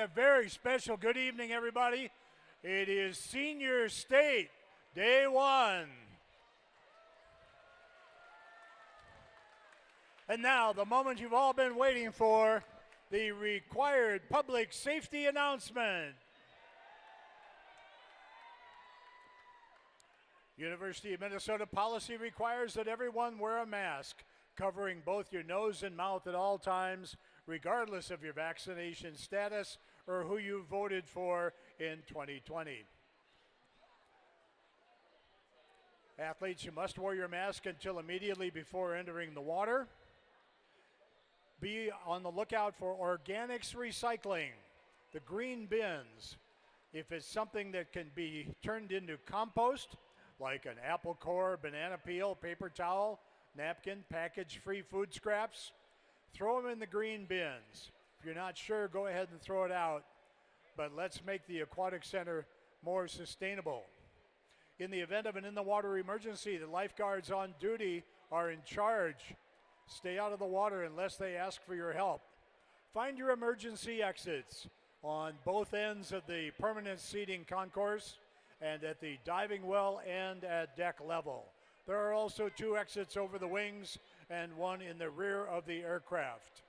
a very special good evening, everybody. It is Senior State, Day 1. And now, the moment you've all been waiting for, the required public safety announcement. University of Minnesota policy requires that everyone wear a mask, covering both your nose and mouth at all times, regardless of your vaccination status or who you voted for in 2020. Athletes, you must wear your mask until immediately before entering the water. Be on the lookout for organics recycling, the green bins. If it's something that can be turned into compost, like an apple core, banana peel, paper towel, napkin, package-free food scraps, throw them in the green bins. If you're not sure, go ahead and throw it out, but let's make the Aquatic Center more sustainable. In the event of an in-the-water emergency, the lifeguards on duty are in charge. Stay out of the water unless they ask for your help. Find your emergency exits on both ends of the permanent seating concourse and at the diving well and at deck level. There are also 2 exits over the wings and 1 in the rear of the aircraft.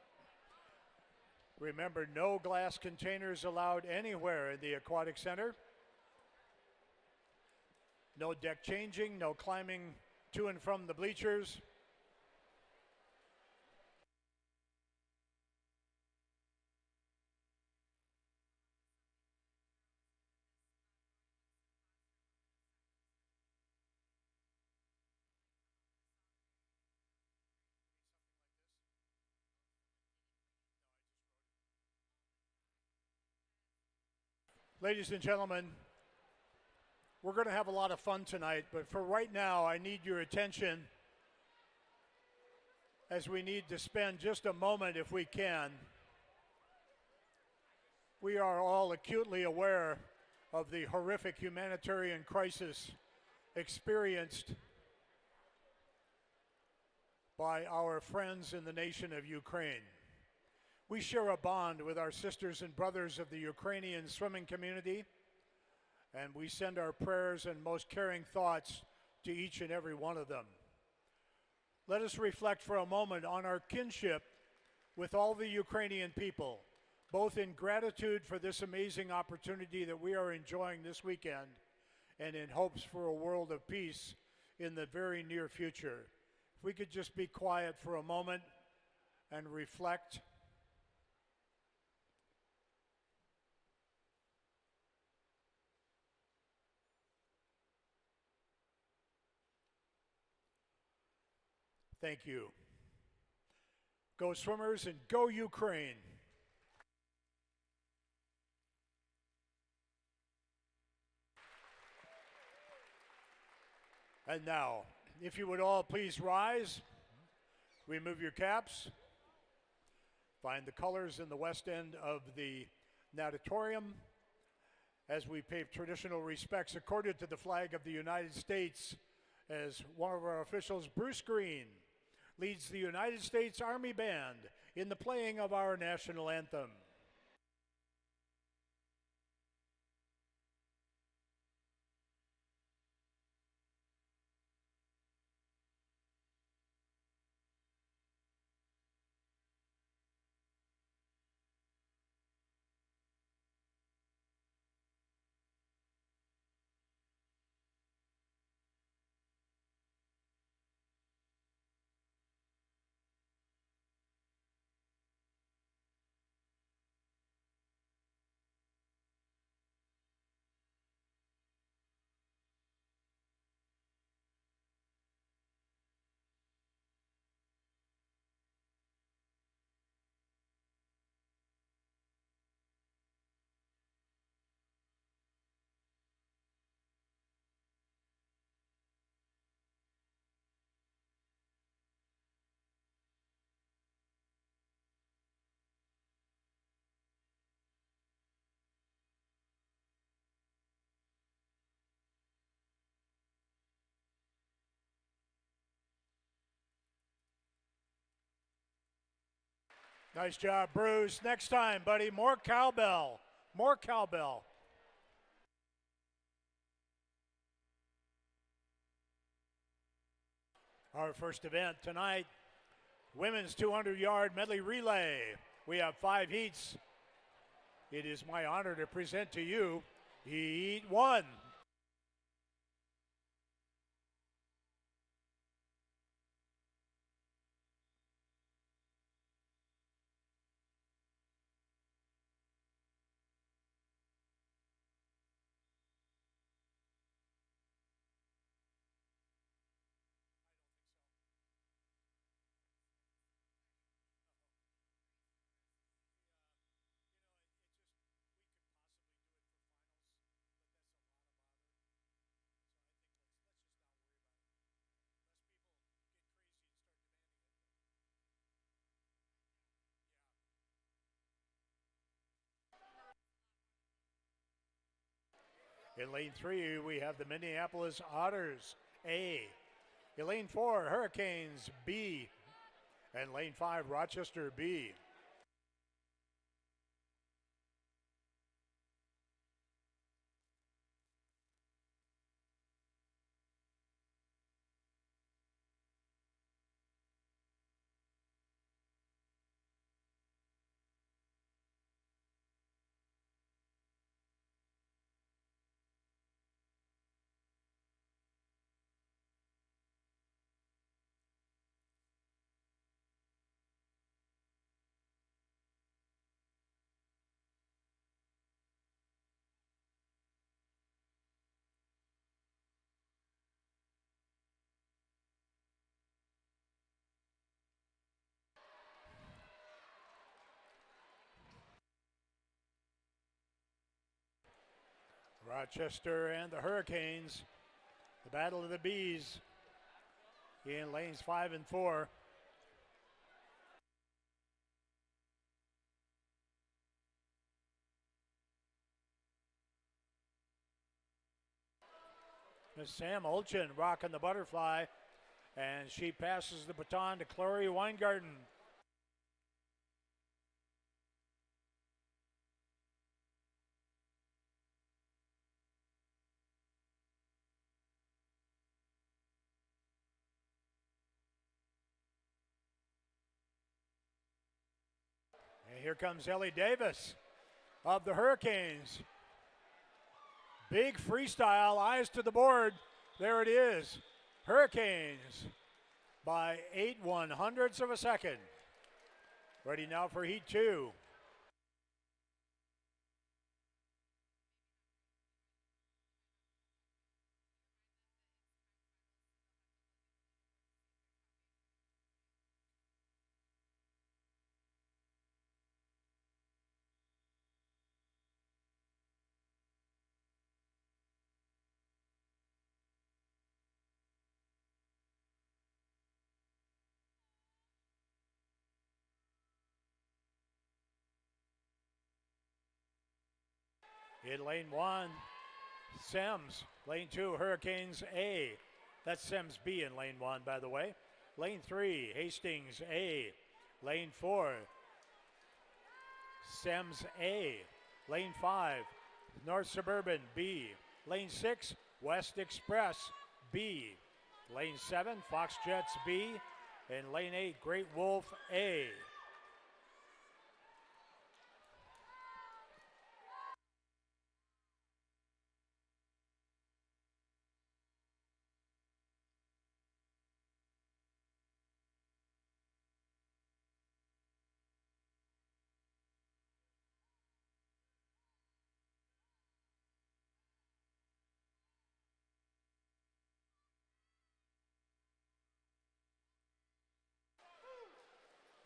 Remember, no glass containers allowed anywhere in the Aquatic Center. No deck changing, no climbing to and from the bleachers. Ladies and gentlemen, we're going to have a lot of fun tonight, but for right now, I need your attention as we need to spend just a moment, if we can. We are all acutely aware of the horrific humanitarian crisis experienced by our friends in the nation of Ukraine. We share a bond with our sisters and brothers of the Ukrainian swimming community, and we send our prayers and most caring thoughts to each and every one of them. Let us reflect for a moment on our kinship with all the Ukrainian people, both in gratitude for this amazing opportunity that we are enjoying this weekend and in hopes for a world of peace in the very near future. If we could just be quiet for a moment and reflect. Thank you. Go swimmers and go Ukraine. And now, if you would all please rise, remove your caps, find the colors in the west end of the natatorium as we pay traditional respects accorded to the flag of the United States, as one of our officials, Bruce Green, leads the United States Army Band in the playing of our national anthem. Nice job, Bruce. Next time, buddy, more cowbell. More cowbell. Our first event tonight, women's 200-yard medley relay. We have 5 heats. It is my honor to present to you Heat 1. In lane 3, we have the Minneapolis Otters, A. In lane 4, Hurricanes, B. And lane 5, Rochester, B. Rochester and the Hurricanes, the Battle of the Bees in lanes 5 and 4. Sam Olchin rocking the butterfly, and she passes the baton to Chloe Weingarten. And here comes Ellie Davis of the Hurricanes. Big freestyle, eyes to the board. There it is. Hurricanes by 8/100ths of a second. Ready now for Heat 2. In lane 1, Sims. Lane 2, Hurricanes A. That's Sims B in lane 1, by the way. Lane 3, Hastings A. Lane 4, Sims A. Lane 5, North Suburban B. Lane 6, West Express B. Lane 7, Fox Jets B. And lane 8, Great Wolf A.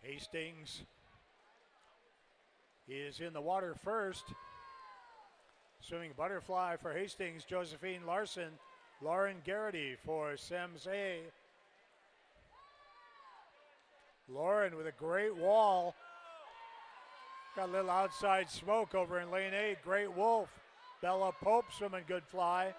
Hastings is in the water first. Swimming butterfly for Hastings, Josephine Larson. Lauren Garrity for Sims A. Lauren with a great wall. Got a little outside smoke over in lane 8. Great Wolf. Bella Pope swimming good fly.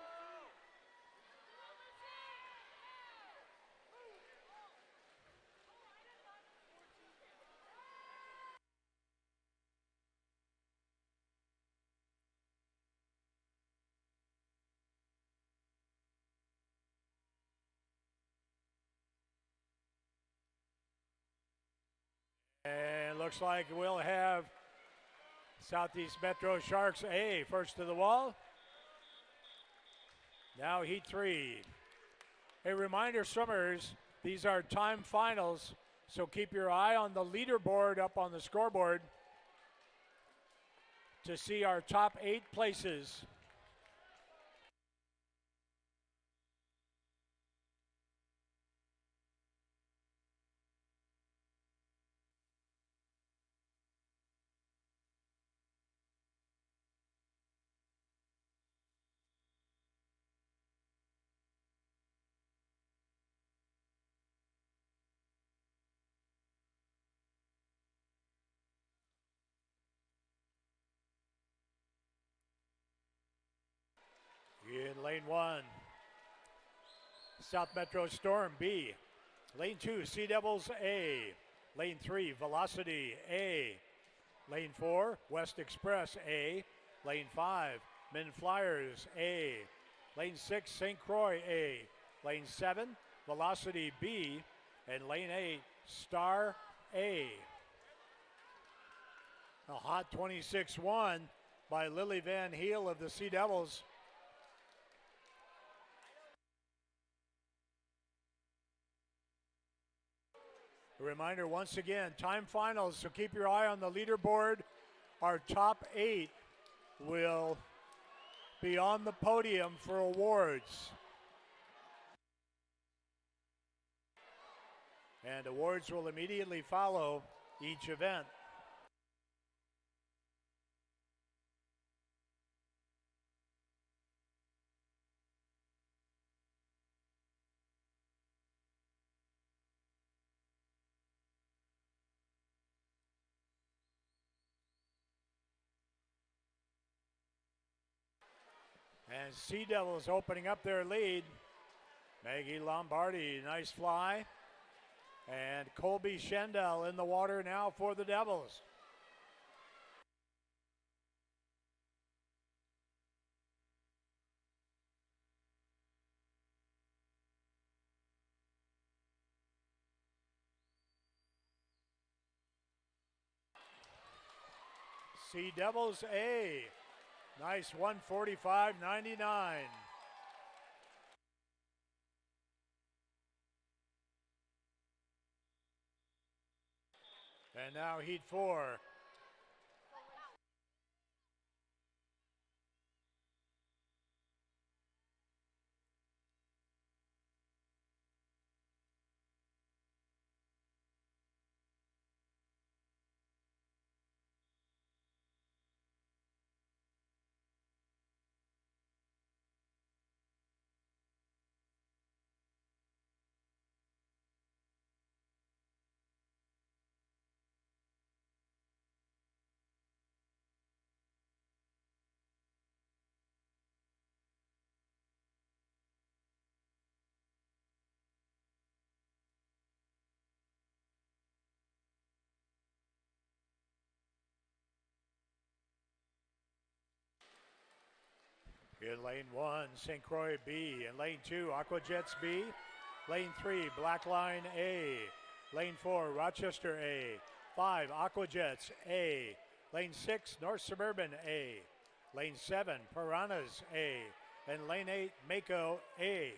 And looks like we'll have Southeast Metro Sharks A first to the wall. Now Heat 3. A reminder, swimmers, these are time finals, so keep your eye on the leaderboard up on the scoreboard to see our top 8 places. In lane 1, South Metro Storm B. Lane 2, Sea Devils A. Lane 3, Velocity A. Lane 4, West Express A. Lane 5, Men Flyers A. Lane 6, St. Croix A. Lane 7, Velocity B. And lane 8, Star A. A hot 26-1 by Lily Van Heel of the Sea Devils. A reminder once again, time finals, so keep your eye on the leaderboard. Our top 8 will be on the podium for awards. And awards will immediately follow each event. And Sea Devils opening up their lead. Maggie Lombardi, nice fly. And Colby Schendel in the water now for the Devils. Sea Devils A. Nice 145.99. And now Heat 4. In lane 1, St. Croix B. In lane 2, Aquajets B. Lane 3, Blackline A. Lane 4, Rochester A. 5, Aquajets A. Lane 6, North Suburban A. Lane 7, Piranhas A. And lane 8, Mako A.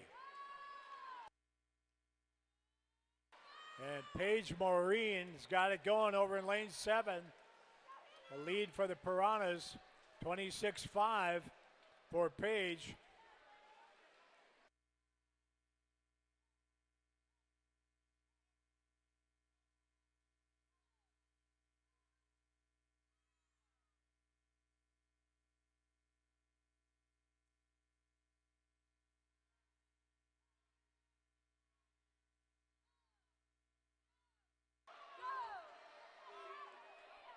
And Paige Maureen's got it going over in lane 7. The lead for the Piranhas, 26-5 for Paige.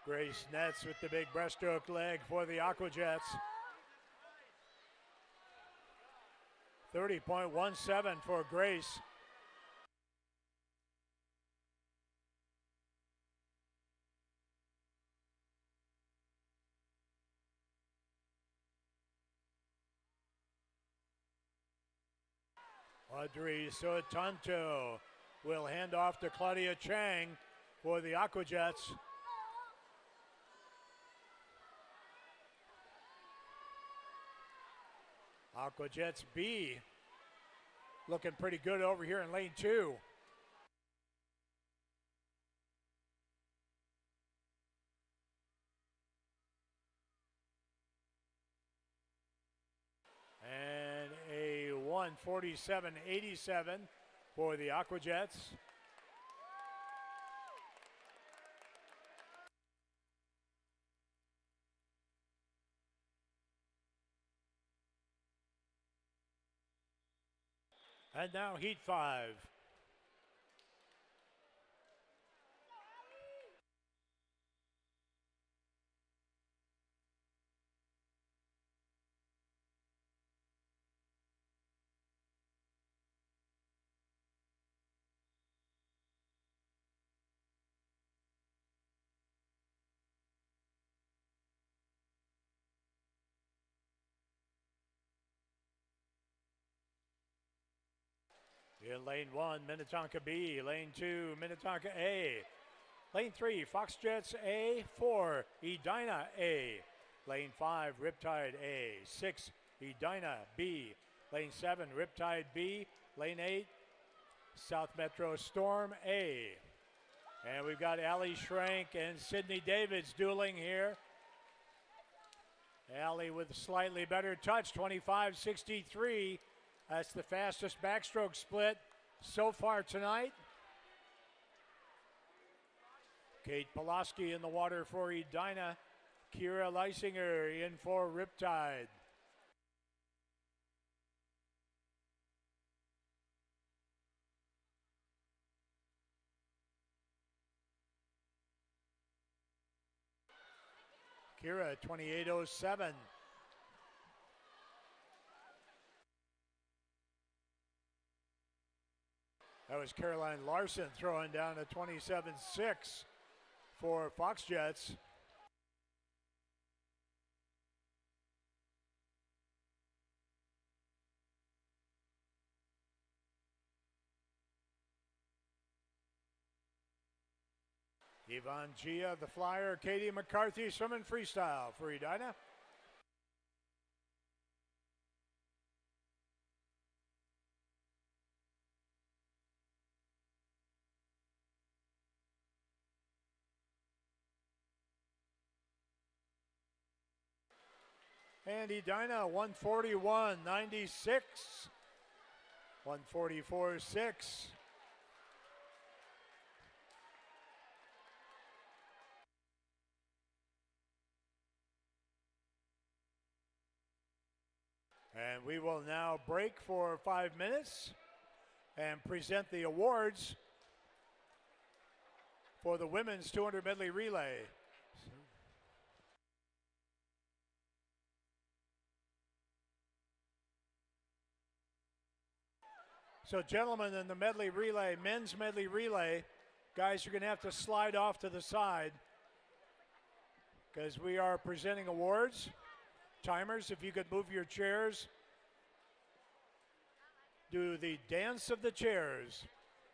Grace Nets with the big breaststroke leg for the Aquajets. 30.17 for Grace. Audrey Sotanto will hand off to Claudia Chang for the Aquajets. Aquajets B looking pretty good over here in lane 2. And a 1:47.87 for the Aquajets. And now Heat 5. In lane 1, Minnetonka B. Lane 2, Minnetonka A. Lane 3, Fox Jets A. 4, Edina A. Lane 5, Riptide A. 6, Edina B. Lane 7, Riptide B. Lane 8, South Metro Storm A. And we've got Allie Schrank and Sydney Davids dueling here. Allie with a slightly better touch, 25.63. That's the fastest backstroke split so far tonight. Kate Pulaski in the water for Edina. Kira Leisinger in for Riptide. Kira 28.07. That was Caroline Larson throwing down a 27.6 for Fox Jets. Yvonne Gia, the flyer. Katie McCarthy swimming freestyle for Edina. And Edina 141.96. 144.6. And we will now break for 5 minutes and present the awards for the women's 200 medley relay. So gentlemen, in the medley relay, men's medley relay, guys, you're going to have to slide off to the side because we are presenting awards. Timers, if you could move your chairs. Do the dance of the chairs.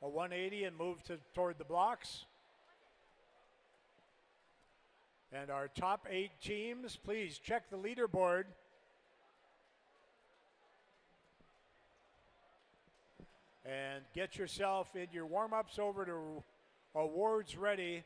A 180 and move toward the blocks. And our top 8 teams, please check the leaderboard. And get yourself in your warm-ups over to awards ready.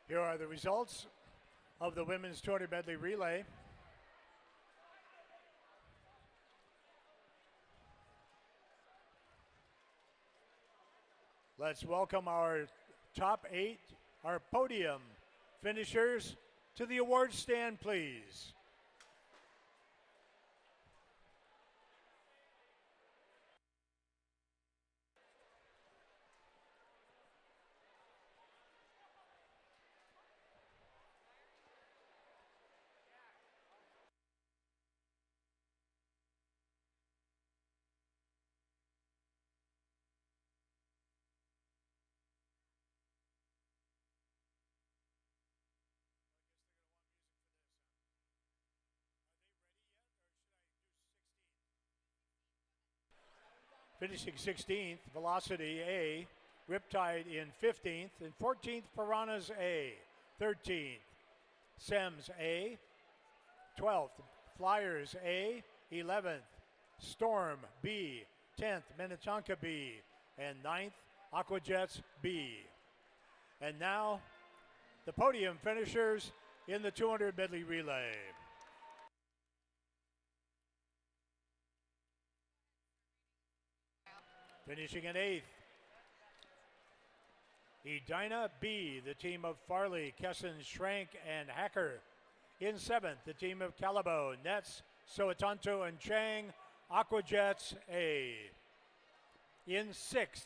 Here are the results of the women's 200 medley relay. Let's welcome our top 8, our podium finishers, to the award stand, please. Finishing 16th, Velocity A. Riptide in 15th. And 14th, Piranhas A. 13th, Sems A. 12th, Flyers A. 11th, Storm B. 10th, Minnetonka B. And 9th, Aquajets B. And now, the podium finishers in the 200 medley relay. Finishing in 8th, Edina B, the team of Farley, Kesson, Schrank, and Hacker. In 7th, the team of Calabo, Nets, Soatanto, and Chang, Aquajets A. In 6th,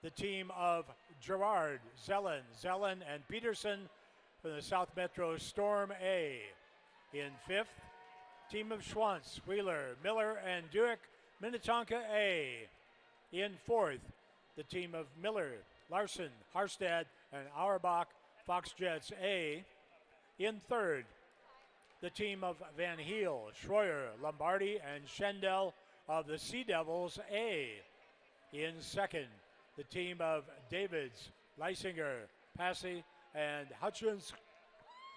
the team of Gerard, Zellen, and Peterson from the South Metro Storm A. In 5th, team of Schwantz, Wheeler, Miller, and Duick, Minnetonka A. In 4th, the team of Miller, Larson, Harstad, and Auerbach, Foxjets A. In 3rd, the team of Van Heel, Schroyer, Lombardi, and Schendel of the Sea Devils A. In 2nd, the team of Davids, Leisinger, Passy, and Hutchins,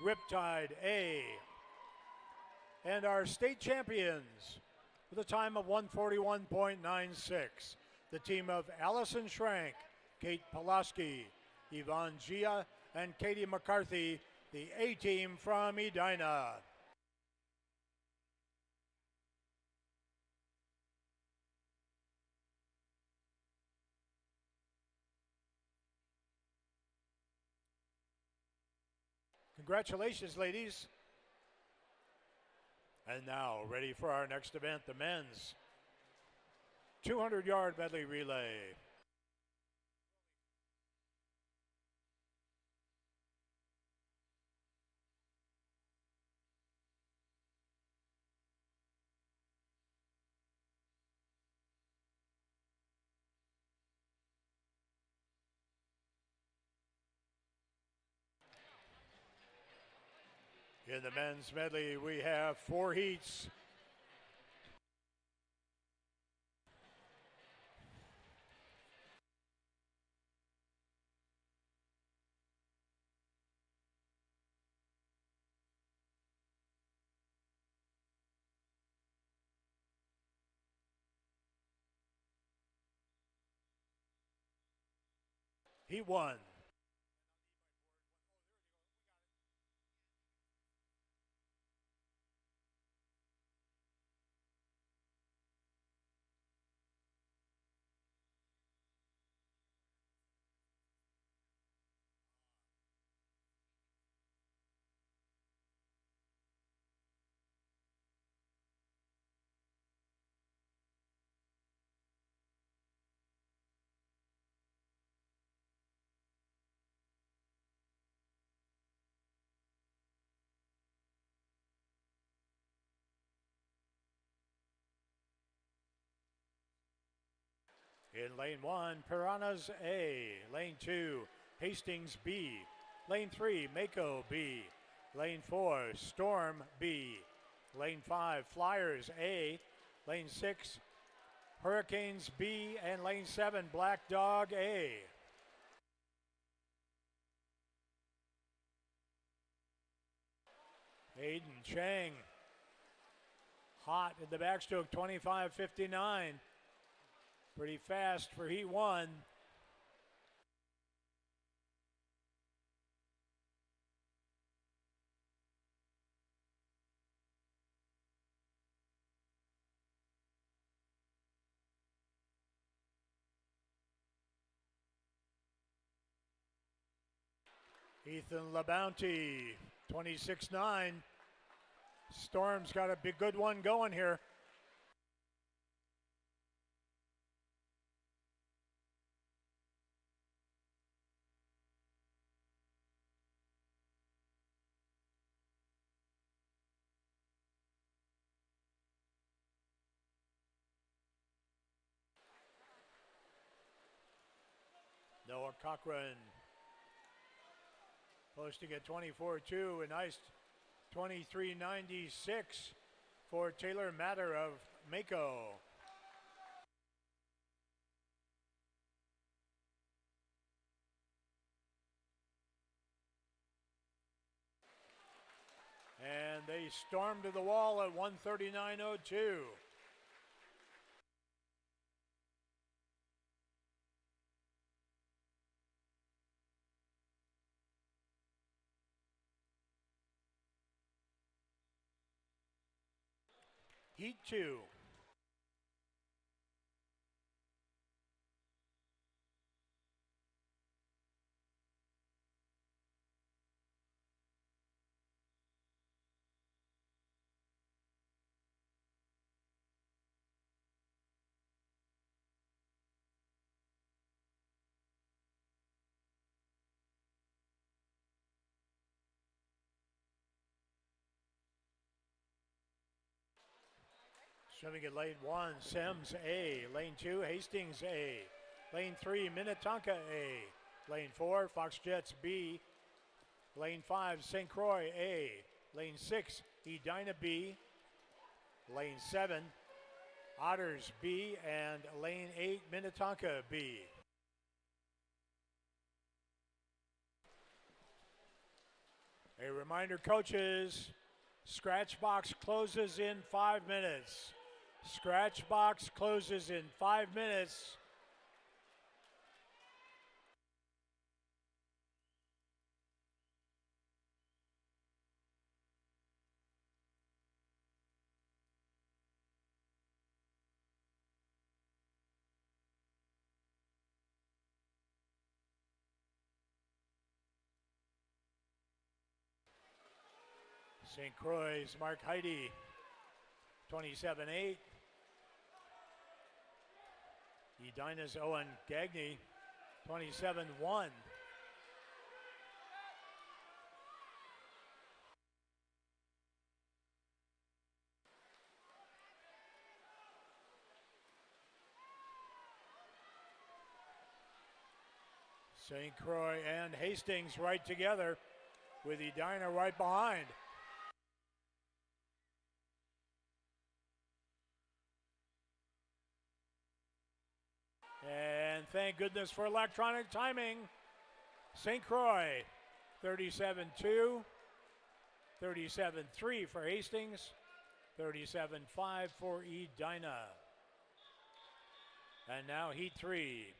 Riptide A. And our state champions with a time of 1:41.96. The team of Allison Schrank, Kate Pulaski, Yvonne Gia, and Katie McCarthy, the A team from Edina. Congratulations, ladies. And now, ready for our next event, the men's 200-yard medley relay. In the men's medley, we have 4 heats. Heat 1. In lane 1, Piranhas A. Lane 2, Hastings B. Lane 3, Mako B. Lane 4, Storm B. Lane 5, Flyers A. Lane 6, Hurricanes B. And lane 7, Black Dog A. Aiden Chang, hot in the backstroke, 25:59. Pretty fast for Heat 1. Ethan LaBounty, 26-9. Storm's got a big good one going here. Noah Cochran posting at 24-2, a nice 23.96 for Taylor Matter of Mako. And they storm to the wall at 139.02. Heat 2. Swimming at lane 1, Sims A. Lane 2, Hastings A. Lane 3, Minnetonka A. Lane 4, Fox Jets B. Lane 5, St. Croix A. Lane 6, Edina B. Lane 7, Otters B. And lane 8, Minnetonka B. A reminder, coaches, scratch box closes in 5 minutes. Scratch box closes in 5 minutes. St. Croix, Mark Heidi, 27-8. Edina's Owen Gagne, 27-1. St. Croix and Hastings right together with Edina right behind. And thank goodness for electronic timing. St. Croix, 37-2, 37-3 for Hastings, 37-5 for Edina. And now Heat 3.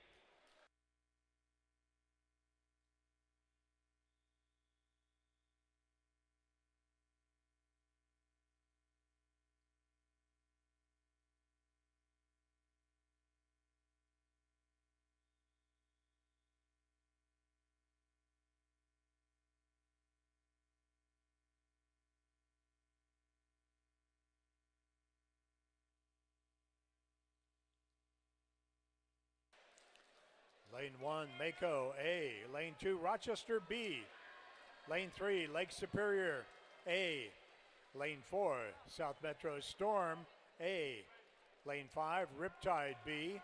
Lane 1, Mako A. Lane 2, Rochester B. Lane 3, Lake Superior A. Lane 4, South Metro Storm A. Lane 5, Riptide B.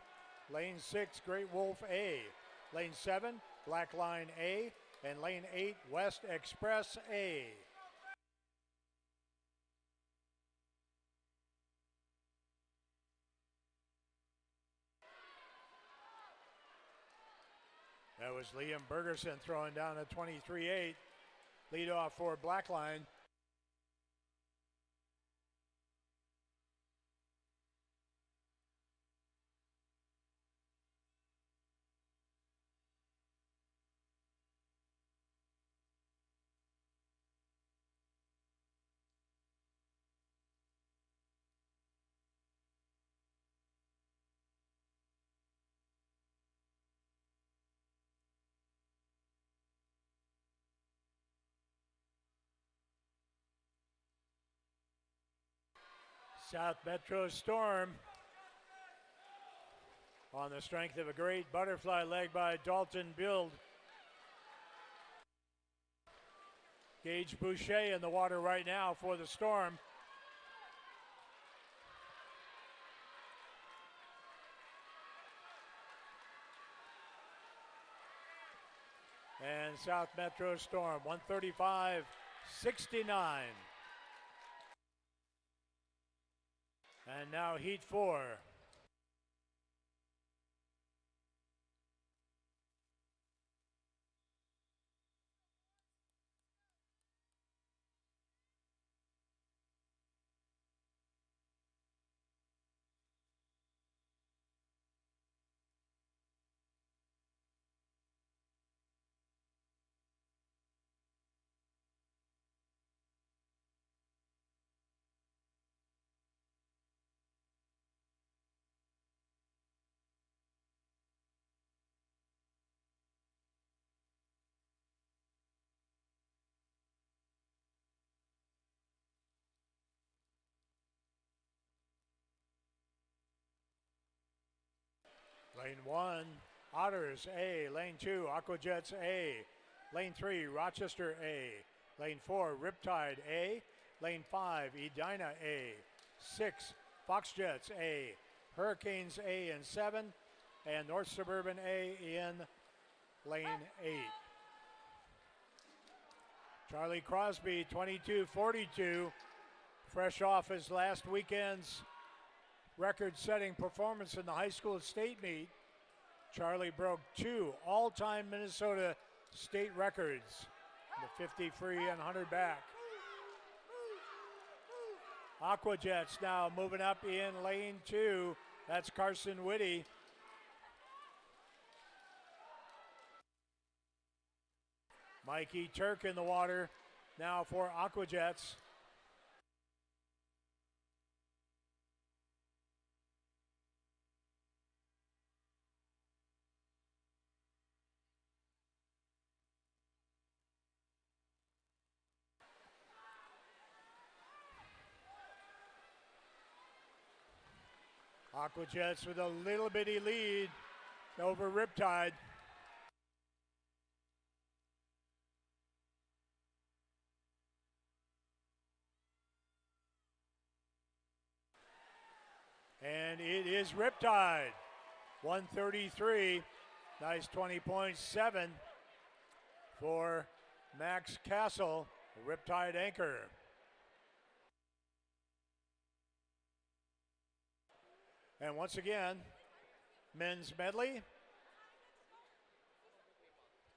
Lane 6, Great Wolf A. Lane 7, Black Line A. And lane 8, West Express A. That was Liam Bergerson throwing down a 23-8. Lead off for Blackline. South Metro Storm, on the strength of a great butterfly leg by Dalton Bild. Gage Boucher in the water right now for the Storm. And South Metro Storm, 135-69. And now Heat 4. Lane 1, Otters A. Lane 2, Aquajets A. Lane 3, Rochester A. Lane 4, Riptide A. Lane 5, Edina A. 6, Foxjets A. Hurricanes A in 7. And North Suburban A in lane 8. Charlie Crosby, 22-42, fresh off his last weekend's record-setting performance in the high school state meet. Charlie broke 2 all-time Minnesota state records, the 50 free and 100 back. Aquajets now moving up in lane 2. That's Carson Whitty. Mikey Turk in the water now for Aquajets. Aquajets with a little bitty lead over Riptide. And it is Riptide, 133. Nice 20.7 for Max Castle, the Riptide anchor. And once again, men's medley.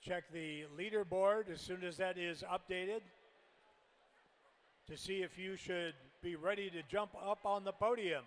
Check the leaderboard as soon as that is updated to see if you should be ready to jump up on the podium.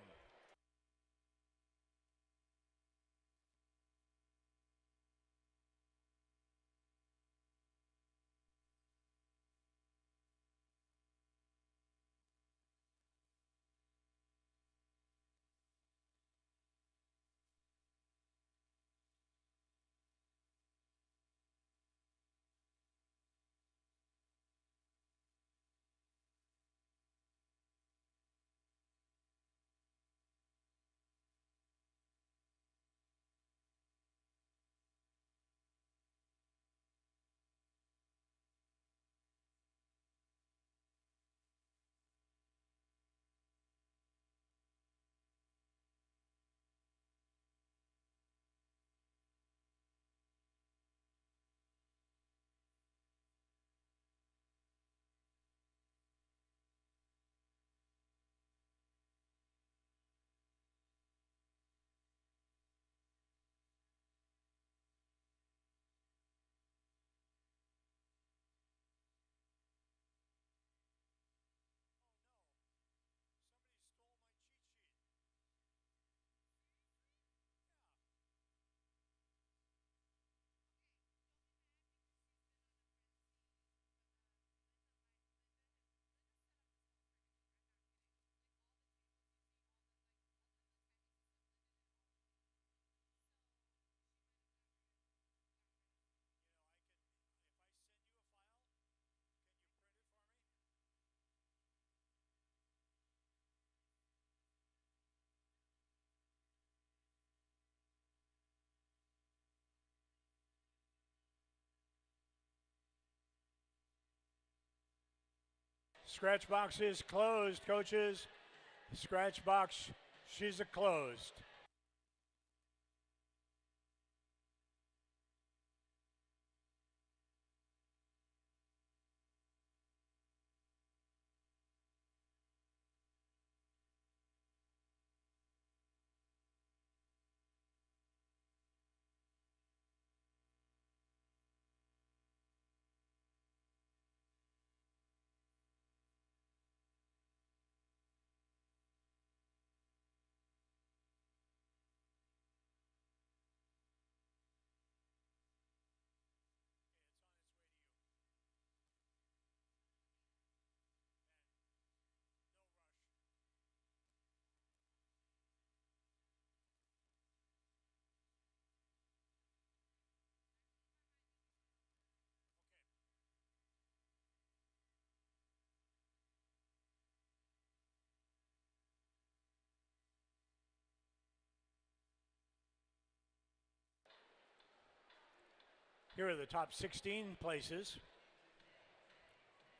Scratch box is closed, coaches. Scratch box, she's a closed. Here are the top 16 places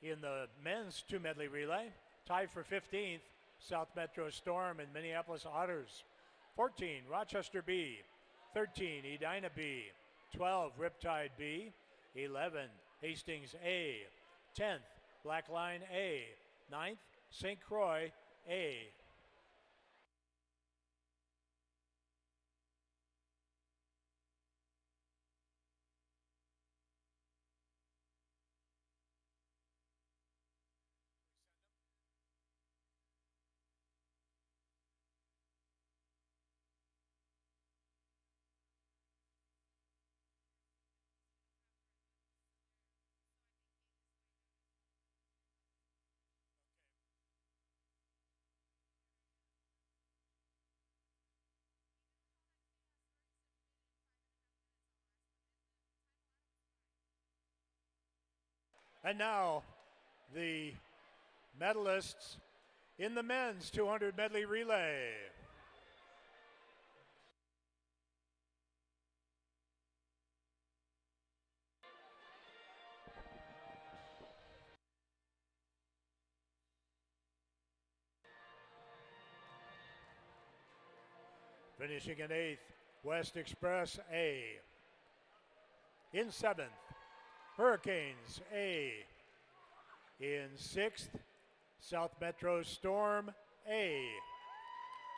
in the men's 2 medley relay. Tied for 15th, South Metro Storm and Minneapolis Otters. 14, Rochester B. 13, Edina B. 12, Riptide B. 11, Hastings A. 10th, Blackline A. 9th, St. Croix A. And now, the medalists in the men's 200 medley relay. Finishing in 8th, West Express A. In 7th, Hurricanes A. In 6th, South Metro Storm A.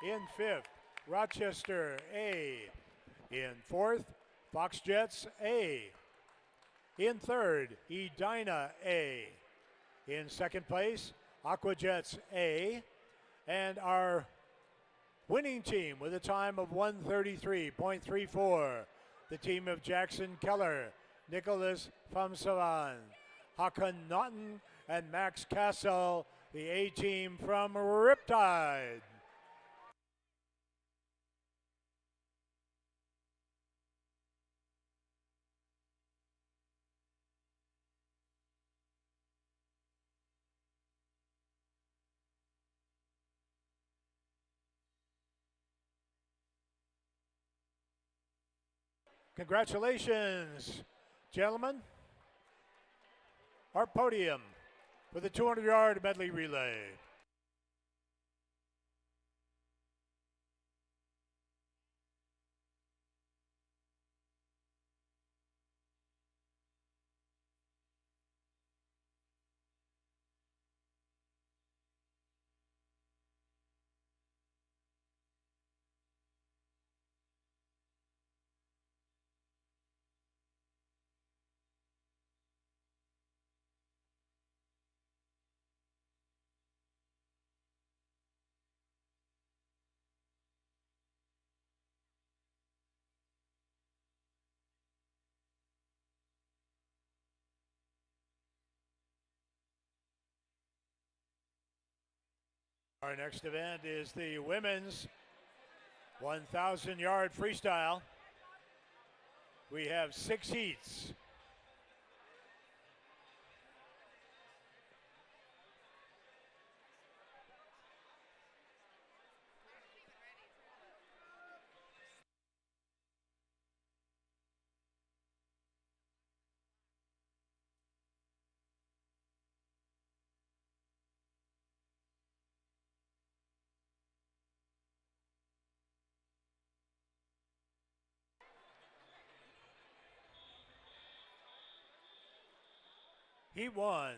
In 5th, Rochester A. In 4th, Fox Jets A. In 3rd, Edina A. In 2nd place, Aquajets A. And our winning team with a time of 1:33.34, the team of Jackson Keller, Nicholas Famsavan, Hakan Naughton, and Max Castle, the A team from Riptide. Congratulations, gentlemen. Our podium for the 200-yard medley relay. Our next event is the women's 1,000-yard freestyle. We have 6 heats. He won.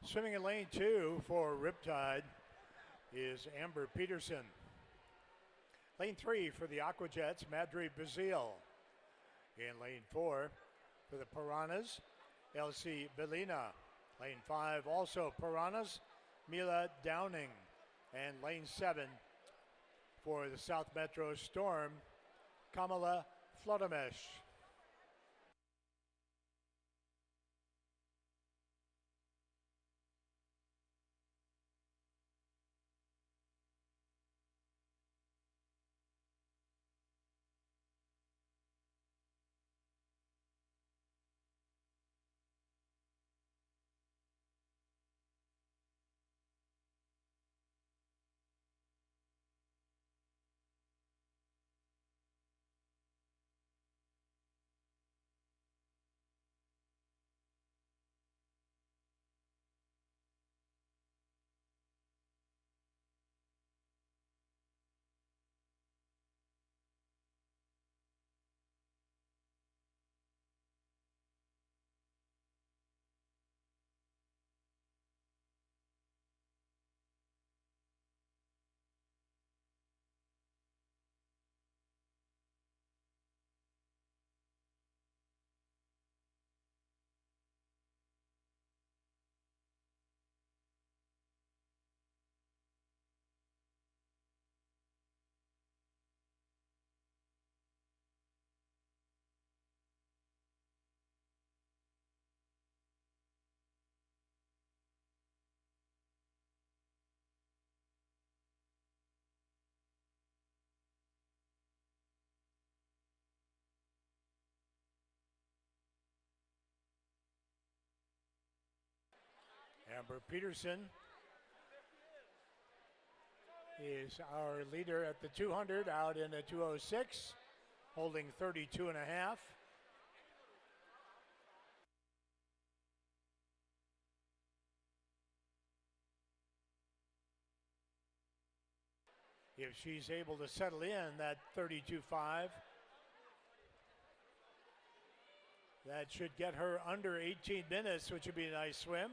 Swimming in lane 2 for Riptide is Amber Peterson. Lane 3 for the Aquajets, Madre Bazile. In lane 4 for the Piranhas, Elsie Belina. Lane 5 also Piranhas, Mila Downing. And lane 7 for the South Metro Storm, Kamala Flotamesh. Amber Peterson is our leader at the 200 out in the 206, holding 32 and a half. If she's able to settle in that 32.5, that should get her under 18 minutes, which would be a nice swim.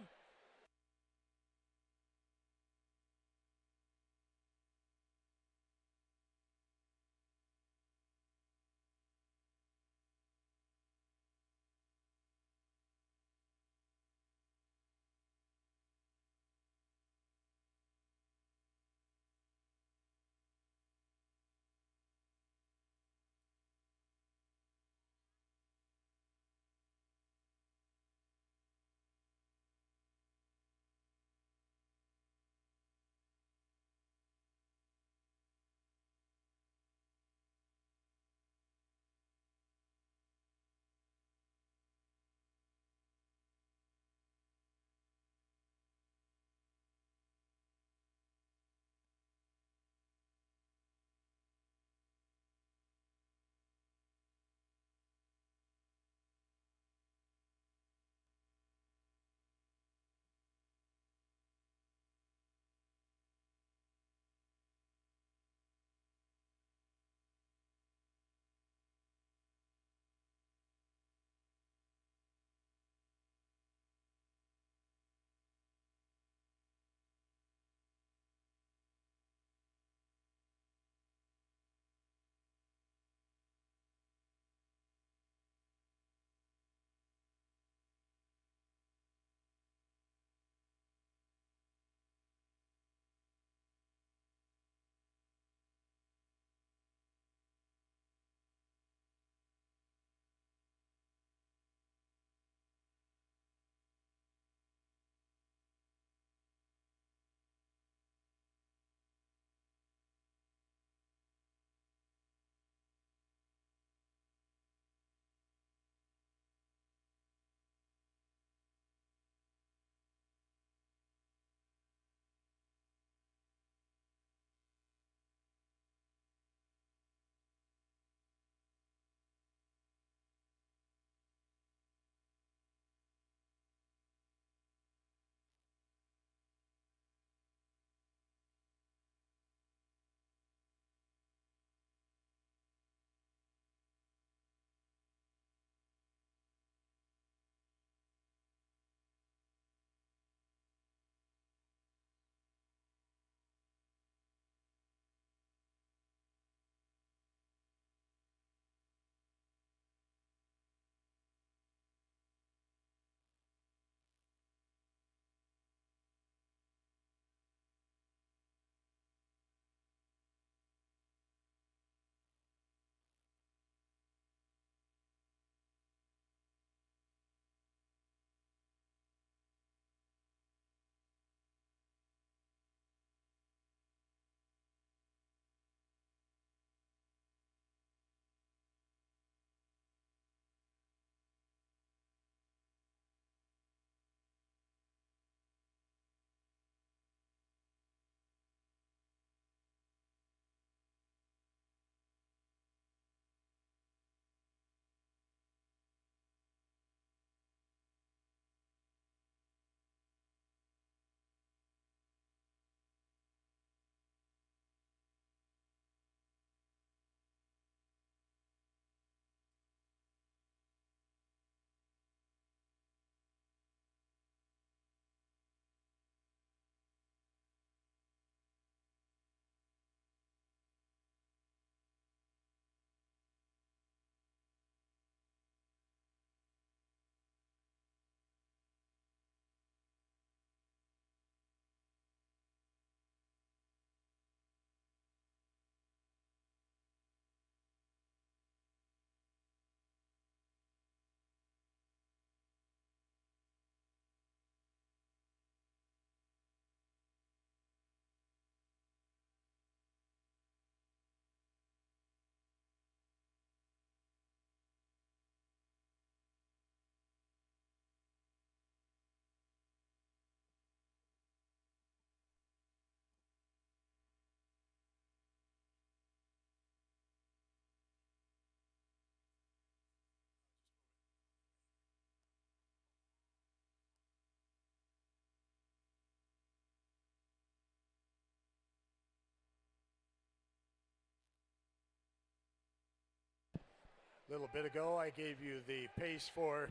A little bit ago, I gave you the pace for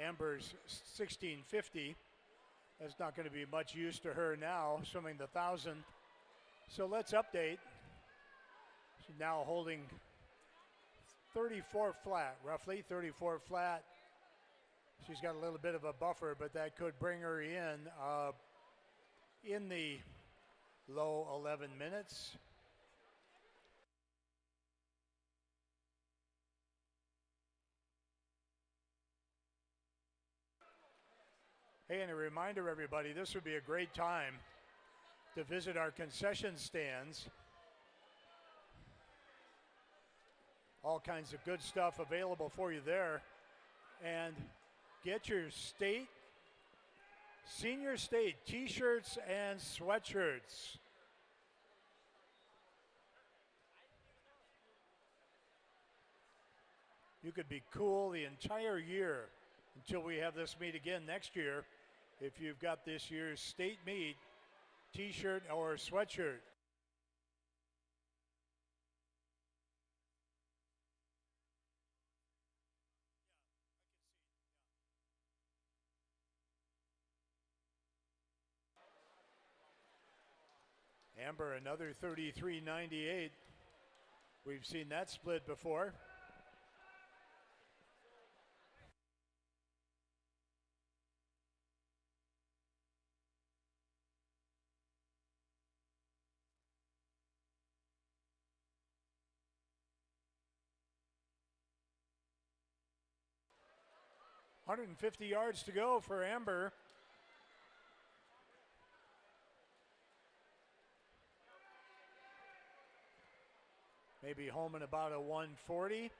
Amber's 1650. That's not going to be much use to her now, swimming the 1,000. So let's update. She's now holding 34 flat, roughly 34 flat. She's got a little bit of a buffer, but that could bring her in the low 11 minutes. Hey, and a reminder, everybody, this would be a great time to visit our concession stands. All kinds of good stuff available for you there. And get your state, senior state t-shirts and sweatshirts. You could be cool the entire year until we have this meet again next year if you've got this year's state meet t-shirt or sweatshirt. Amber, another 33.98. We've seen that split before. .150 yards to go for Amber. Maybe home in about a 140.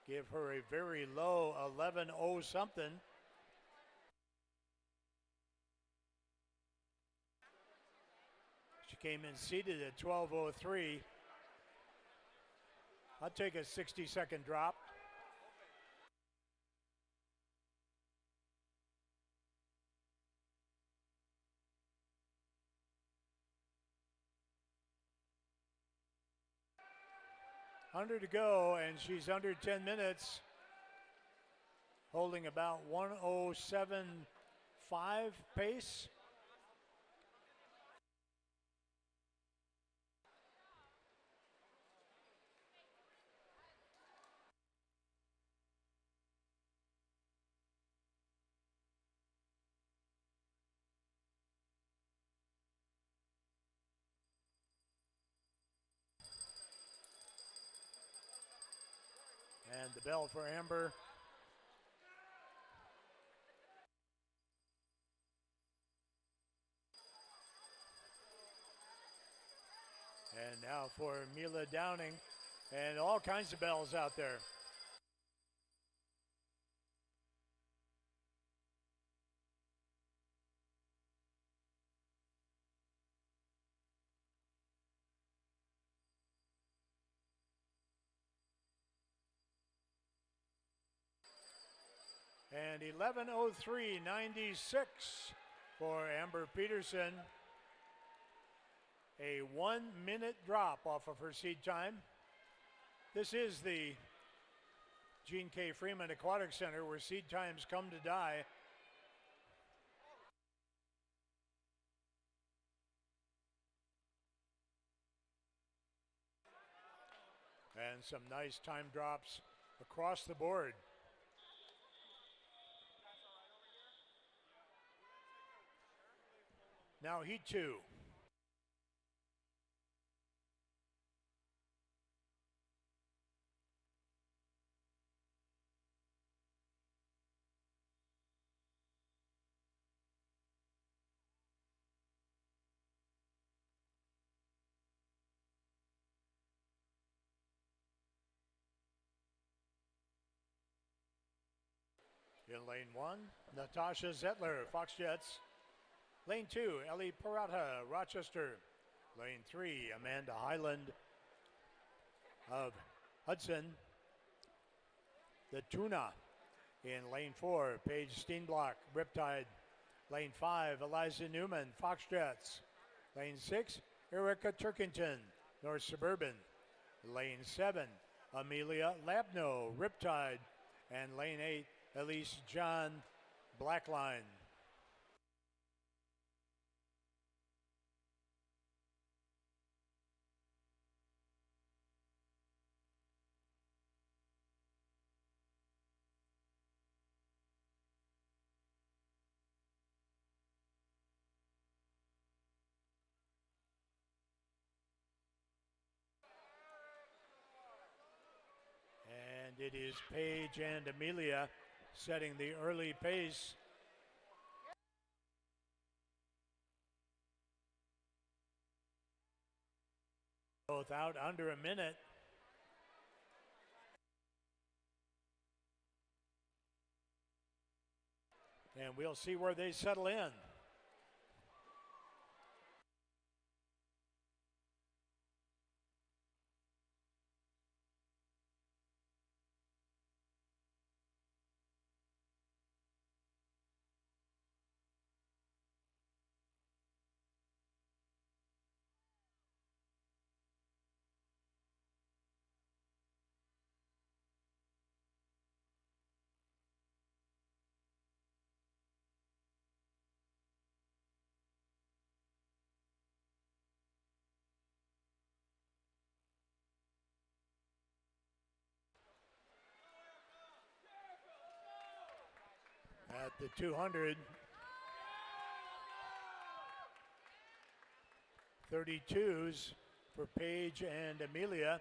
Give her a very low 11.0 something. She came in seated at 12.03. I'll take a 60-second drop. Under to go, and she's under 10 minutes, holding about 107.5 pace. And the bell for Amber. And now for Mila Downing, and all kinds of bells out there. And 11:03.96 for Amber Peterson. A 1-minute drop off of her seed time. This is the Gene K. Freeman Aquatic Center where seed times come to die. And some nice time drops across the board. Now heat 2. In lane 1, Natasha Zettler, Fox Jets. Lane 2, Ellie Parata, Rochester. Lane 3, Amanda Highland of Hudson. The Tuna. In lane 4, Paige Steenblock, Riptide. Lane 5, Eliza Newman, Fox Jets. Lane 6, Erica Turkington, North Suburban. Lane 7, Amelia Labno, Riptide. And lane 8, Elise John, Blackline. And it is Paige and Amelia setting the early pace. Both out under a minute. And we'll see where they settle in. At the 200, 32s for Paige and Amelia.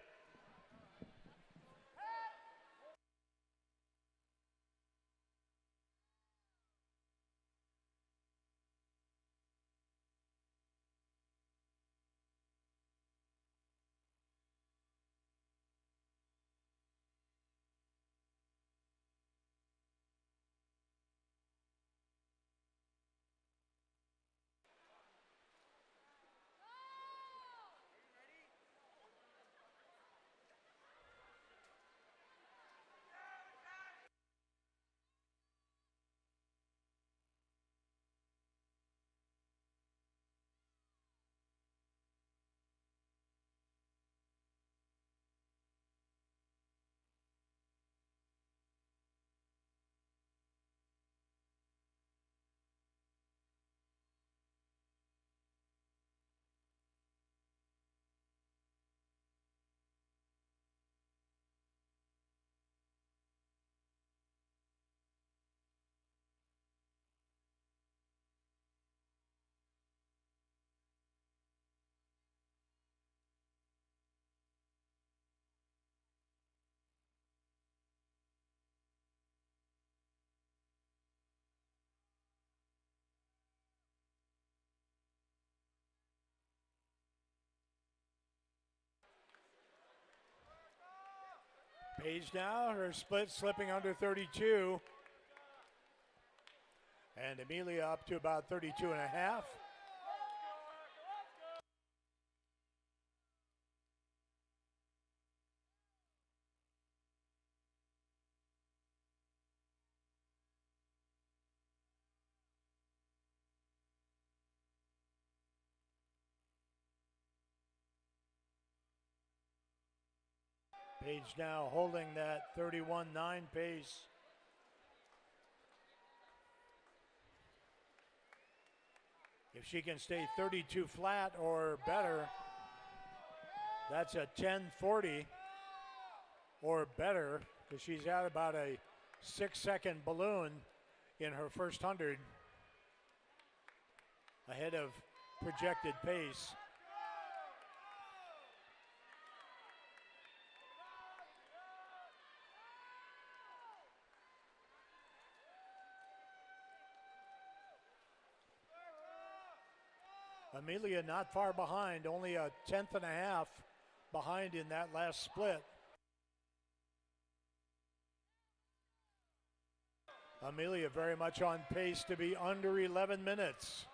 Paige now, her split slipping under 32. And Amelia up to about 32 and a half. Paige now holding that 31-9 pace. If she can stay 32 flat or better, that's a 10:40 or better, because she's at about a 6-second balloon in her first 100, ahead of projected pace. Amelia not far behind, only a 1/10 and a half behind in that last split. Amelia very much on pace to be under 11 minutes.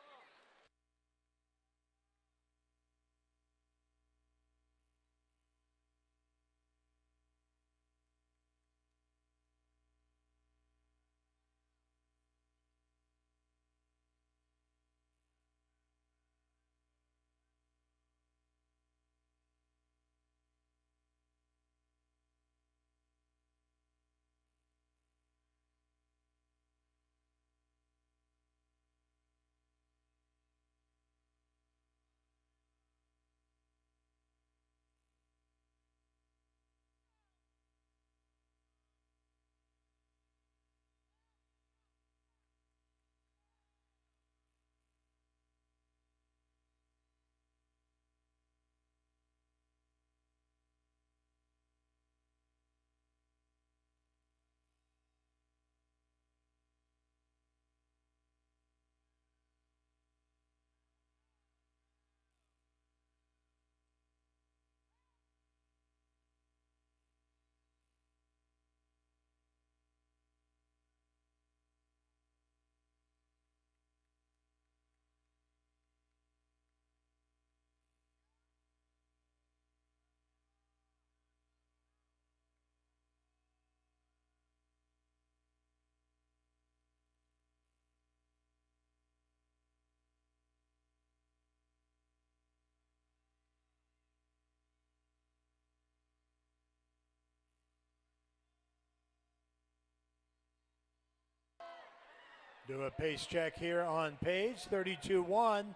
Do a pace check here on Paige, 32-1.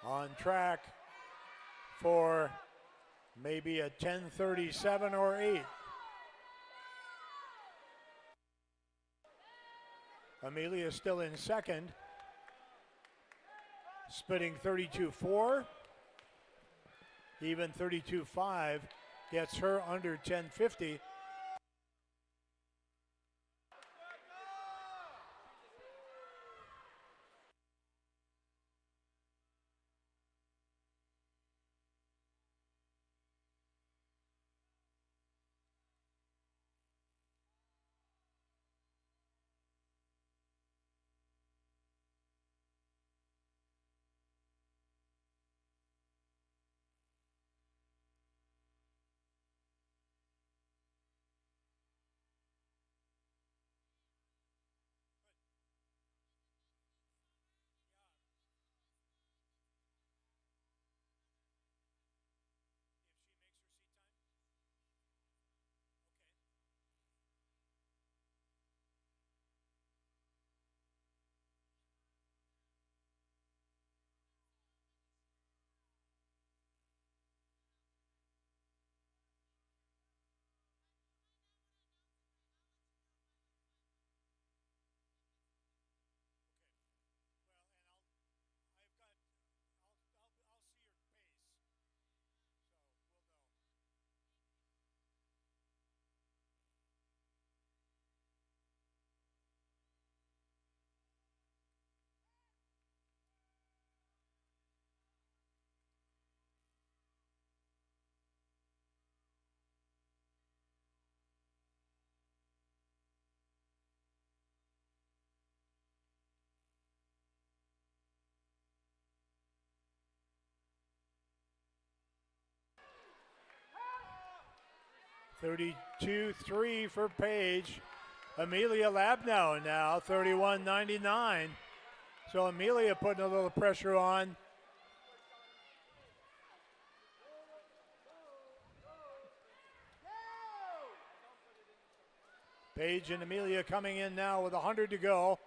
On track for maybe a 10:37 or 8. Amelia still in second, spitting 32.4. Even 32.5 gets her under 10:50. $32.3 for Paige. Amelia Labnow now, 31.99. So Amelia putting a little pressure on. Paige and Amelia coming in now with 100 to go.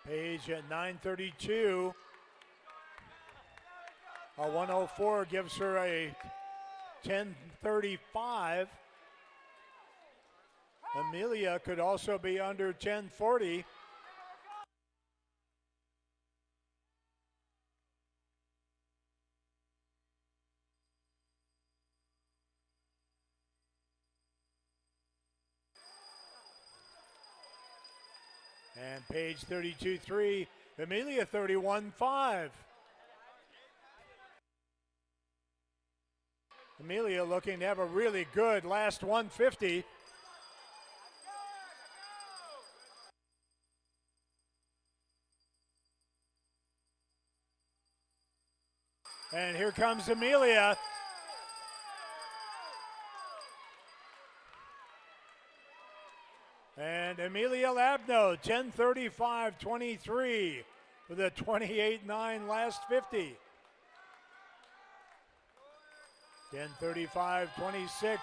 Paige at 9:32. A 104 gives her a 10:35. Amelia could also be under 10:40. And Paige 32.3, Amelia 31.5. Amelia looking to have a really good last 150. And here comes Amelia. And Amelia Labnow, 10:35.23 with a 28.9 last 50. 10:35.26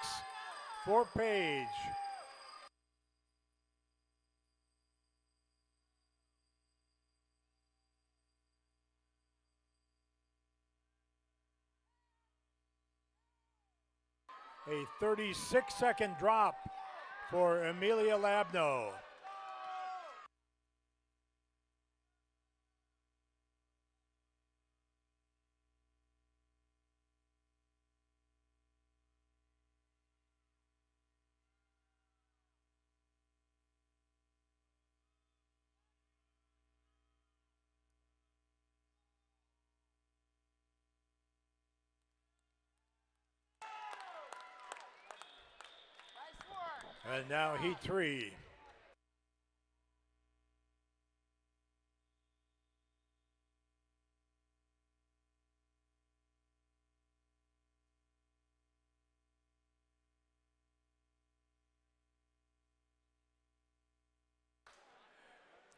for Paige. A 36-second drop for Amelia Labnow. And now heat 3.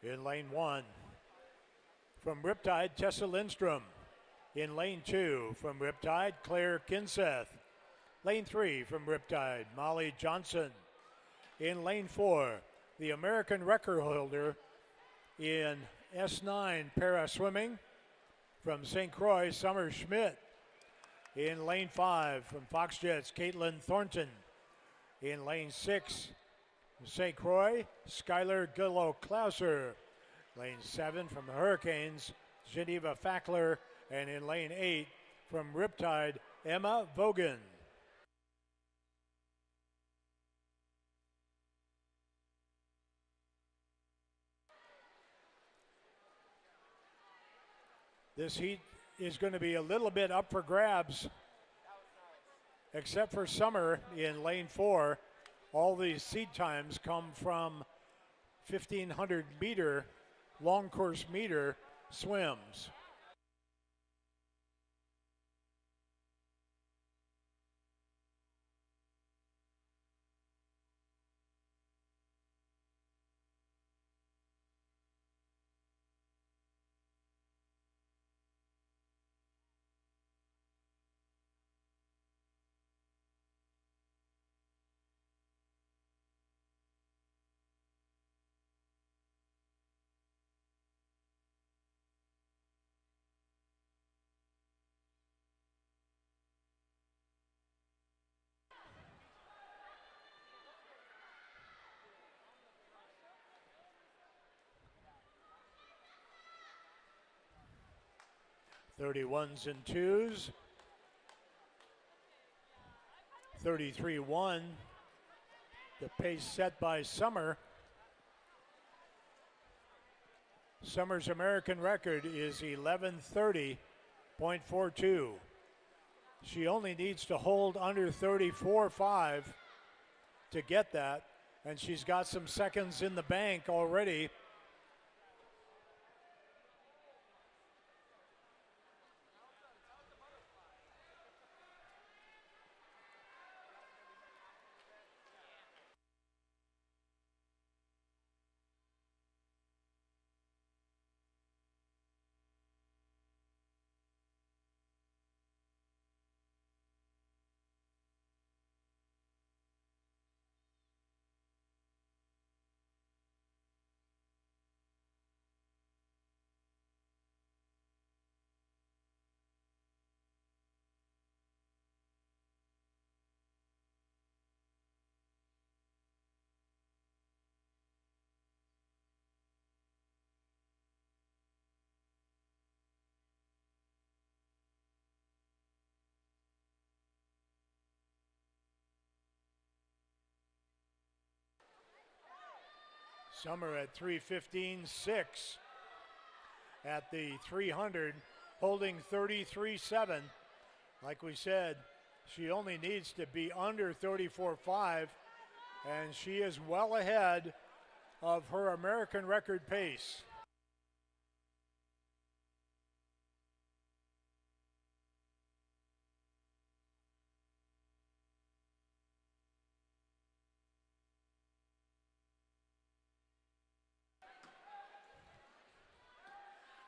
in lane 1. From Riptide, Tessa Lindstrom. In lane 2, from Riptide, Claire Kinseth. Lane 3, from Riptide, Molly Johnson. In lane 4, the American record holder in S9 para swimming, from St. Croix, Summer Schmidt. In lane 5, from Fox Jets, Caitlin Thornton. In lane 6, from St. Croix, Skylar Gillow-Klauser. Lane 7, from the Hurricanes, Geneva Fackler. And in lane 8, from Riptide, Emma Vogan. This heat is going to be a little bit up for grabs, except for Summer in lane 4. All these seed times come from 1,500 meter, long course meter swims. .31s and 2s. 33-1. The pace set by Summer. Summer's American record is 11:30.42. She only needs to hold under 34.5 to get that, and she's got some seconds in the bank already. Summer at 3:15.6 at the 300, holding 33.7. Like we said, she only needs to be under 34.5, and she is well ahead of her American record pace.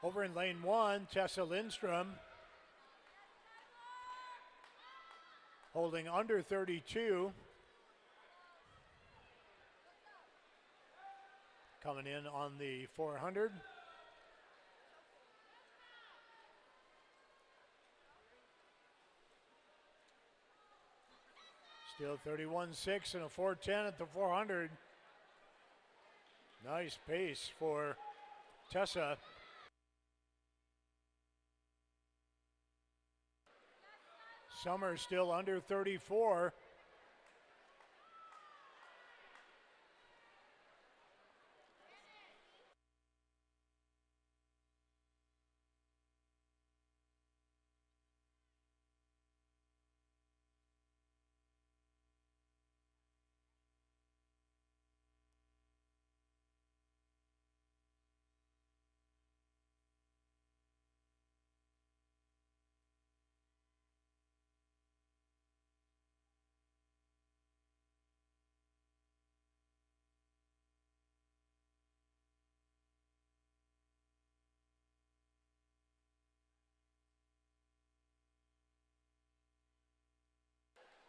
Over in lane 1, Tessa Lindstrom holding under 32. Coming in on the 400. Still 31.6 and a 4:10 at the 400. Nice pace for Tessa. Summer still under 34.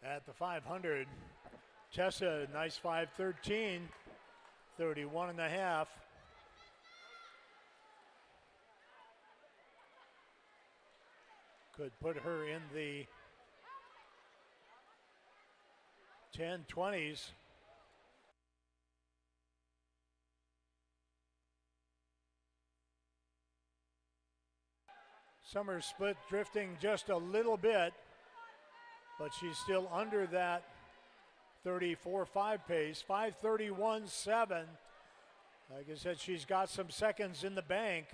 At the 500, Tessa, nice 5.13, 31 and a half. Could put her in the 10-20s. Summer split drifting just a little bit, but she's still under that 34.5 pace, 5:31.7. Like I said, she's got some seconds in the bank.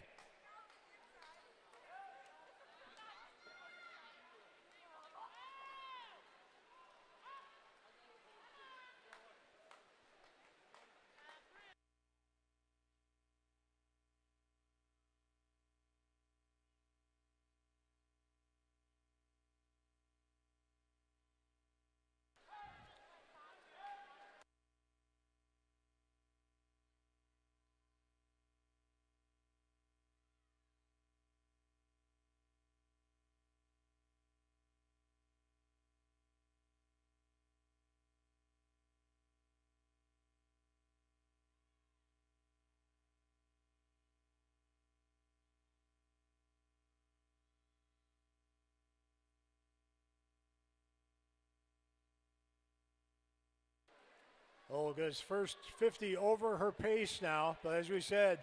Olga's first 50 over her pace now, but as we said,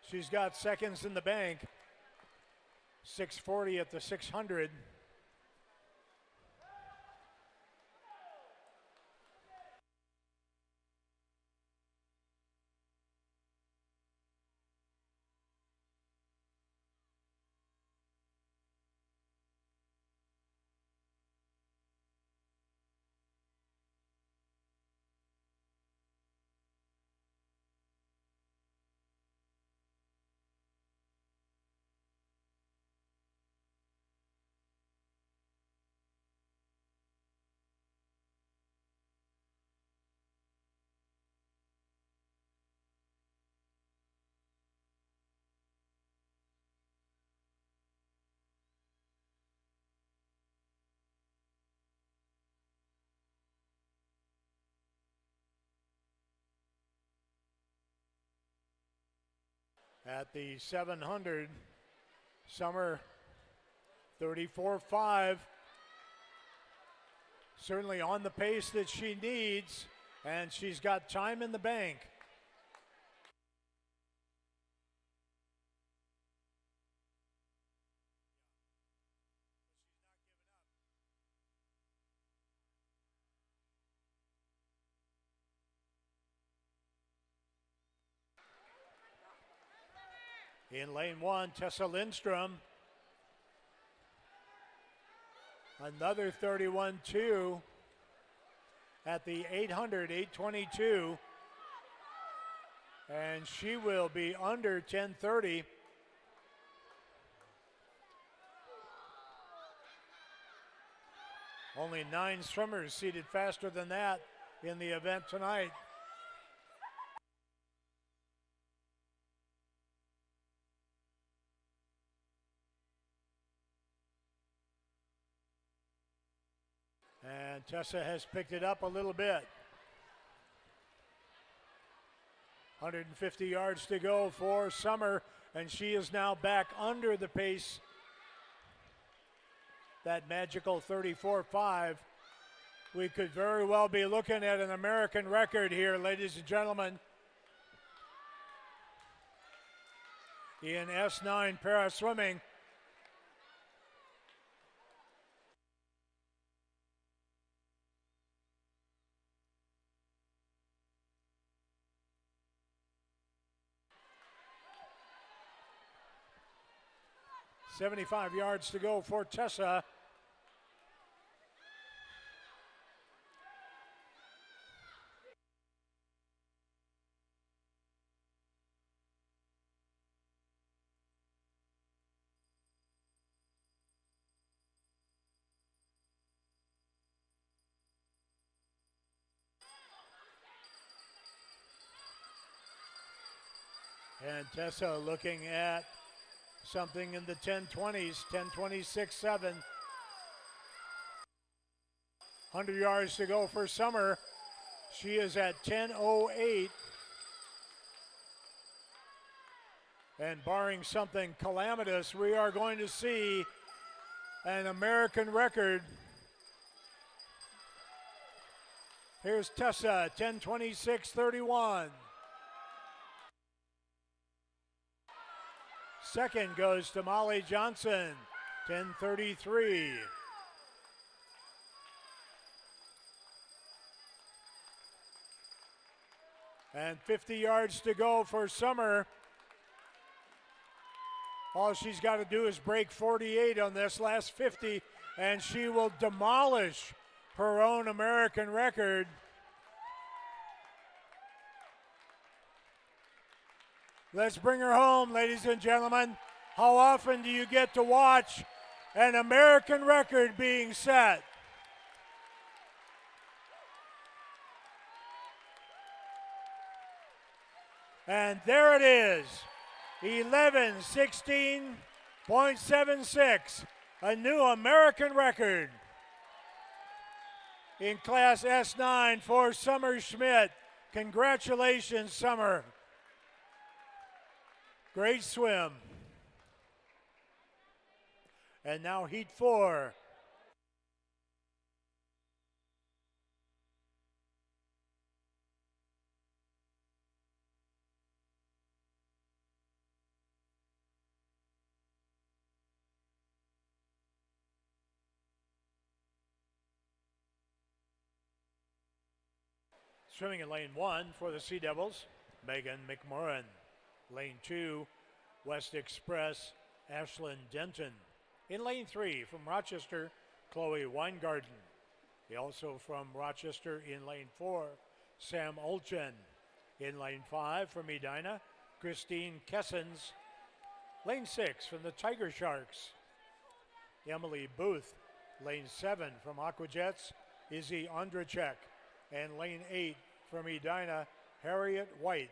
she's got seconds in the bank. 6:40 at the 600. At the 700, Summer 34.5. Certainly on the pace that she needs, and she's got time in the bank. In lane one, Tessa Lindstrom. Another 31.2 at the 800, 8:22. And she will be under 10:30. Only 9 swimmers seated faster than that in the event tonight. And Tessa has picked it up a little bit. 150 yards to go for Summer, and she is now back under the pace. That magical 34.5. We could very well be looking at an American record here, ladies and gentlemen. In S9 para swimming. .75 yards to go for Tessa. And Tessa looking at something in the 10:20s, 10:26.7. 100 yards to go for Summer. She is at 10:08. And barring something calamitous, we are going to see an American record. Here's Tessa, 10:26.31. Second goes to Molly Johnson, 10:33. And 50 yards to go for Summer. All she's got to do is break 48 on this last 50, and she will demolish her own American record. Let's bring her home, ladies and gentlemen. How often do you get to watch an American record being set? And there it is, 11:16.76, a new American record in Class S9 for Summer Schmidt. Congratulations, Summer. Great swim. And now Heat 4. Swimming in lane 1 for the Sea Devils, Megan McMorrin. Lane 2, West Express, Ashlyn Denton. In lane 3 from Rochester, Chloe Weingarten. Also from Rochester in lane 4, Sam Olchen. In lane 5 from Edina, Christine Kessens. Lane 6 from the Tiger Sharks, Emily Booth. Lane 7 from Aquajets, Izzy Ondrachek. And lane 8 from Edina, Harriet White.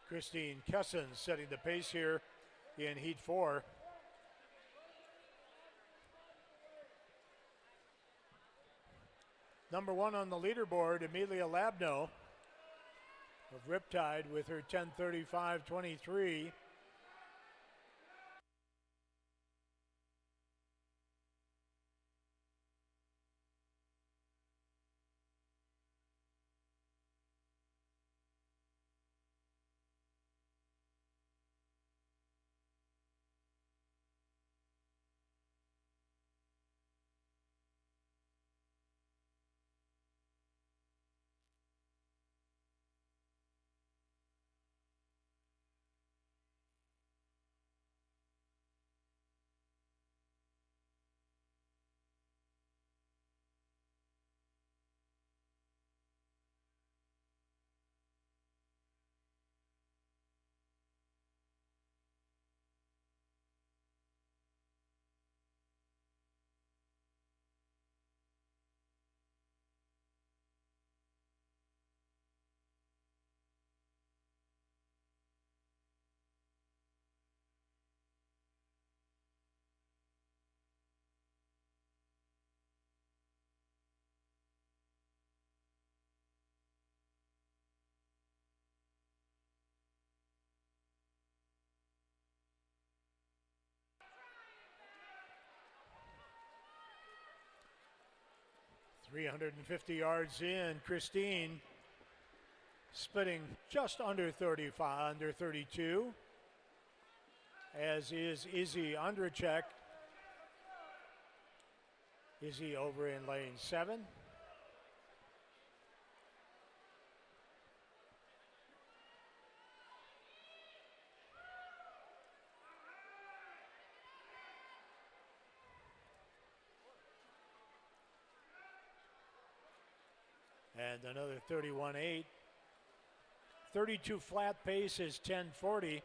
Christine Kessens setting the pace here in Heat 4. Number 1 on the leaderboard, Amelia Labno of Riptide with her 10:35.23. 350 yards in, Christine splitting just under 35, under 32, as is Izzy Andrachek. Izzy over in lane 7. And another 31.8. 32 flat pace is 10:40.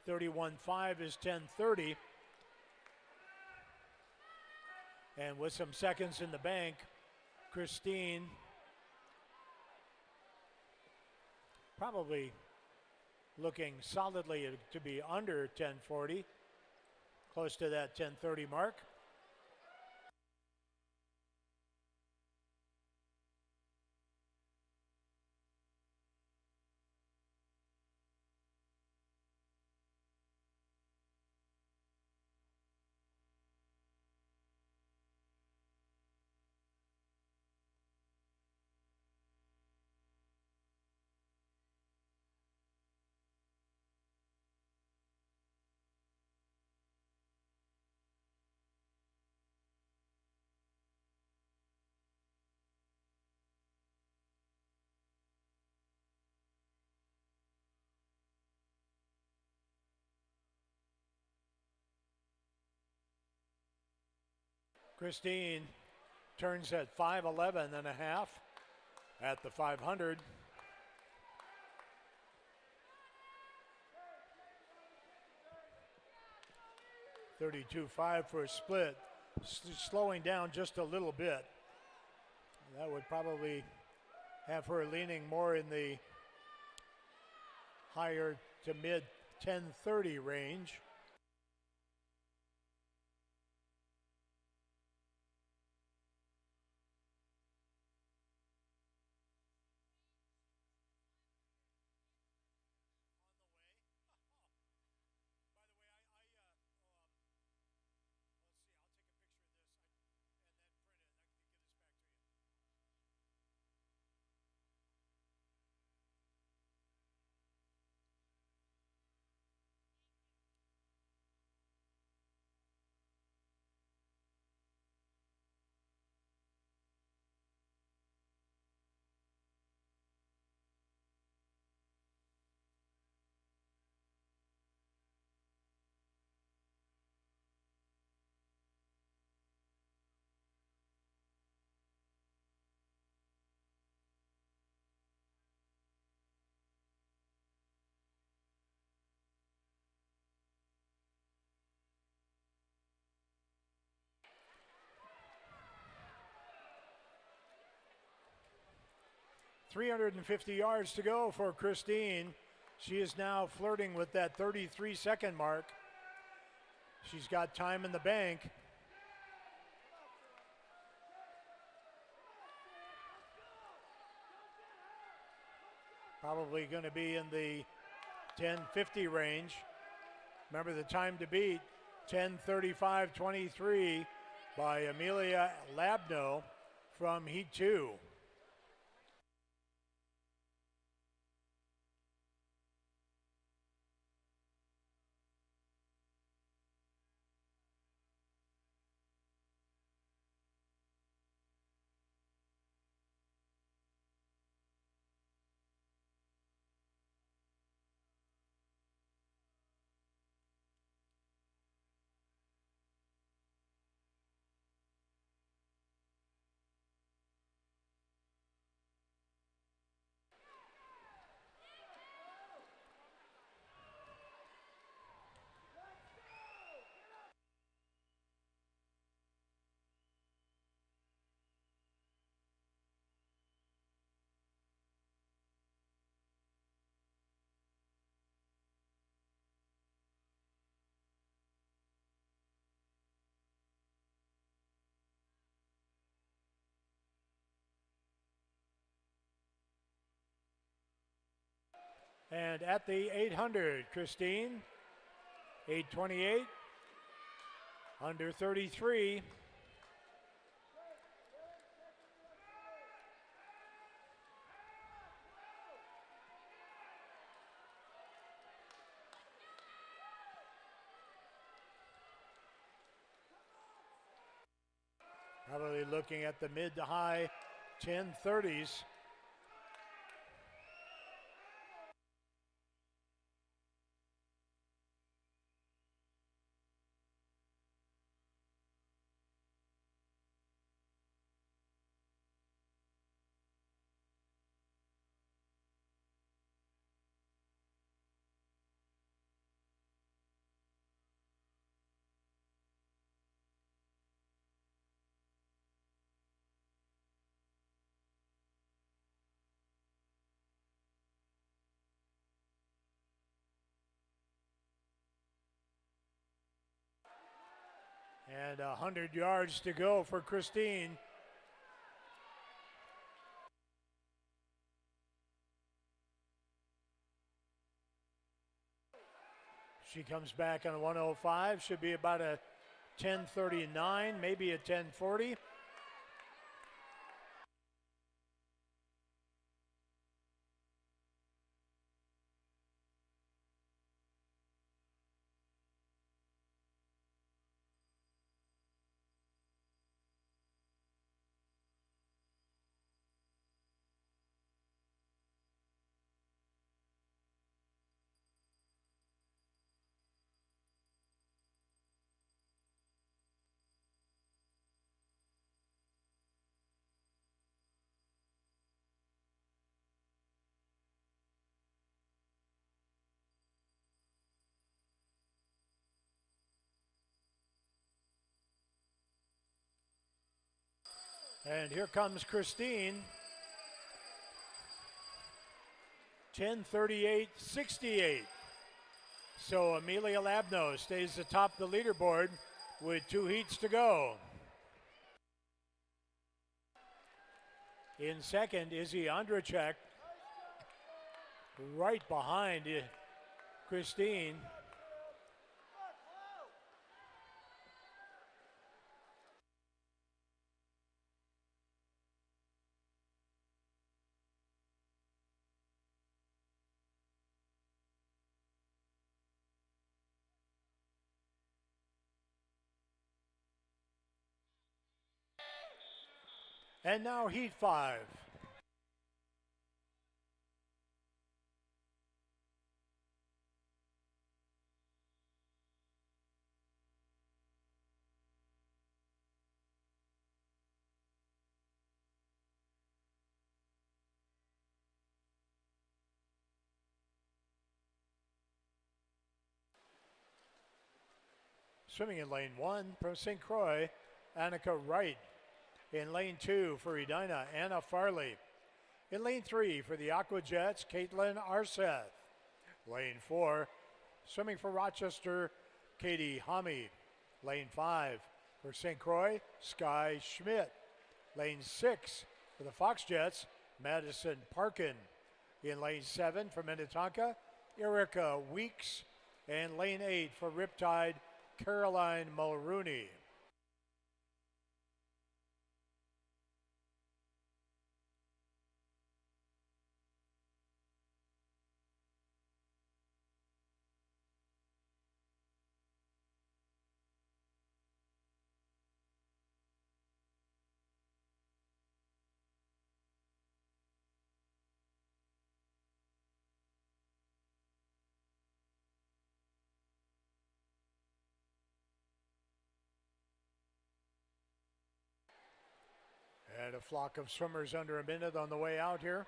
31.5 is 10:30. And with some seconds in the bank, Christine probably looking solidly to be under 10:40, close to that 10:30 mark. Christine turns at 5:11 and a half at the 500. .32.5 for a split, slowing down just a little bit. That would probably have her leaning more in the higher to mid 10:30 range. .350 yards to go for Christine. She is now flirting with that 33-second mark. She's got time in the bank. Probably going to be in the 10:50 range. Remember the time to beat, 10:35.23 by Amelia Labno from Heat 2. And at the 800, Christine, 8:28, under 33. Probably looking at the mid to high 1030s. And 100 yards to go for Christine. She comes back on a 105. Should be about a 10:39, maybe a 10:40. And here comes Christine. 10:38.68. So Amelia Labno stays atop the leaderboard with 2 heats to go. In second, Izzy Andrachek, right behind Christine. And now heat 5. Swimming in lane 1 from St. Croix, Annika Wright. In lane 2 for Edina, Anna Farley. In lane 3 for the Aqua Jets, Caitlin Arseth. Lane 4, swimming for Rochester, Katie Hami. Lane 5 for St. Croix, Sky Schmidt. Lane 6 for the Fox Jets, Madison Parkin. In lane 7 for Minnetonka, Erica Weeks. And lane 8 for Riptide, Caroline Mulrooney. And a flock of swimmers under a minute on the way out here.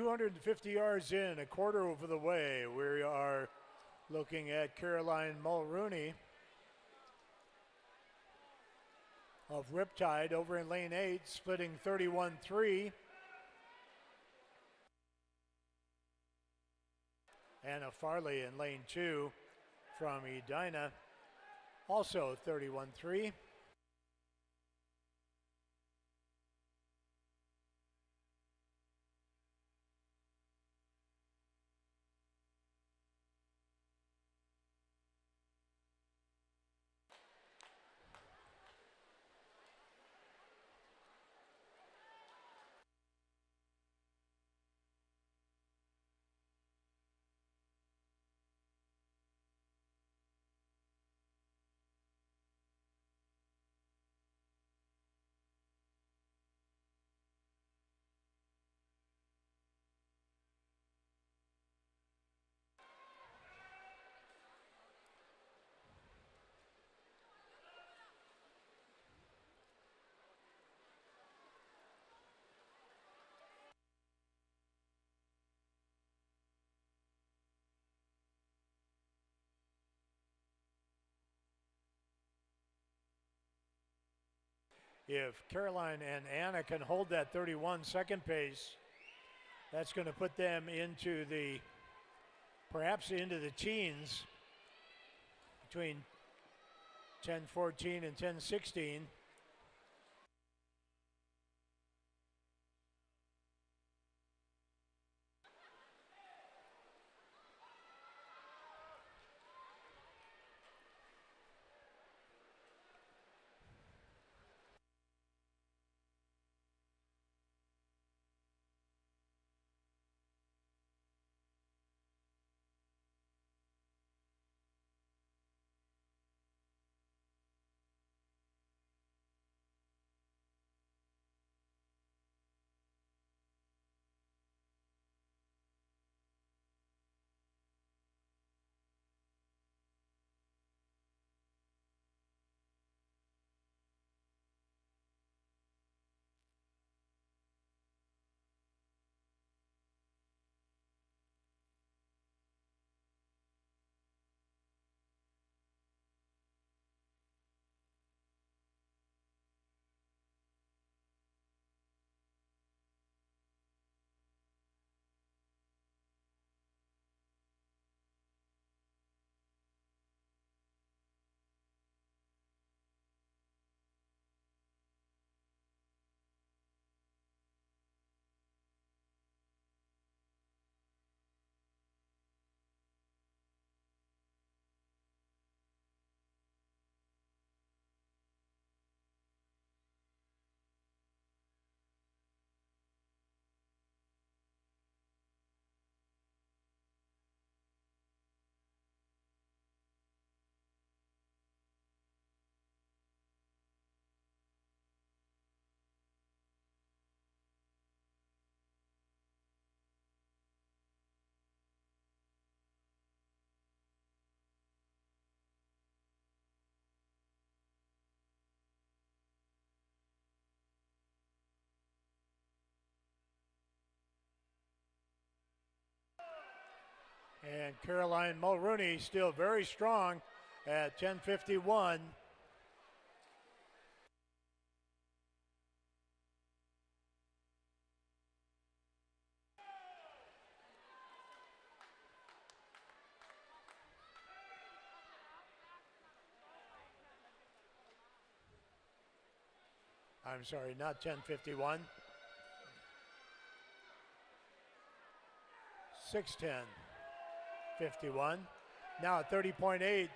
250 yards in, a quarter over the way. We are looking at Caroline Mulrooney of Riptide over in lane 8, splitting 31-3. Anna Farley in lane 2 from Edina, also 31-3. If Caroline and Anna can hold that 31 second pace, that's going to put them into perhaps into the teens, between 10-14 and 10-16. And Caroline Mulrooney still very strong at 10:51. I'm sorry, not 10:51. 6:10:51. Now at 30.8,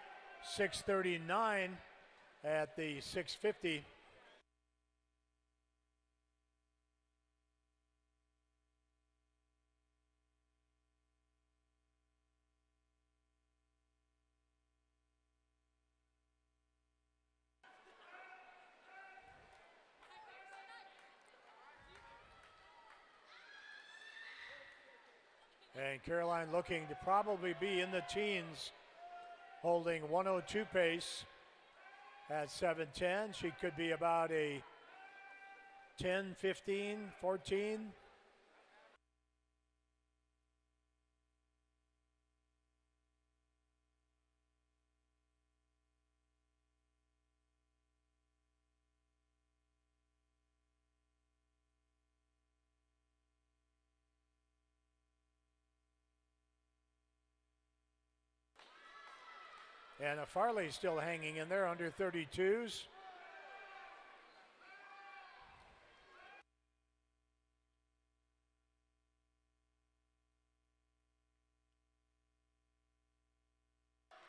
6:39 at the 6:50. And Caroline looking to probably be in the teens, holding 102 pace at 7:10. She could be about a 10, 15, 14. And a Farley still hanging in there, under 32s.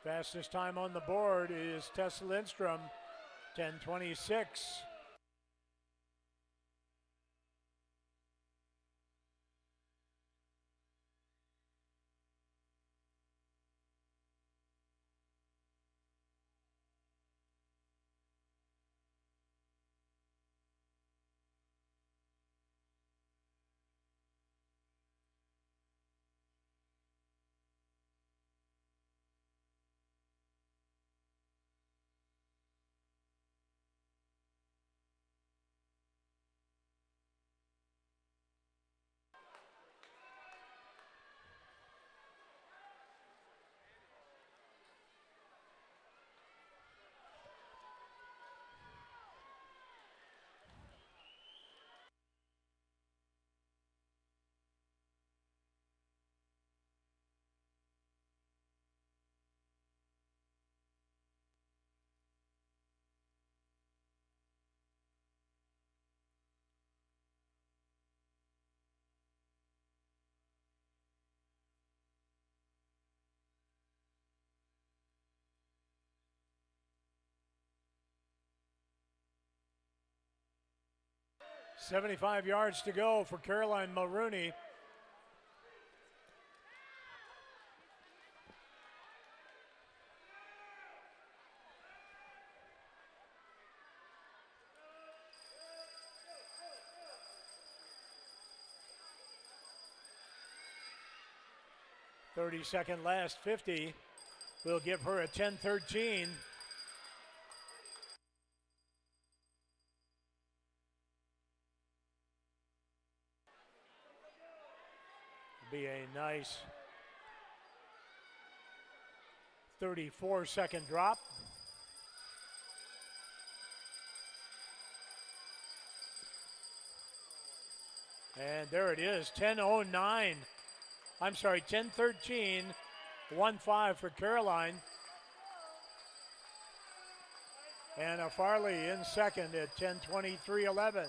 Fastest time on the board is Tessa Lindstrom, 10:26. .75 yards to go for Caroline Mulrooney. .30 last 50 will give her a 10:13. Be a nice 34-second drop. And there it is, 10:09. I'm sorry, 10:13, 1-5 for Caroline. Anna Farley in second at 10:23.11.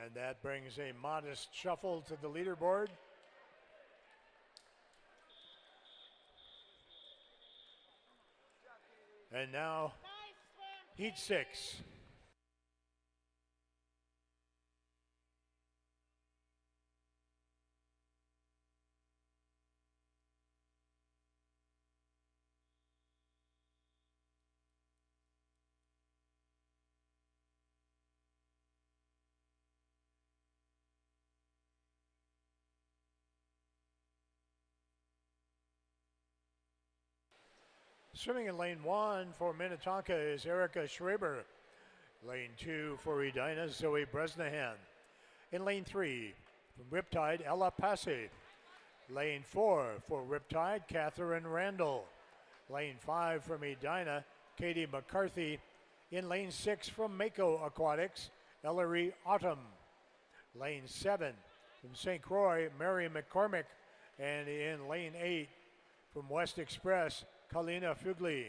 And that brings a modest shuffle to the leaderboard. And now, heat 6. Swimming in lane 1 for Minnetonka is Erica Schreiber. Lane 2 for Edina, Zoe Bresnahan. In lane 3, from Riptide, Ella Passe. Lane 4 for Riptide, Catherine Randall. Lane 5 from Edina, Katie McCarthy. In lane 6 from Mako Aquatics, Ellery Autumn. Lane 7 from St. Croix, Mary McCormick. And in lane 8 from West Express, Kalina Fugli.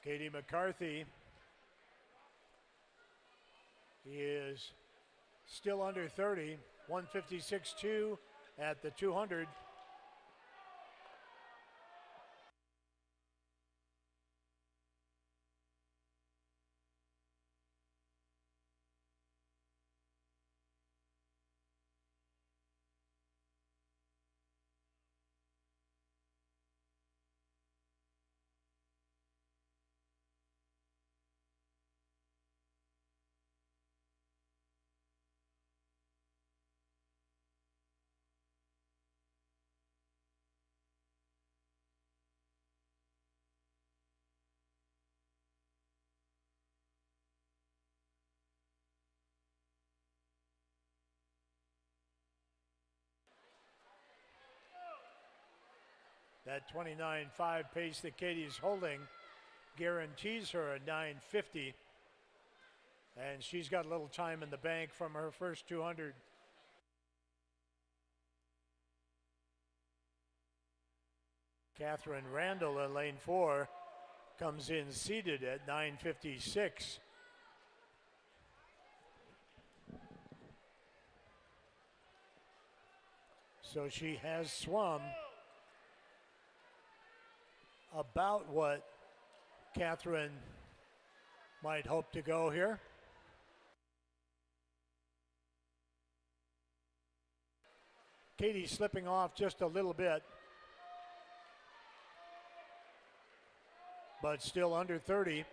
Katie McCarthy is still under 30, 156.2 at the 200. That 29.5 pace that Katie's holding guarantees her a 950. And she's got a little time in the bank from her first 200. Catherine Randall in lane 4 comes in seated at 956. So she has swum about what Catherine might hope to go here. Katie slipping off just a little bit, but still under 30.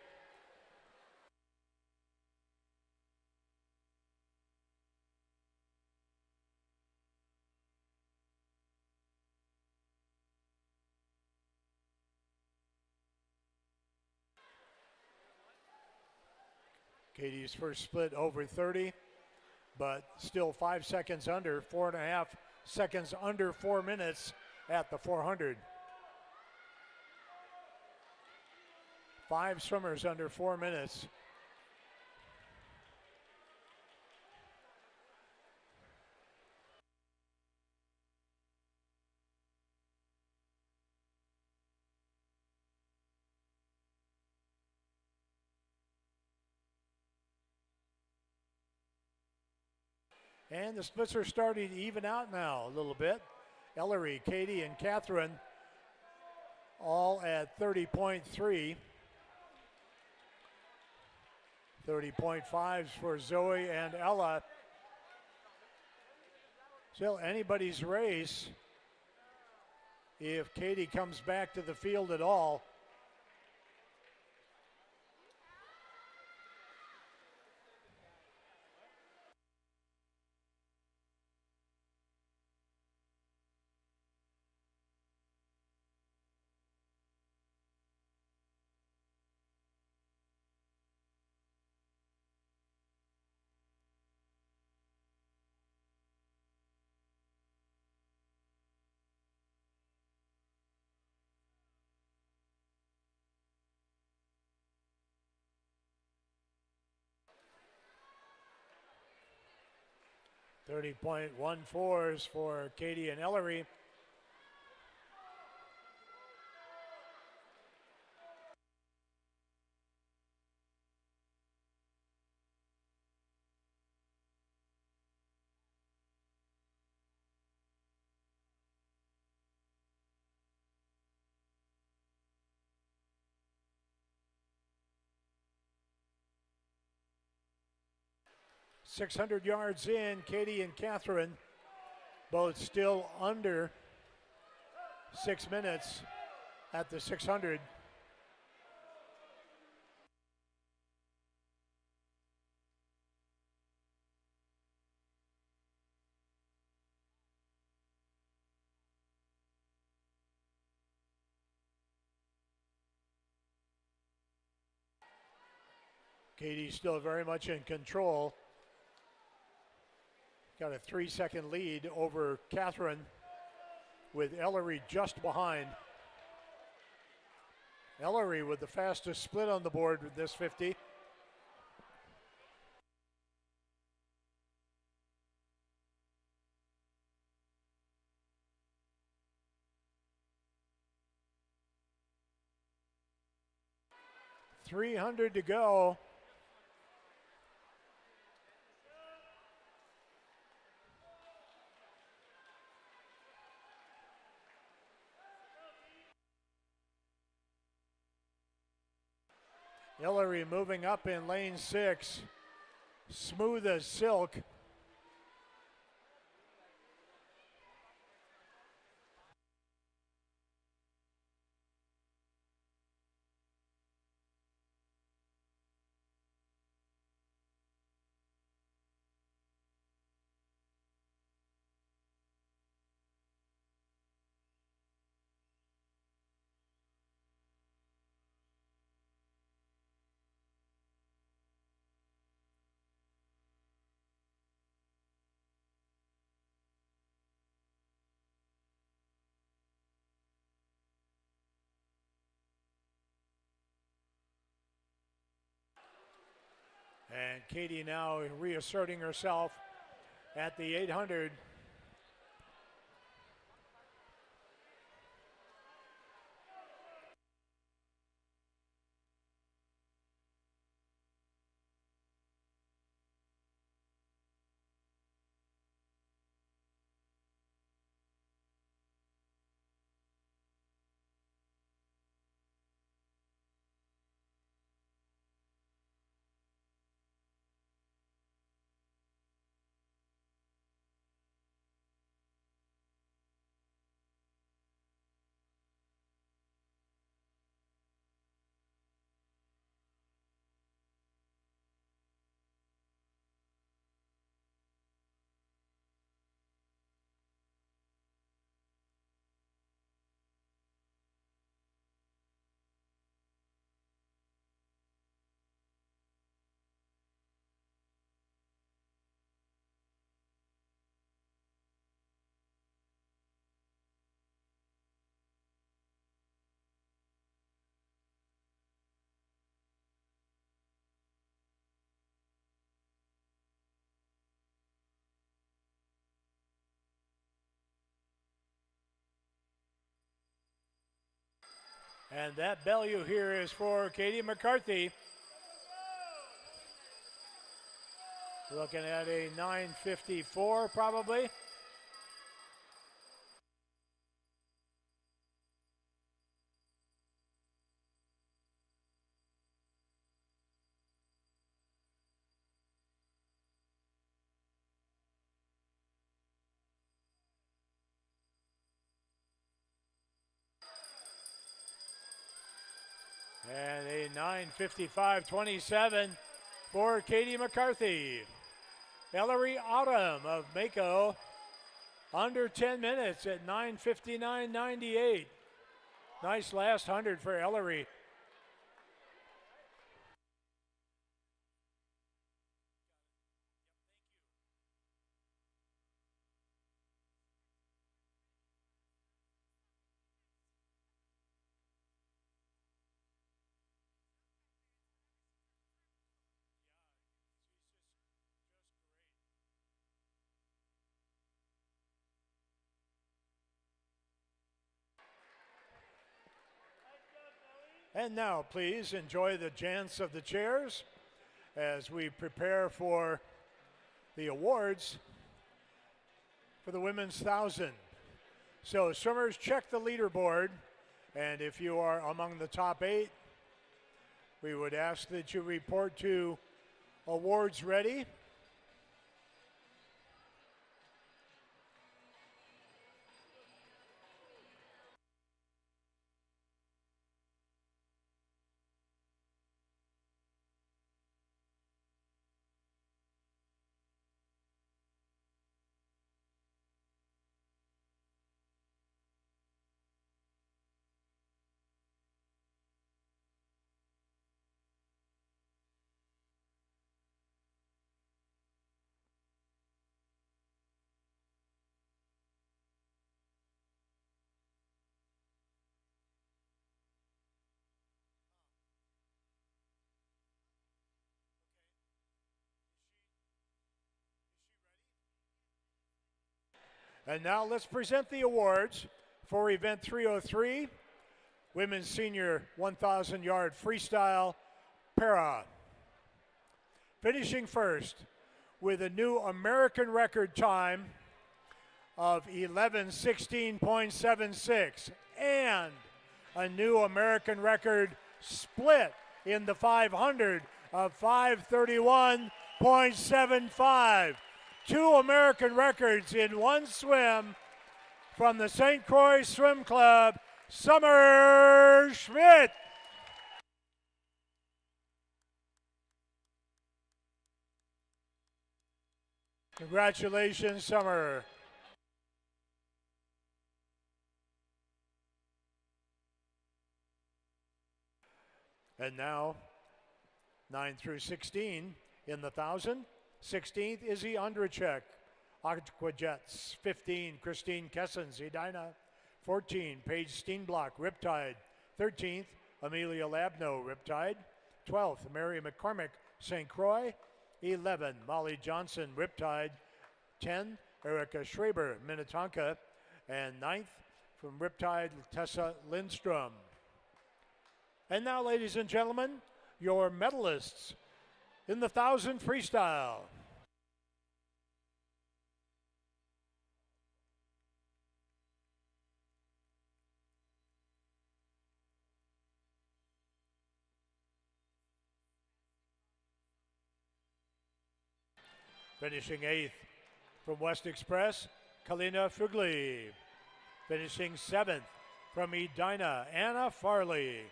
Katie's first split over 30, but still 5 seconds under, 4.5 seconds under 4 minutes at the 400. 5 swimmers under 4 minutes. And the splits are starting to even out now a little bit. Ellery, Katie, and Catherine all at 30.3. 30.5s for Zoe and Ella. Still anybody's race if Katie comes back to the field at all. .14s for Katie and Ellery. .600 yards in, Katie and Catherine both still under 6 minutes at the 600. Katie's still very much in control. Got a 3-second lead over Catherine with Ellery just behind. Ellery with the fastest split on the board with this 50. 300 to go. Hillary moving up in lane 6. Smooth as silk. And Katie now reasserting herself at the 800. And that value here is for Katie McCarthy. Looking at a 954 probably. And a 9:55.27 for Katie McCarthy. Ellery Autumn of Mako under 10 minutes at 9:59.98. Nice last 100 for Ellery. And now, please enjoy the chants of the chairs as we prepare for the awards for the women's 1,000. So, swimmers, check the leaderboard, and if you are among the top 8, we would ask that you report to awards ready. And now let's present the awards for event 303, women's senior 1,000-yard freestyle para. Finishing first with a new American record time of 11:16.76 and a new American record split in the 500 of 5:31.75. Two American records in one swim from the St. Croix Swim Club, Summer Schmidt. Congratulations, Summer. And now, 9 through 16 in the 1,000. 16th, Izzy Andrachek, Aquajets. 15, Christine Kessens, Edina. 14, Paige Steenblock, Riptide. 13th, Amelia Labno, Riptide. 12th, Mary McCormick, St. Croix. 11, Molly Johnson, Riptide. 10, Erica Schraber, Minnetonka. And 9th, from Riptide, Tessa Lindstrom. And now, ladies and gentlemen, your medalists in the 1,000 freestyle. Finishing 8th from West Express, Kalina Fugli. Finishing 7th from Edina, Anna Farley.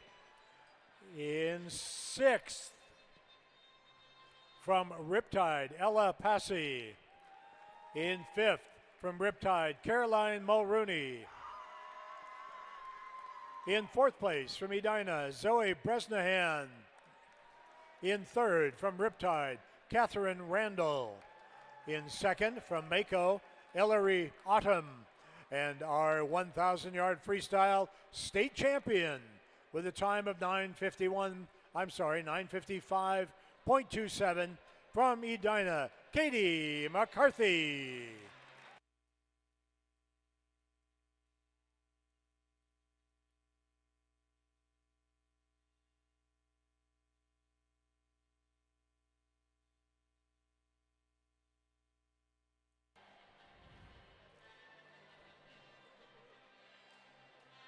In 6th from Riptide, Ella Passy. In 5th from Riptide, Caroline Mulrooney. In 4th place from Edina, Zoe Bresnahan. In 3rd from Riptide, Catherine Randall. In 2nd from Mako, Ellery Autumn. And our 1,000-yard freestyle state champion with a time of 9:55.27 from Edina, Katie McCarthy.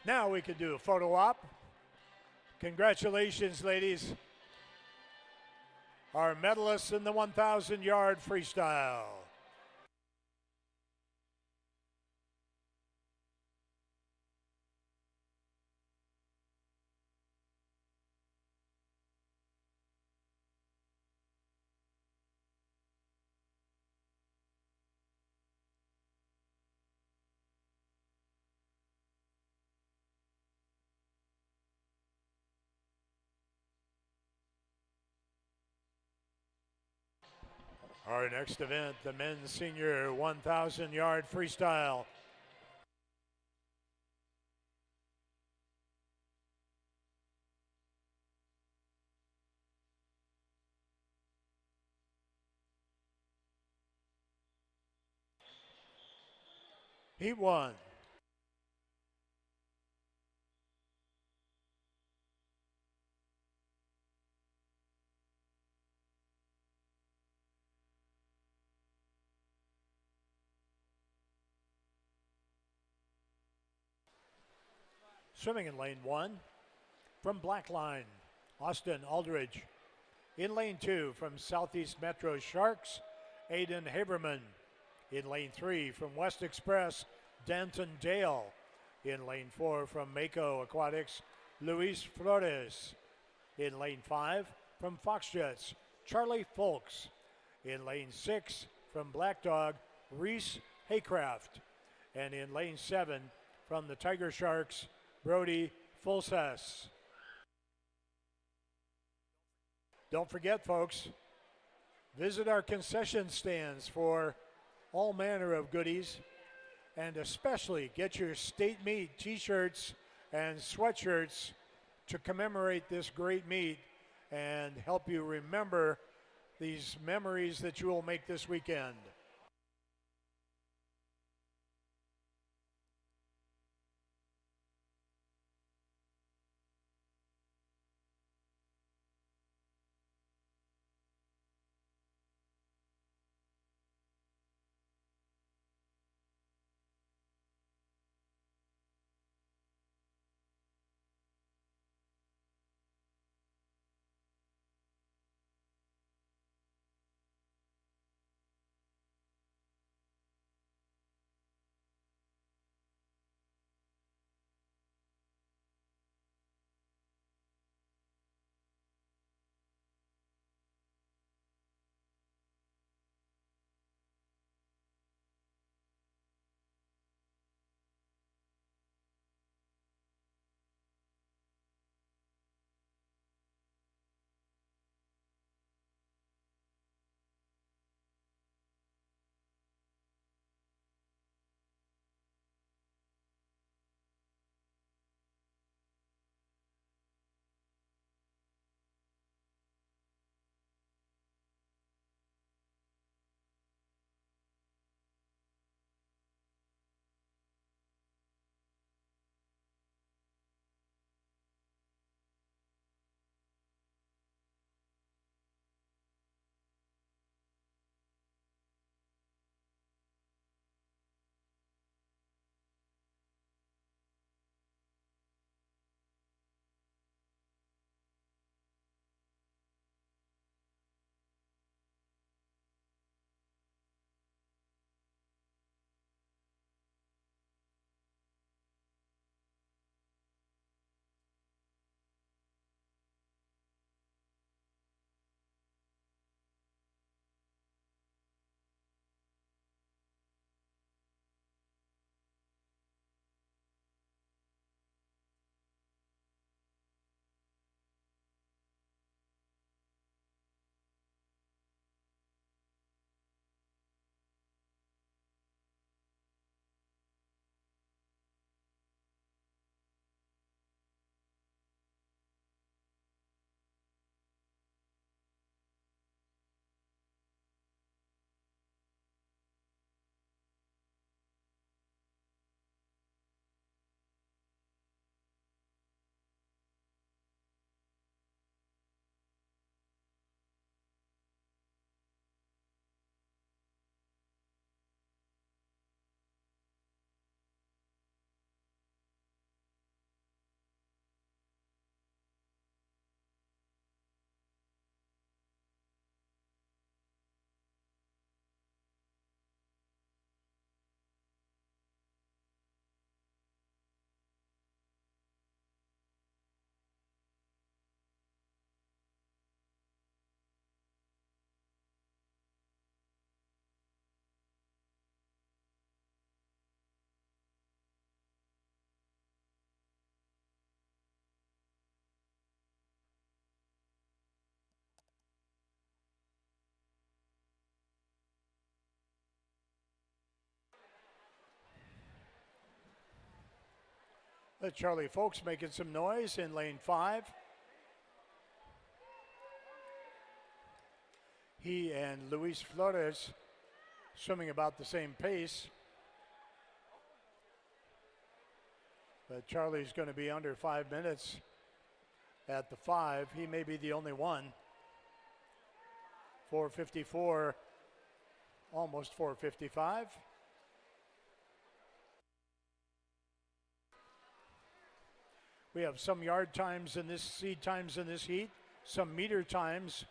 Now we can do a photo op. Congratulations, ladies. Our medalists in the 1,000-yard freestyle. Our next event, the men's senior 1,000-yard freestyle. Heat 1. Swimming in lane 1 from Blackline, Austin Aldridge. In lane 2 from Southeast Metro Sharks, Aiden Haberman. In lane 3 from West Express, Danton Dale. In lane 4 from Mako Aquatics, Luis Flores. In lane 5 from Fox Jets, Charlie Folks. In lane 6 from Black Dog, Reese Haycraft. And in lane 7 from the Tiger Sharks, Brody Fulsess. Don't forget, folks, visit our concession stands for all manner of goodies, and especially get your state meet t-shirts and sweatshirts to commemorate this great meet and help you remember these memories that you will make this weekend. Charlie Folks making some noise in lane 5. He and Luis Flores swimming about the same pace. But Charlie's going to be under 5 minutes at the 5. He may be the only one. 4:54, almost 4:55. We have some yard times in this, seed times in this heat, some meter times.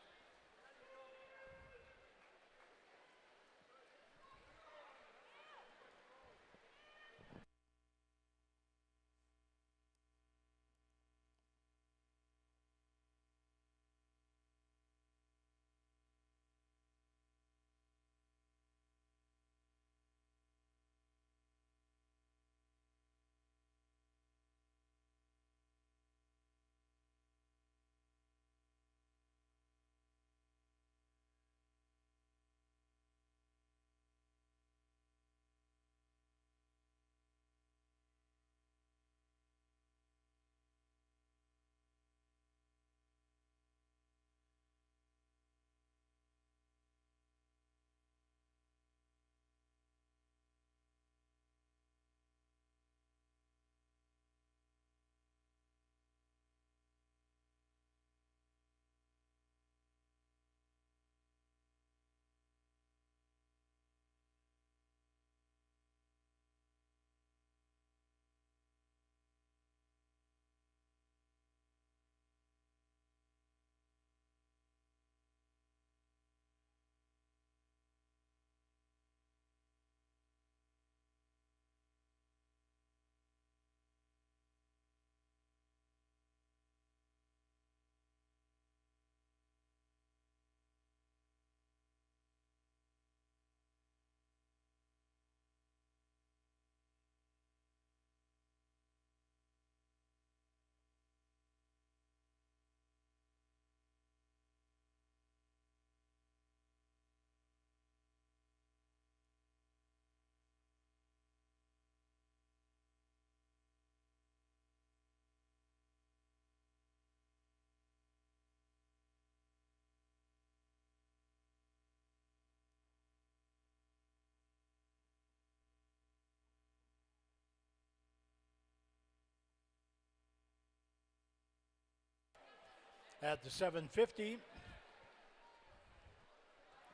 At the 7:50,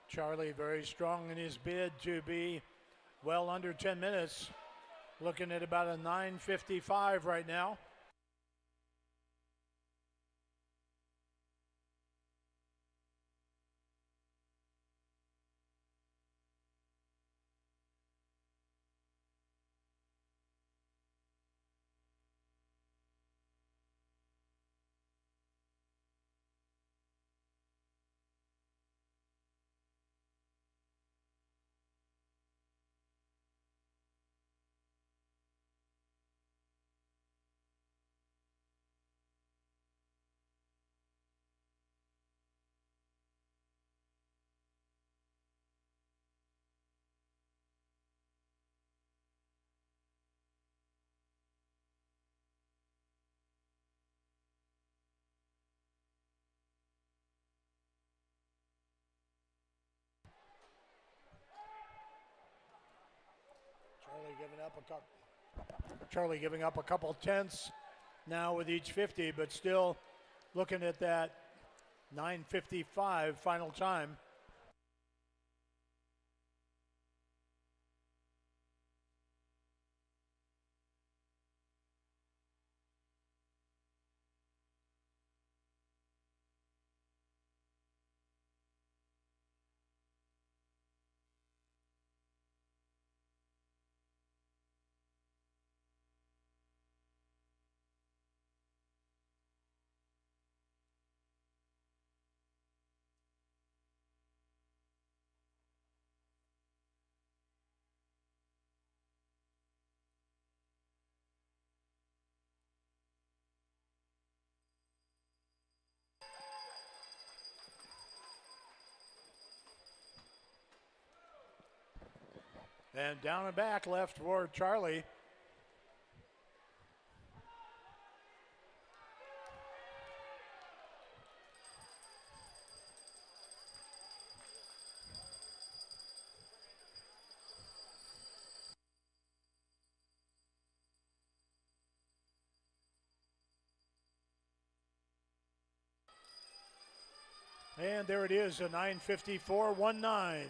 Charlie very strong in his bid to be well under 10 minutes. Looking at about a 9:55 right now. Charlie giving up a couple tenths now with each 50, but still looking at that 9:55 final time. And down and back left for Charlie. And there it is, a 9:54.19.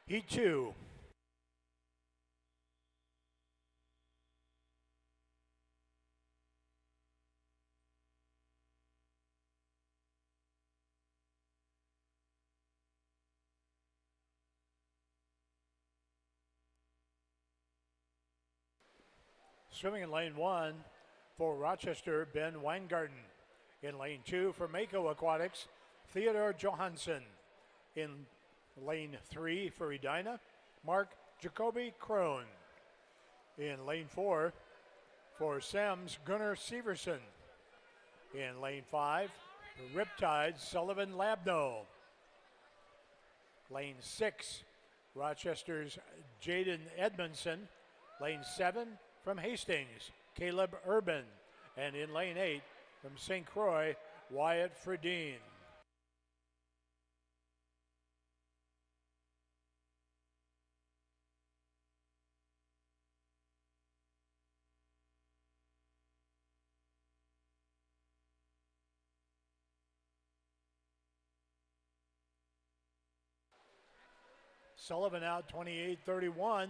Heat 2. Swimming in lane 1 for Rochester, Ben Weingarten. In lane 2 for Mako Aquatics, Theodore Johansson. In lane 3 for Edina, Mark Jacoby Krohn. In lane 4 for Sems, Gunnar Severson. In lane 5 for Riptide, Sullivan Labno. Lane 6, Rochester's Jaden Edmondson. Lane 7 from Hastings, Caleb Urban. And in lane 8 from St. Croix, Wyatt Fredine. Sullivan out 28-31.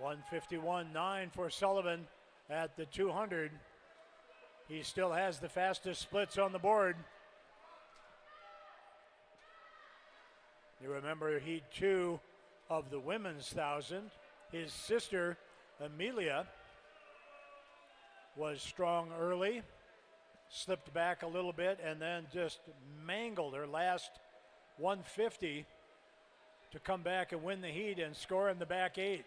$151.9 for Sullivan at the 200. He still has the fastest splits on the board. You remember Heat 2 of the women's 1,000. His sister, Amelia, was strong early, slipped back a little bit, and then just mangled her last 150 to come back and win the heat and score in the back 8.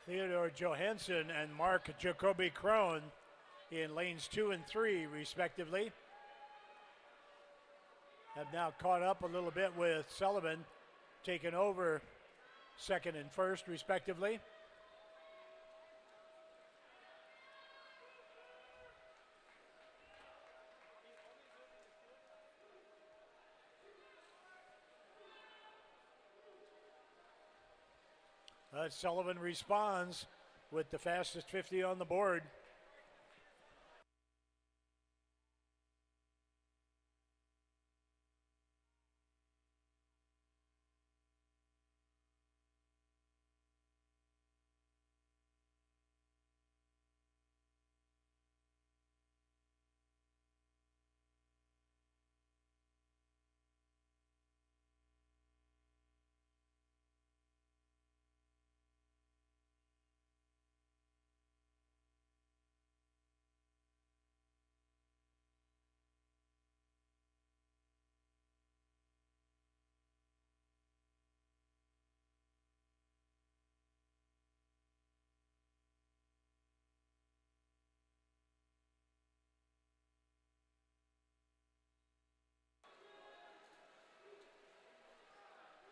Theodore Johansson and Mark Jacoby Krohn in lanes 2 and 3, respectively, have now caught up a little bit with Sullivan, taken over second and first, respectively. Sullivan responds with the fastest 50 on the board.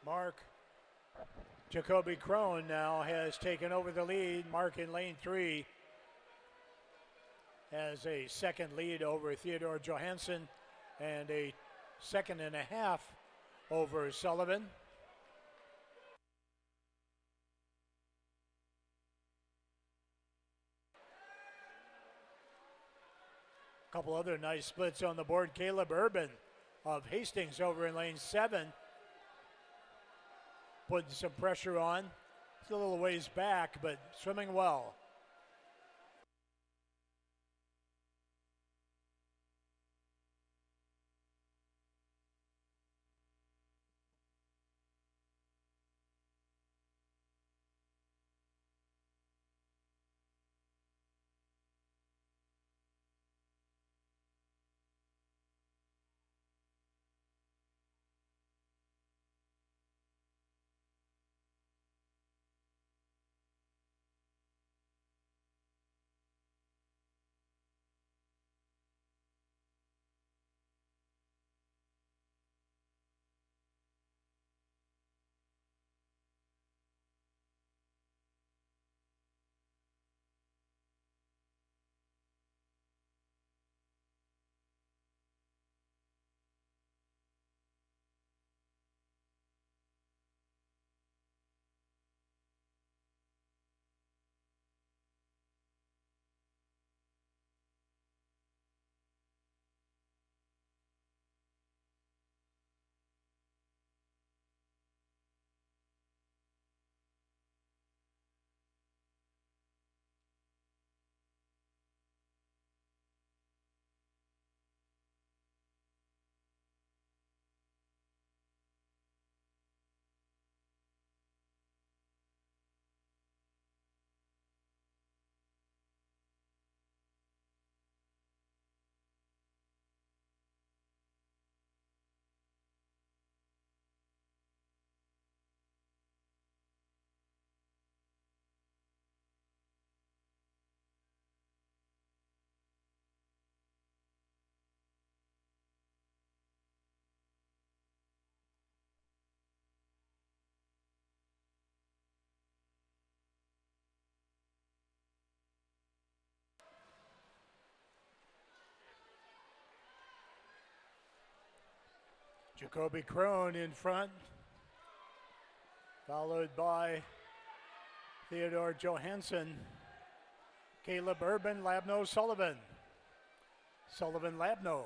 Mark Jacoby Crone now has taken over the lead. Mark in lane 3 has a second lead over Theodore Johansson and a second and a half over Sullivan. A couple other nice splits on the board. Caleb Urban of Hastings over in lane 7, putting some pressure on. He's a little ways back, but swimming well. Jacoby Crone in front, followed by Theodore Johansson, Caleb Urban, Labno, Sullivan. Sullivan, Labno.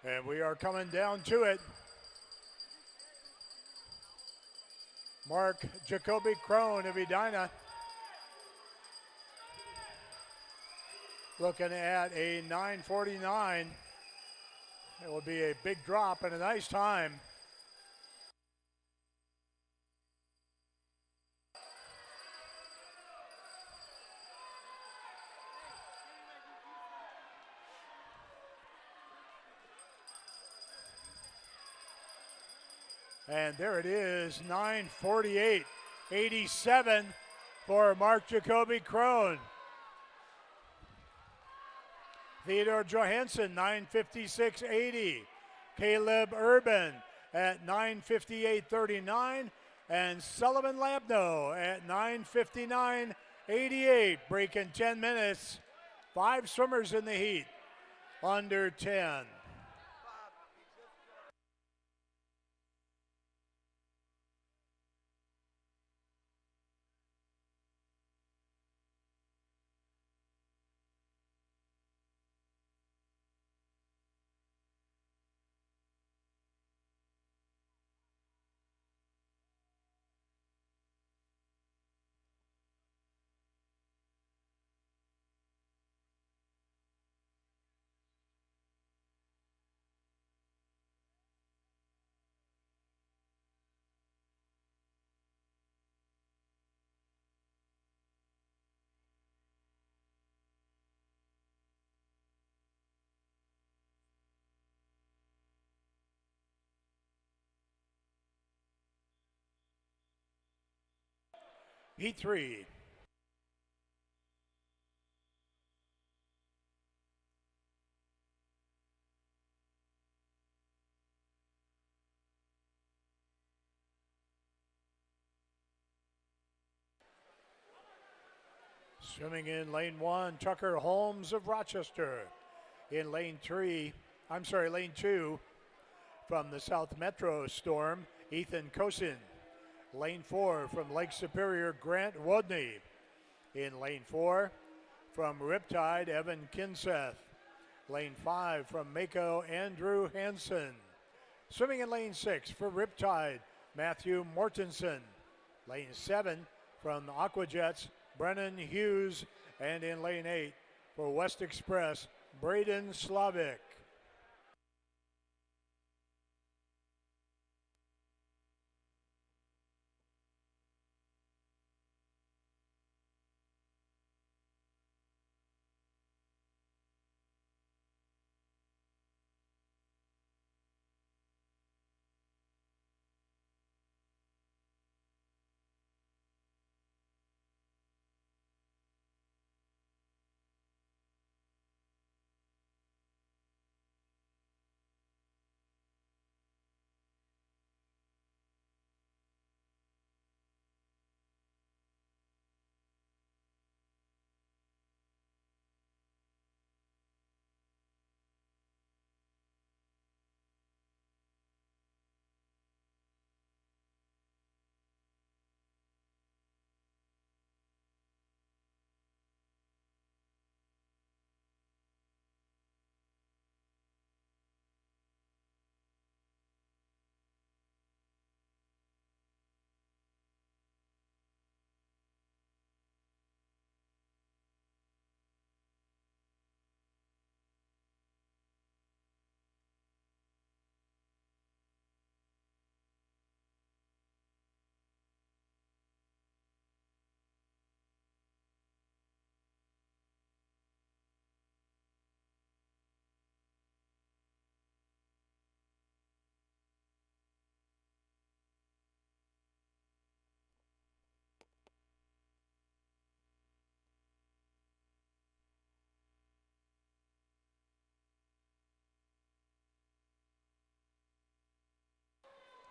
And we are coming down to it. Mark Jacoby Crone of Edina. Looking at a 9:49. It will be a big drop and a nice time. And there it is, 9:48.87 for Mark Jacoby Crone. Theodore Johansson, 9:56.80. Caleb Urban at 9:58.39. And Sullivan Labno at 9:59.88. Breaking 10 minutes. 5 swimmers in the heat. Under 10. Heat 3. Swimming in lane 1, Tucker Holmes of Rochester. In lane 2, from the South Metro Storm, Ethan Kosin. Lane 4 from Lake Superior, Grant Wodney. In lane 4 from Riptide, Evan Kinseth. Lane 5 from Mako, Andrew Hansen. Swimming in lane 6 for Riptide, Matthew Mortensen. Lane 7 from Aquajets, Brennan Hughes. And in lane 8 for West Express, Braden Slavic.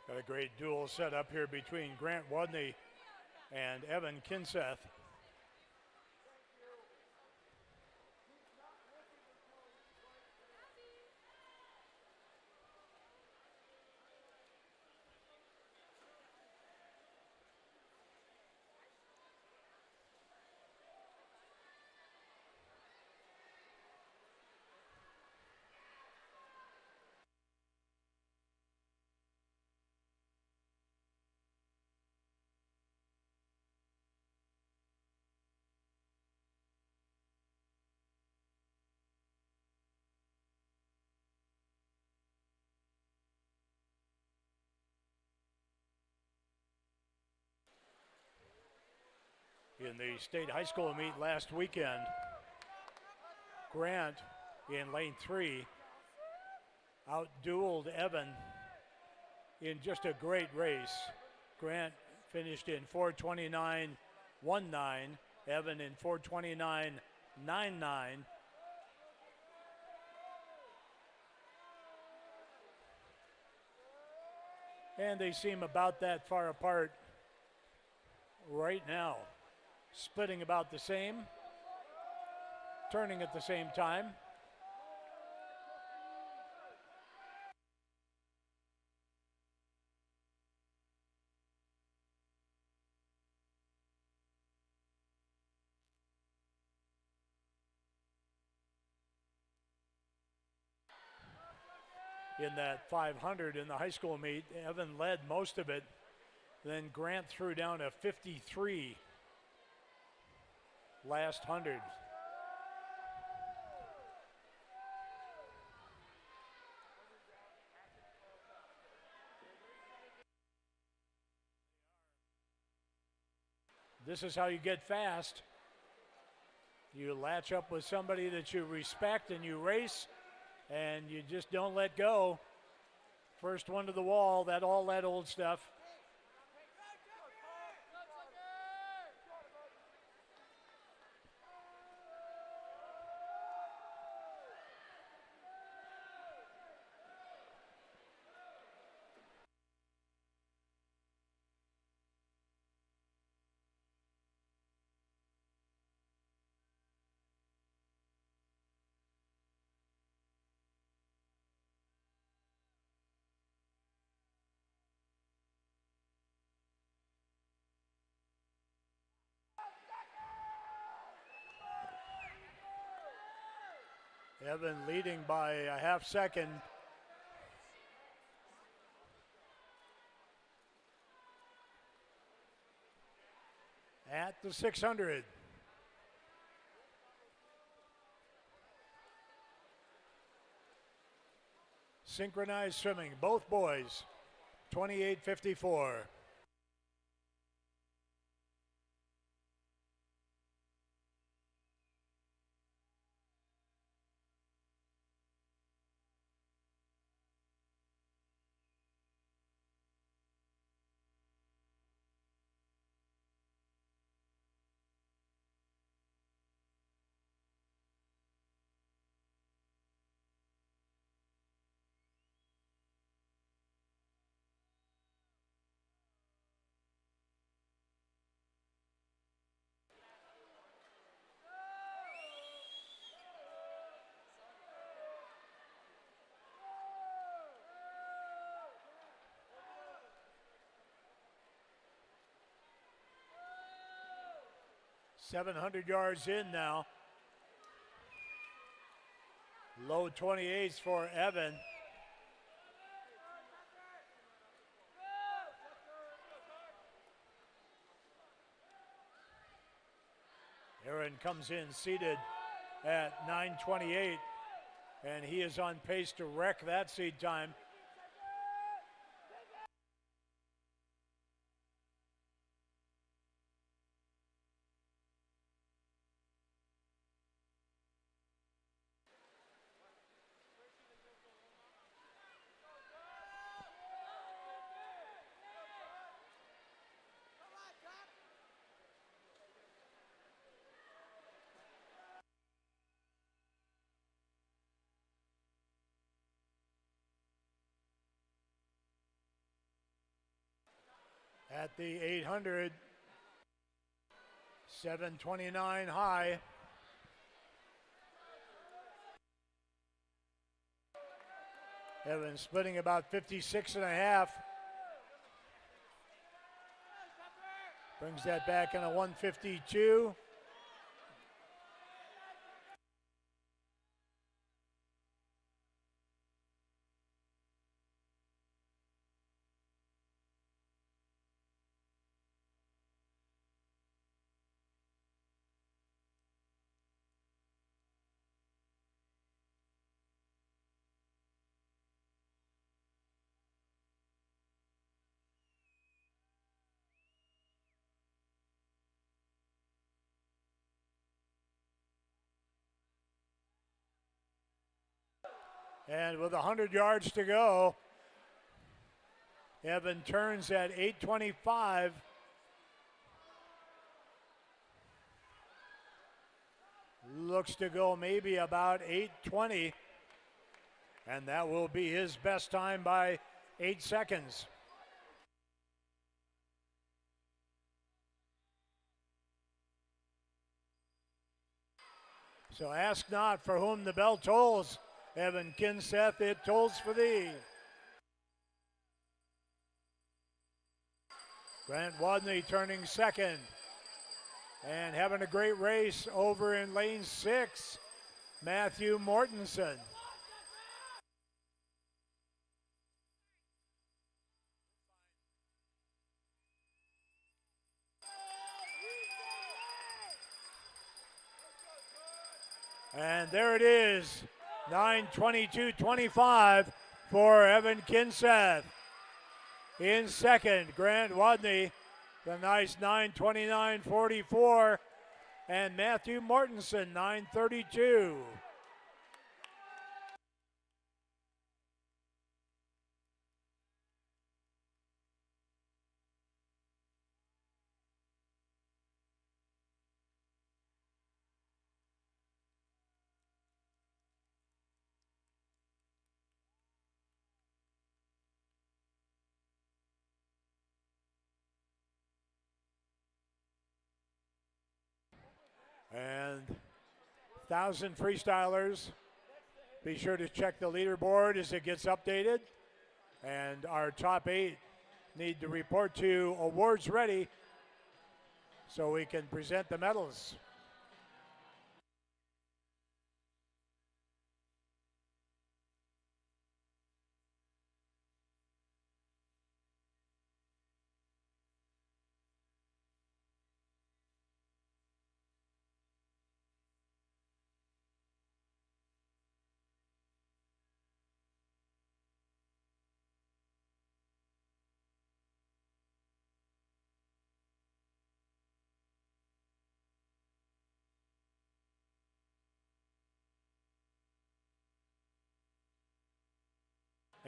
Got a great duel set up here between Grant Wodney and Evan Kinseth. In the state high school meet last weekend, Grant in lane 3 outdueled Evan in just a great race. Grant finished in 4:29.19, Evan in 4:29.99. And they seem about that far apart right now. Splitting about the same, turning at the same time. In that 500 in the high school meet, Evan led most of it. Then Grant threw down a 53 last 100. This is how you get fast. You latch up with somebody that you respect and you race, and you just don't let go. First one to the wall, all that old stuff. Evan leading by a half second. At the 600. Synchronized swimming, both boys, 28:54. .700 yards in now. Low 28s for Evan. Aaron comes in seated at 9:28, and he is on pace to wreck that seed time. At the 800, 7:29 high. Evan splitting about 56.5. Brings that back in a 152. And with 100 yards to go, Evan turns at 8:25. Looks to go maybe about 8:20. And that will be his best time by 8 seconds. So ask not for whom the bell tolls, Evan Kinseth, it tolls for thee. Grant Wadney turning second and having a great race over in lane 6, Matthew Mortensen. And there it is, 9:22.25 for Evan Kinseth. In second, Grant Wadney, the nice 9:29.44, and Matthew Mortensen, 9:32. And 1,000 freestylers, be sure to check the leaderboard as it gets updated. And our top 8 need to report to awards ready so we can present the medals.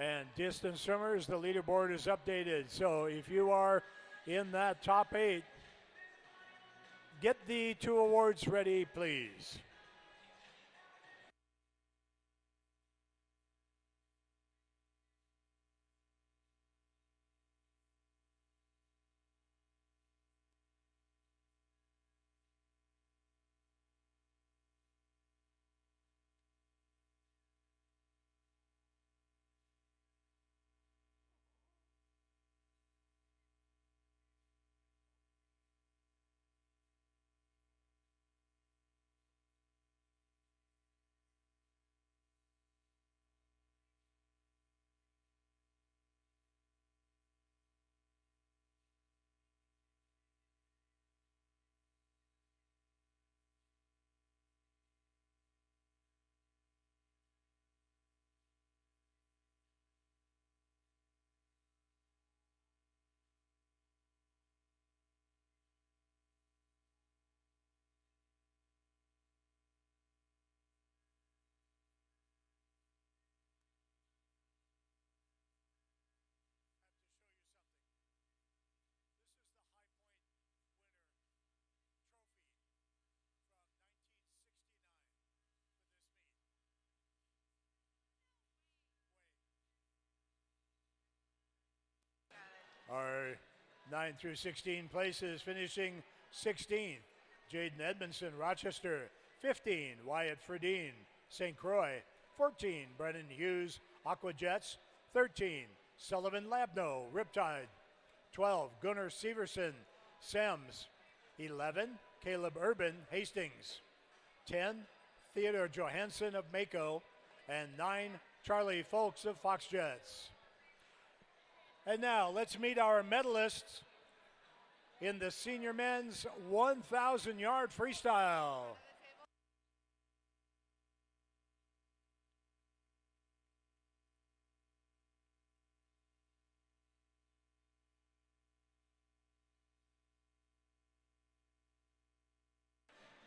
And distance swimmers, the leaderboard is updated. So if you are in that top 8, get the 2 awards ready, please. Our 9 through 16 places, finishing 16th, Jaden Edmondson, Rochester. 15, Wyatt Fredine, St. Croix. 14, Brennan Hughes, Aquajets. 13, Sullivan Labno, Riptide. 12, Gunnar Severson, Sems. 11, Caleb Urban, Hastings. 10, Theodore Johansson of Mako. And 9, Charlie Folks of Foxjets. And now let's meet our medalists in the senior men's 1,000-yard freestyle.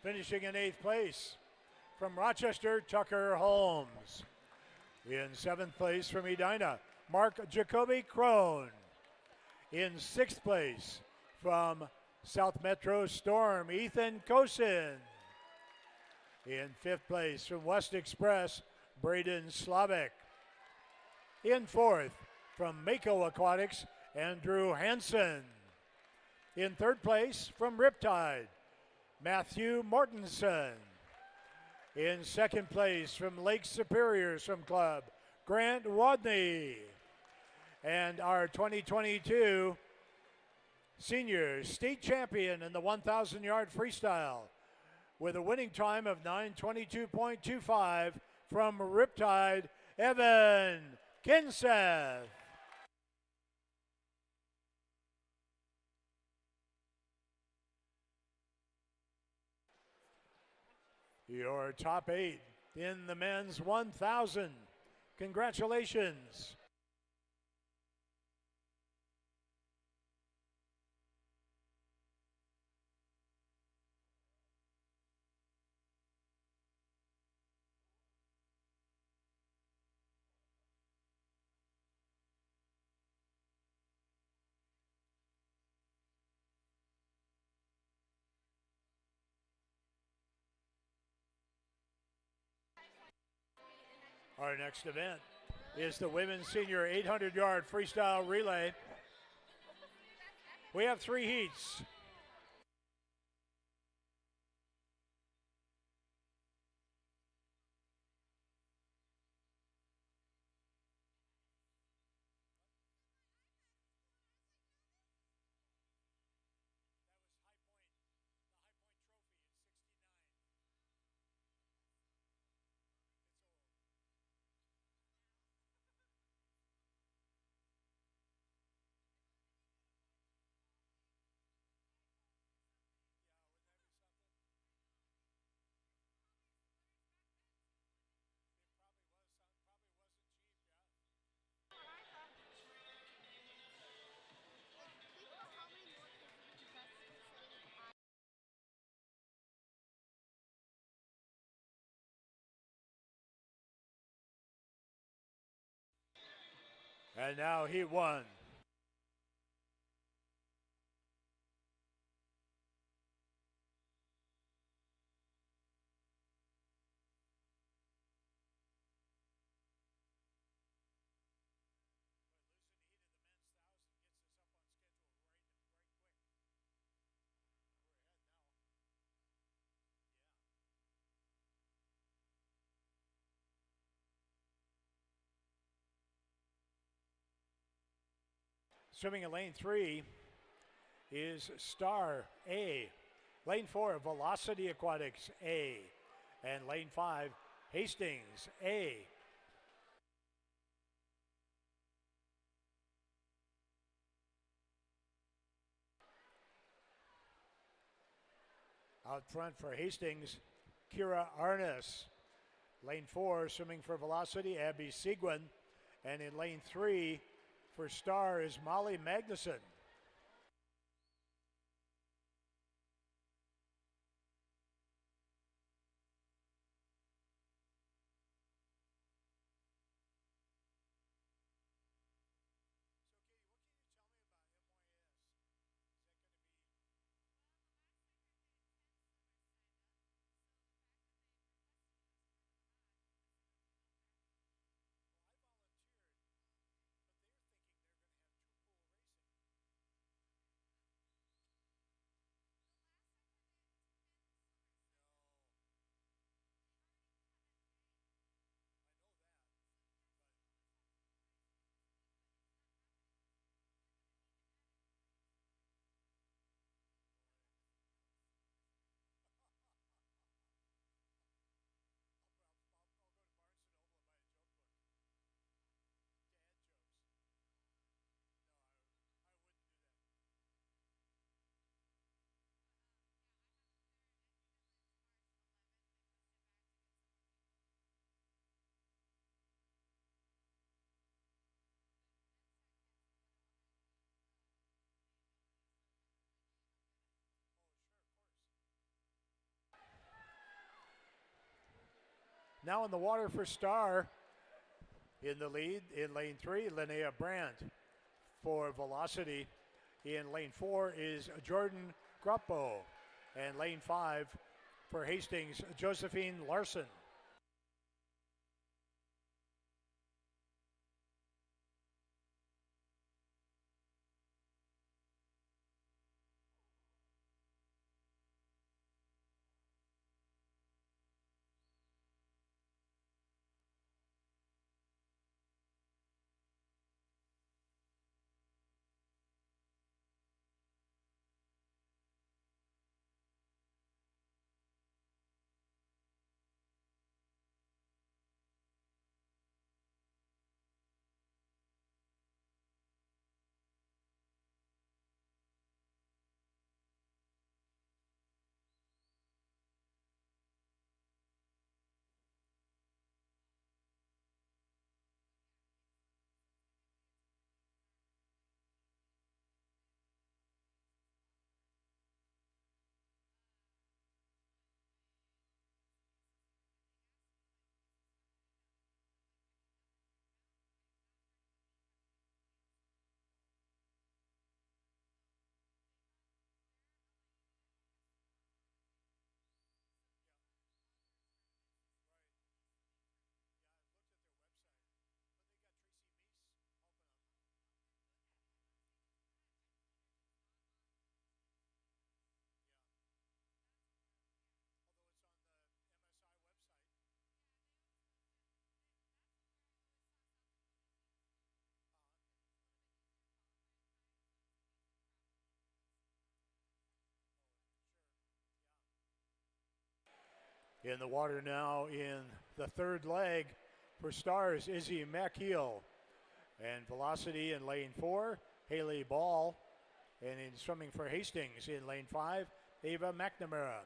Finishing in 8th place from Rochester, Tucker Holmes. In 7th place from Edina, Mark Jacoby Crone. In 6th place from South Metro Storm, Ethan Kosin. In 5th place from West Express, Braden Slavik. In 4th from Mako Aquatics, Andrew Hansen. In 3rd place from Riptide, Matthew Mortensen. In 2nd place from Lake Superior Swim Club, Grant Wadney. And our 2022 senior state champion in the 1,000-yard freestyle with a winning time of 9:22.25 from Riptide, Evan Kinseth. Your top 8 in the men's 1,000. Congratulations. Our next event is the women's senior 800-yard freestyle relay. We have 3 heats. And now heat 1. Swimming in lane 3 is Star A. Lane 4, Velocity Aquatics A. And lane 5, Hastings A. Out front for Hastings, Kira Arnes. Lane 4, swimming for Velocity, Abby Seguin. And in lane 3, for Star is Molly Magnuson. Now in the water for Star In the lead in lane 3, Linnea Brandt. For Velocity in lane 4 is Jordan Gruppo. And lane 5 for Hastings, Josephine Larson. In the water now in the third leg for Stars, Izzy McHeel. And Velocity in lane 4, Haley Ball. And in swimming for Hastings in lane 5, Ava McNamara.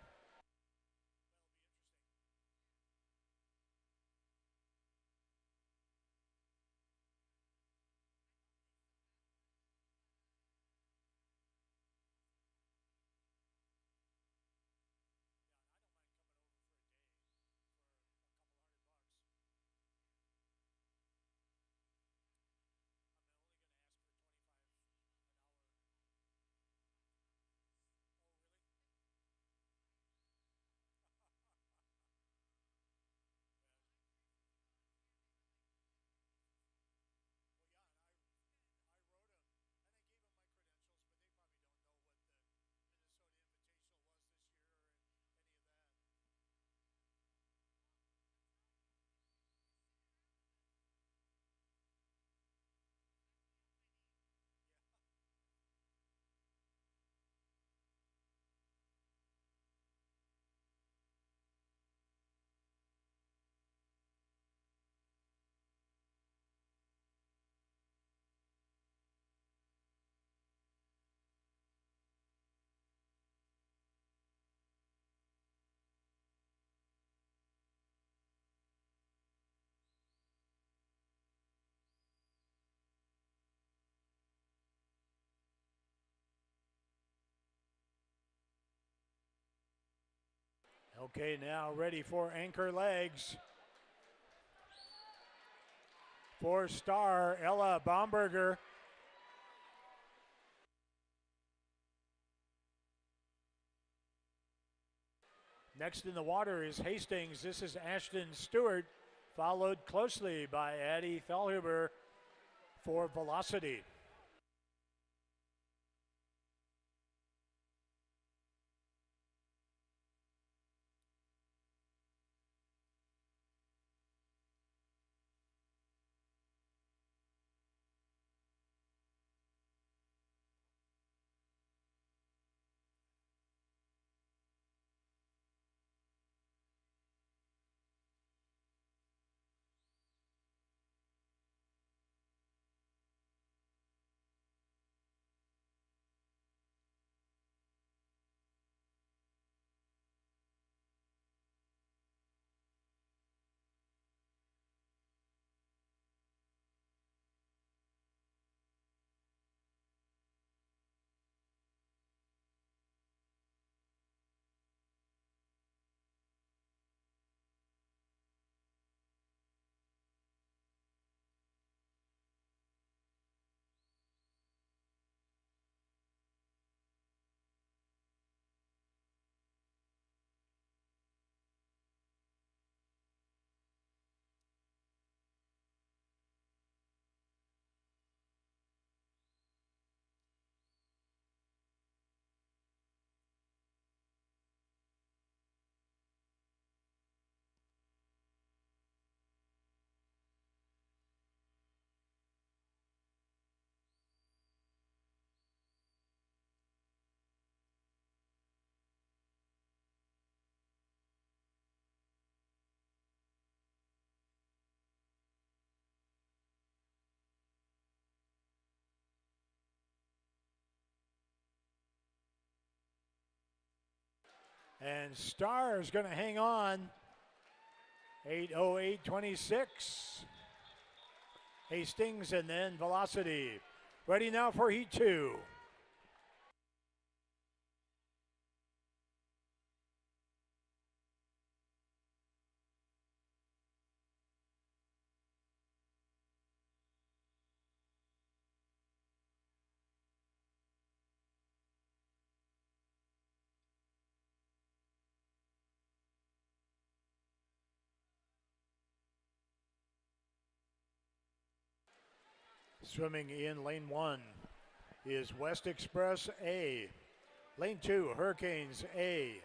Okay, now ready for anchor legs. For Star, Ella Baumberger. Next in the water is Hastings. This is Ashton Stewart, followed closely by Addie Fellhuber for Velocity. And Star is going to hang on. 8:08.26. Hastings and then Velocity. Ready now for Heat 2. Swimming in lane 1 is West Express A. Lane 2, Hurricanes A.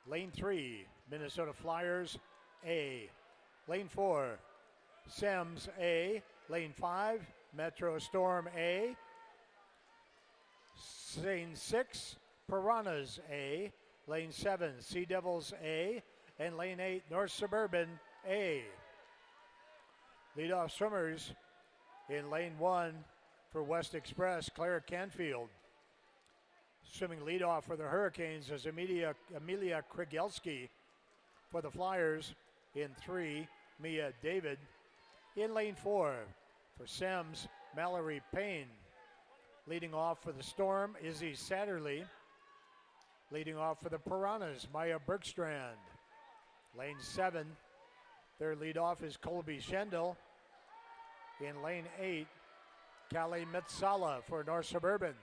Lane 3, Minnesota Flyers A. Lane 4, Sems A. Lane 5, Metro Storm A. Lane 6, Piranhas A. Lane 7, Sea Devils A. And lane 8, North Suburban A. Leadoff swimmers in lane 1 for West Express, Claire Canfield. Swimming leadoff for the Hurricanes is Amelia Krigelski. For the Flyers in 3, Mia David. In lane 4 for Sems, Mallory Payne. Leading off for the Storm, Izzy Satterley. Leading off for the Piranhas, Maya Bergstrand. Lane 7, their leadoff is Colby Schendel. In lane 8, Callie Metsala for North Suburban.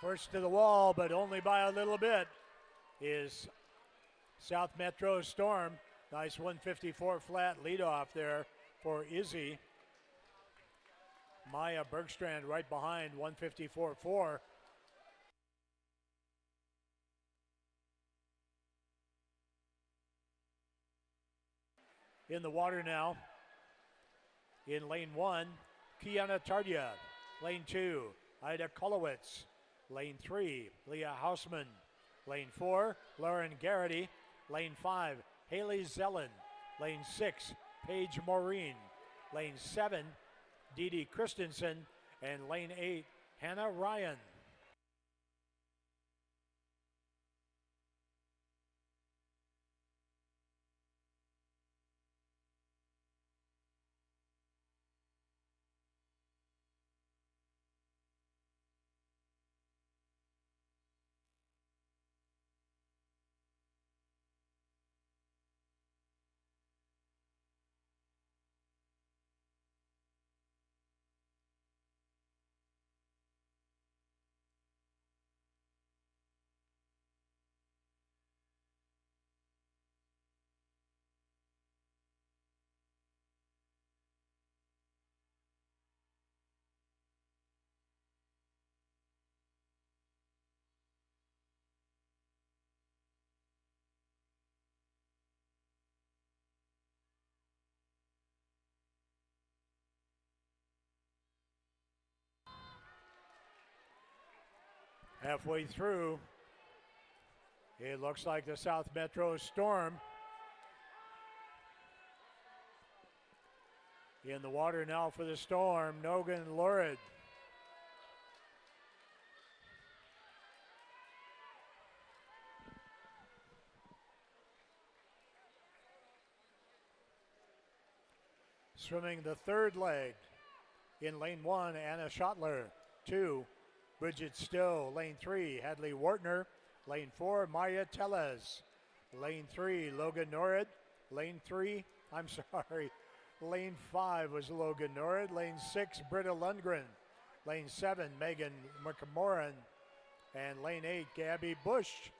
First to the wall, but only by a little bit, is South Metro Storm. Nice 154 flat leadoff there for Izzy. Maya Bergstrand right behind, 154.4. In the water now. In lane 1, Kiana Tardia. Lane 2, Ida Kolowitz. Lane 3, Leah Hausman. Lane 4, Lauren Garrity. Lane 5, Haley Zellen. Lane 6, Paige Maureen. Lane 7, Dee Dee Christensen. And lane 8, Hannah Ryan. Halfway through, it looks like the South Metro Storm. In the water now for the Storm, Nogan Lurid. Swimming the third leg. In lane 1, Anna Schottler. 2, Bridget Stowe. Lane 3, Hadley Wartner. Lane 4, Maya Tellez. Lane 3, Logan Norrid. Lane 5 was Logan Norrid. Lane 6, Britta Lundgren. Lane 7, Megan McMorran. And lane 8, Gabby Bush.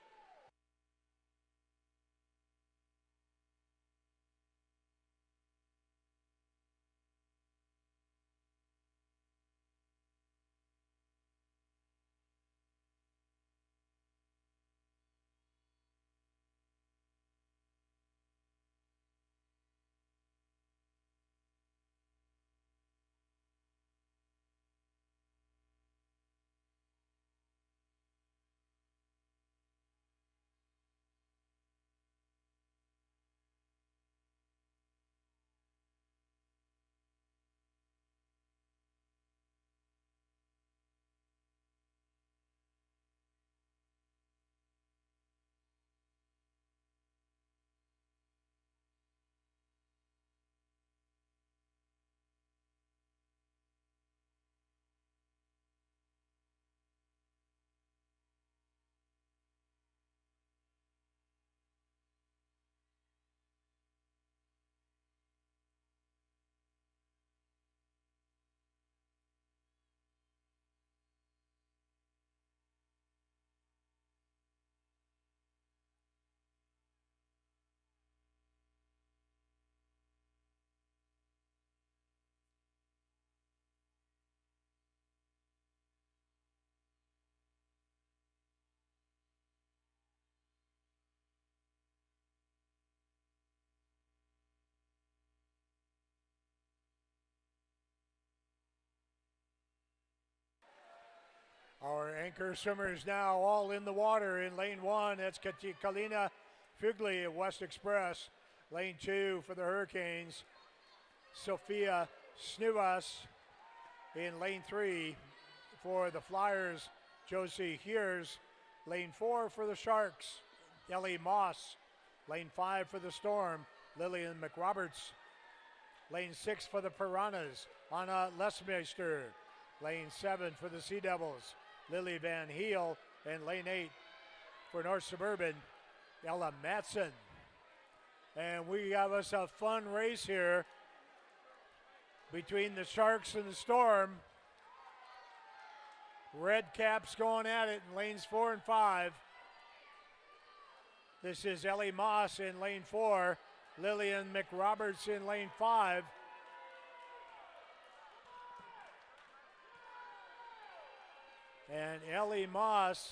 Our anchor swimmers now all in the water in lane 1. That's Kalina Fugli of West Express. Lane 2 for the Hurricanes, Sophia Snuvas. In lane 3 for the Flyers, Josie Hears. Lane 4 for the Sharks, Ellie Moss. Lane 5 for the Storm, Lillian McRoberts. Lane 6 for the Piranhas, Anna Lesmeister. Lane 7 for the Sea Devils, Lily Van Heel. And lane 8 for North Suburban, Ella Matson. And we have us a fun race here between the Sharks and the Storm. Red Caps going at it in lanes 4 and 5. This is Ellie Moss in lane 4, Lillian McRoberts in lane 5. And Ellie Moss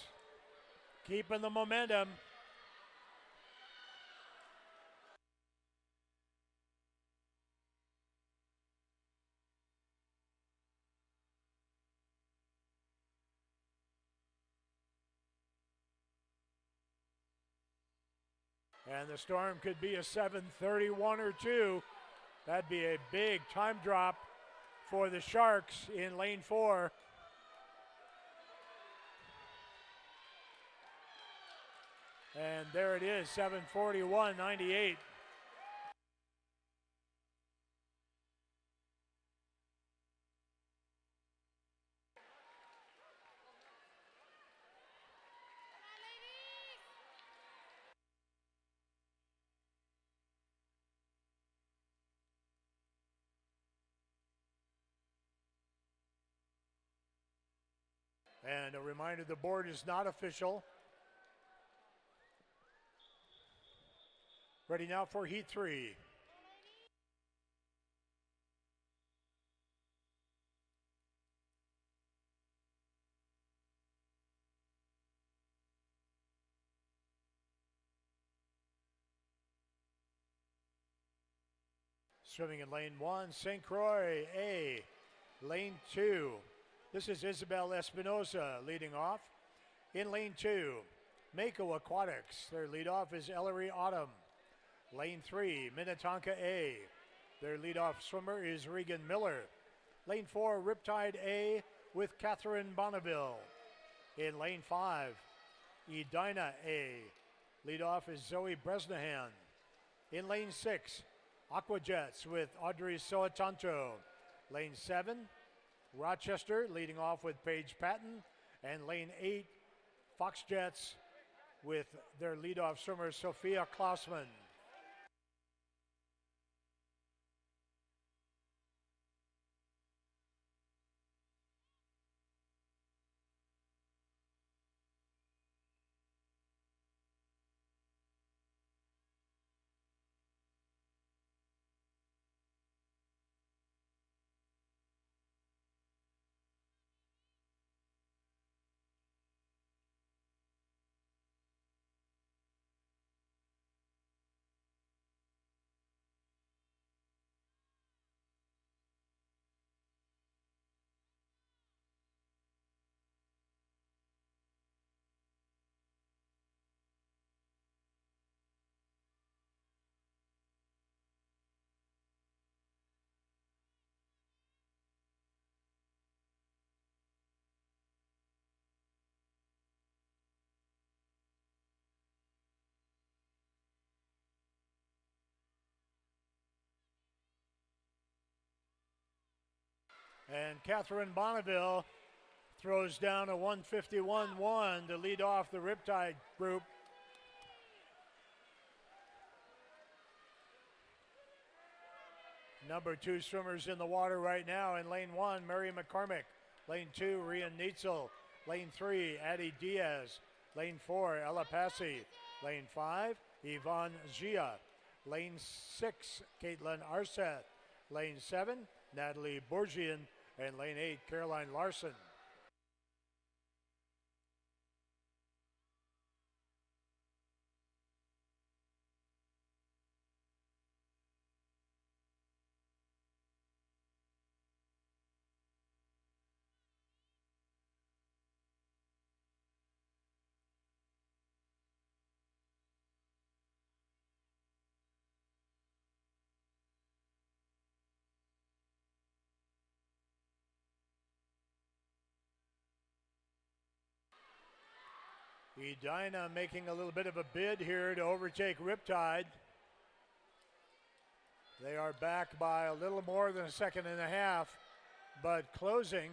keeping the momentum. And the Storm could be a 7:31 or 2. That'd be a big time drop for the Sharks in lane 4. And there it is, 7:41.98. And a reminder, the board is not official. Ready now for heat 3. Swimming in lane 1, St. Croix A. Lane 2, this is Isabel Espinosa leading off. In lane 2, Mako Aquatics. Their leadoff is Ellery Autumn. Lane 3, Minnetonka A. Their leadoff swimmer is Regan Miller. Lane 4, Riptide A with Catherine Bonneville. In lane 5, Edina A. Leadoff is Zoe Bresnahan. In lane 6, Aquajets with Audrey Soatanto. Lane 7, Rochester leading off with Paige Patton. And lane 8, Fox Jets with their leadoff swimmer Sophia Klausman. And Catherine Bonneville throws down a 151.1 to lead off the Riptide group. Number 2 swimmers in the water right now in lane 1, Mary McCormick. Lane 2, Rian Neitzel. Lane 3, Addie Diaz. Lane 4, Ella Passy. Lane 5, Yvonne Gia. Lane 6, Caitlin Arseth. Lane 7, Natalie Bourgian. And lane 8, Caroline Larson. Edina making a little bit of a bid here to overtake Riptide. They are back by a little more than a second and a half, but closing.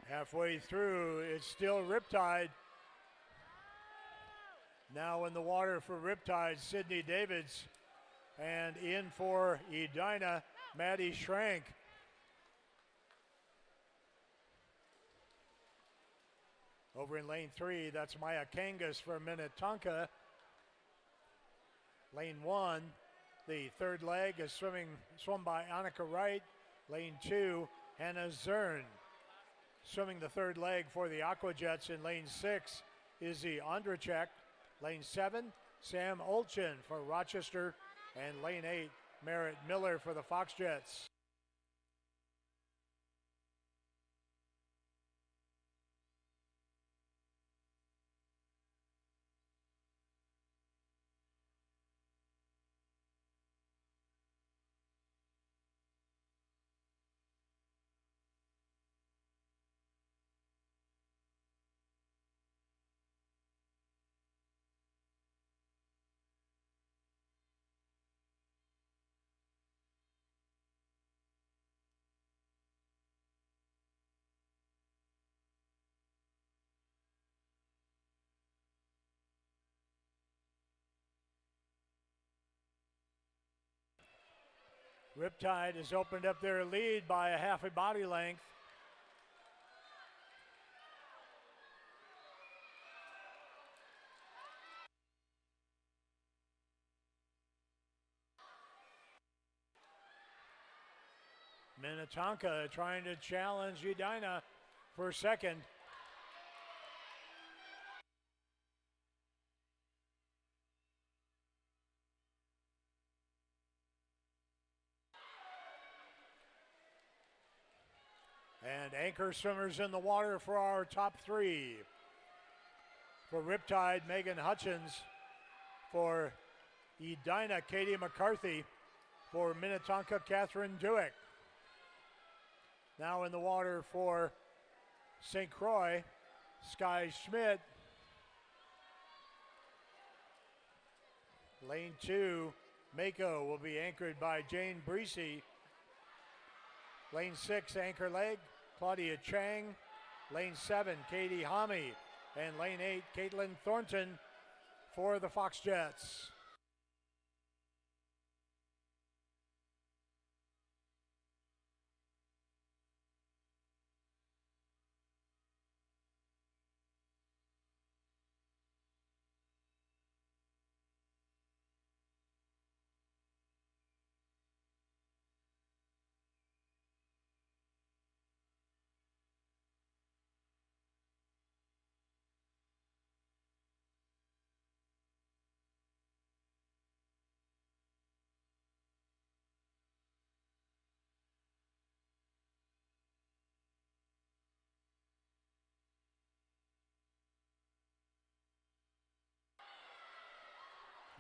Halfway through, it's still Riptide. Now in the water for Riptide, Sydney Davids. And in for Edina, Maddie Schrank. Over in lane 3, that's Maya Kangas for Minnetonka. Lane 1, the third leg is swum by Annika Wright. Lane 2, Hannah Zern. Swimming the third leg for the Aquajets in lane 6 is the Andrachek. Lane 7, Sam Olchin for Rochester. And lane 8, Merritt Miller for the Foxjets. Riptide has opened up their lead by a half a body length. Minnetonka trying to challenge Edina for second. And anchor swimmers in the water for our top 3. For Riptide, Megan Hutchins. For Edina, Katie McCarthy. For Minnetonka, Catherine Duick. Now in the water for St. Croix, Sky Schmidt. Lane 2, Mako will be anchored by Jane Breesy. Lane 6, anchor leg, Claudia Chang. Lane 7, Katie Hami. And lane 8, Caitlin Thornton for the Foxjets.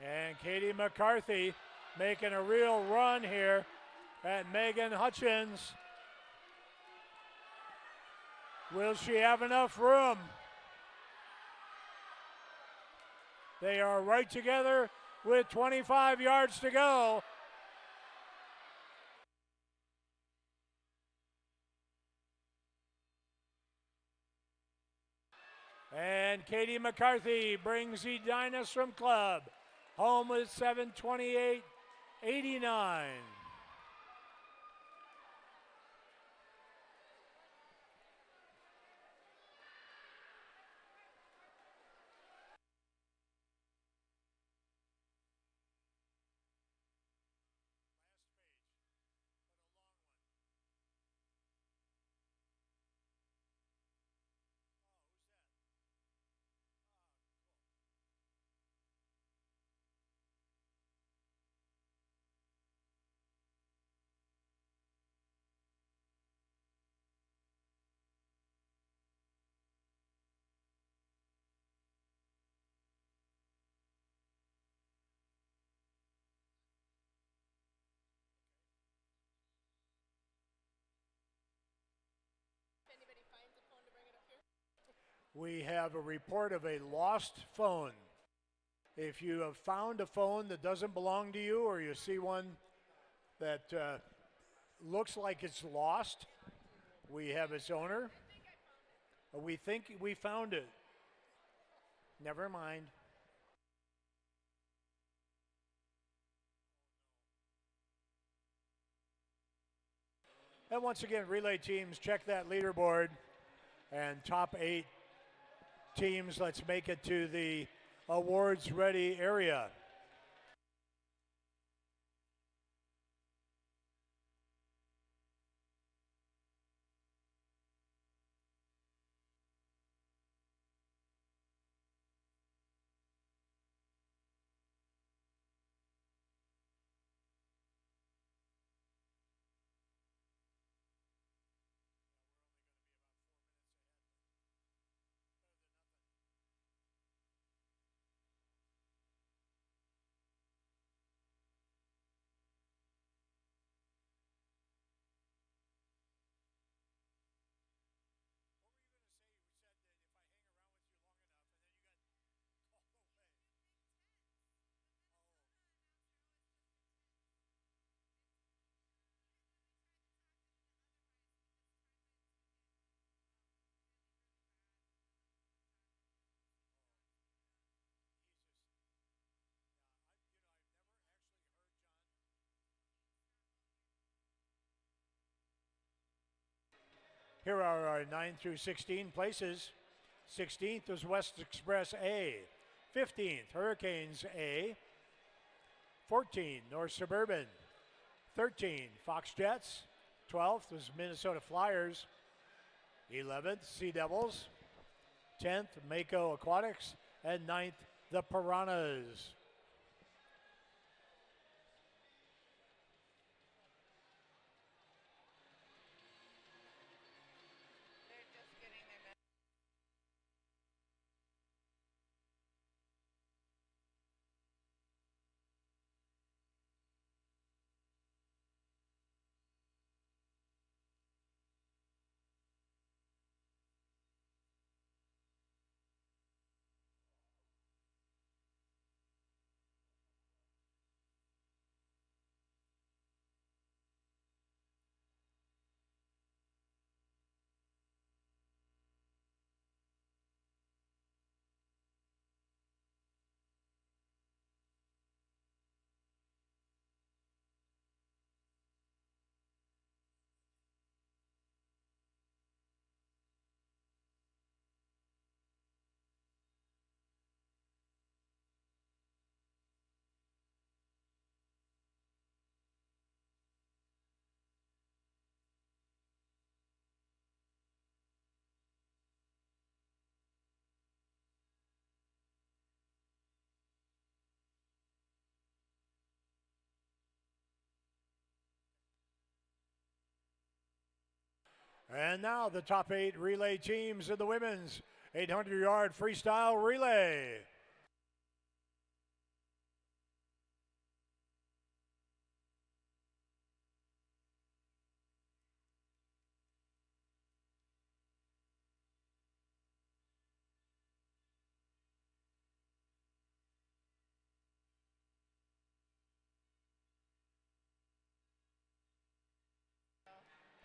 And Katie McCarthy making a real run here at Megan Hutchins. Will she have enough room? They are right together with 25 yards to go. And Katie McCarthy brings Edina Swim Club home with 7:28.89. We have a report of a lost phone. If you have found a phone that doesn't belong to you, or you see one that looks like it's lost, we have its owner. We think we found it. Never mind. And once again, relay teams, check that leaderboard. And top 8 teams, let's make it to the awards ready area. Here are our 9 through 16 places. 16th was West Express A. 15th, Hurricanes A. 14, North Suburban. 13, Fox Jets. 12th was Minnesota Flyers. 11th, Sea Devils. 10th, Mako Aquatics. And 9th, the Piranhas. And now the top 8 relay teams in the women's 800-yard freestyle relay.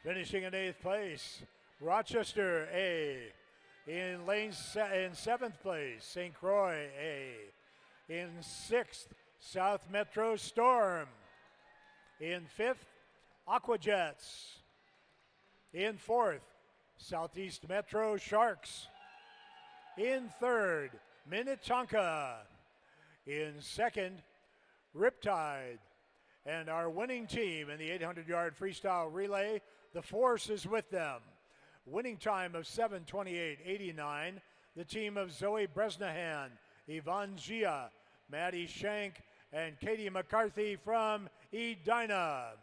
Finishing in 8th place, Rochester A. In 7th place, St. Croix A. In 6th, South Metro Storm. In 5th, Aquajets. In 4th, Southeast Metro Sharks. In 3rd, Minnetonka. In 2nd, Riptide. And our winning team in the 800-yard freestyle relay, the Force is with them. Winning time of 7:28.89. The team of Zoe Bresnahan, Yvonne Gia, Maddie Shank, and Katie McCarthy from Edina.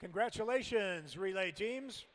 Congratulations, relay teams.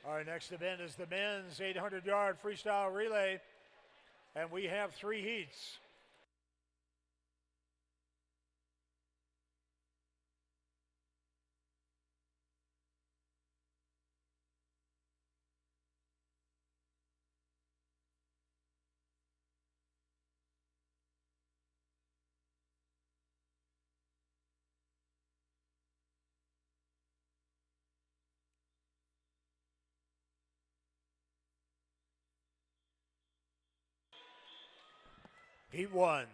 Our next event is the men's 800-yard freestyle relay, and we have 3 heats. Heat 1.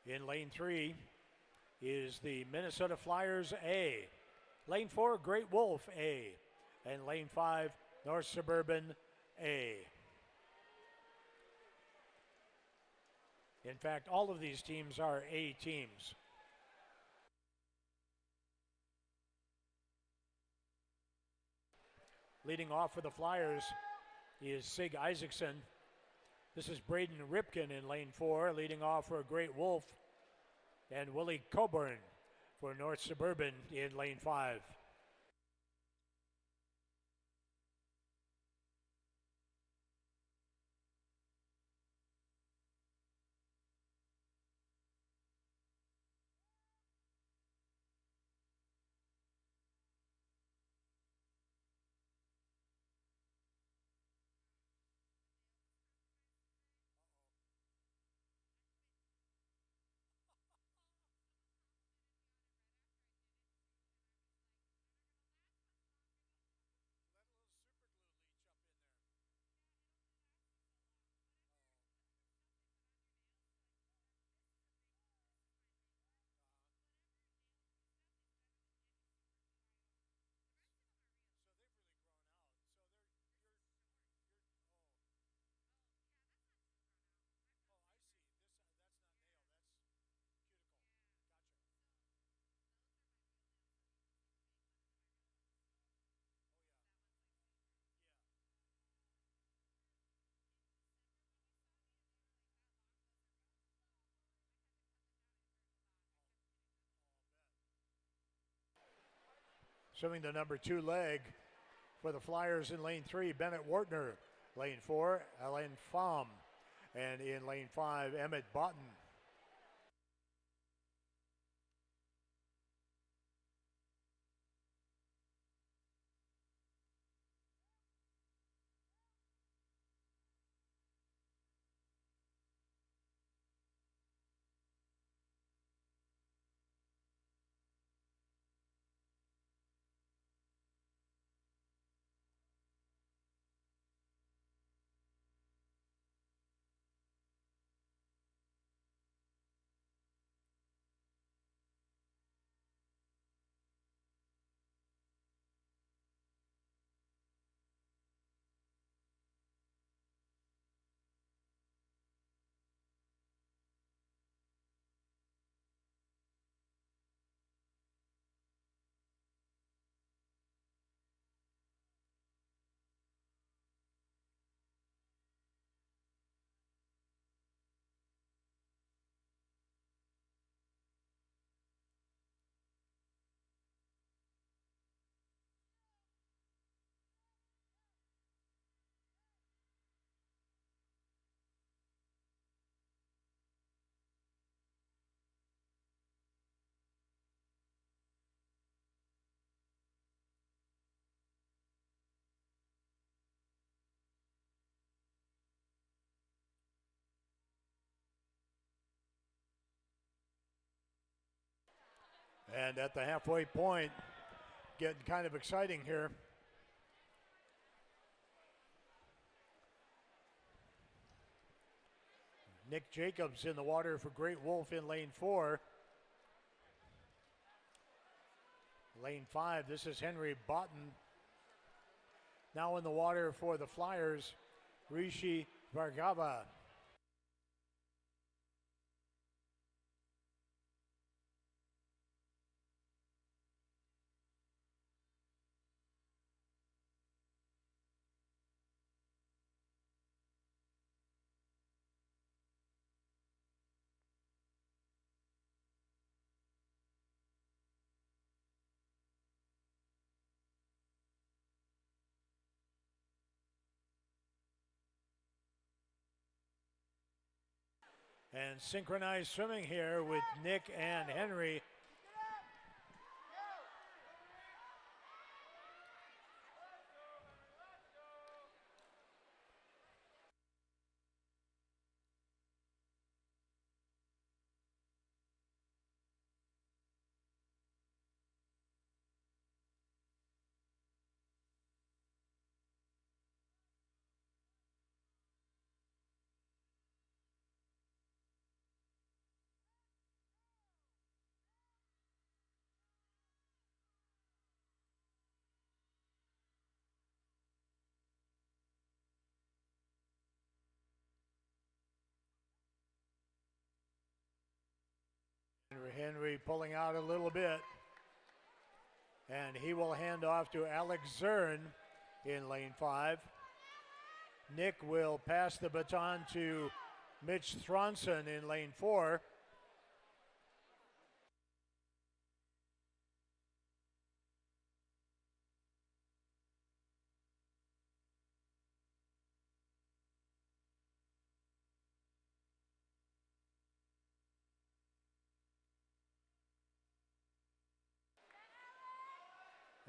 In lane 3 is the Minnesota Flyers A. Lane 4, Great Wolf A. And lane 5, North Suburban A. In fact, all of these teams are A teams. Leading off for the Flyers is Sig Isaacson. This is Braden Ripken in lane 4, leading off for Great Wolf, and Willie Coburn for North Suburban in lane 5. Showing the number 2 leg for the Flyers in lane 3, Bennett Wartner. Lane 4, Alain Pham. And in lane 5, Emmett Botten. And at the halfway point, getting kind of exciting here. Nick Jacobs in the water for Great Wolf in lane 4. Lane 5, this is Henry Botten. Now in the water for the Flyers, Rishi Vargava. And synchronized swimming here with Nick and Henry. Henry pulling out a little bit. And he will hand off to Alex Zern in lane 5. Nick will pass the baton to Mitch Thronson in lane 4.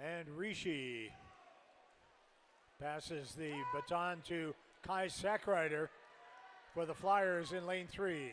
And Rishi passes the baton to Kai Sackrider for the Flyers in lane 3.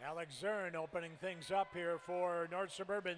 Alex Zern opening things up here for North Suburban.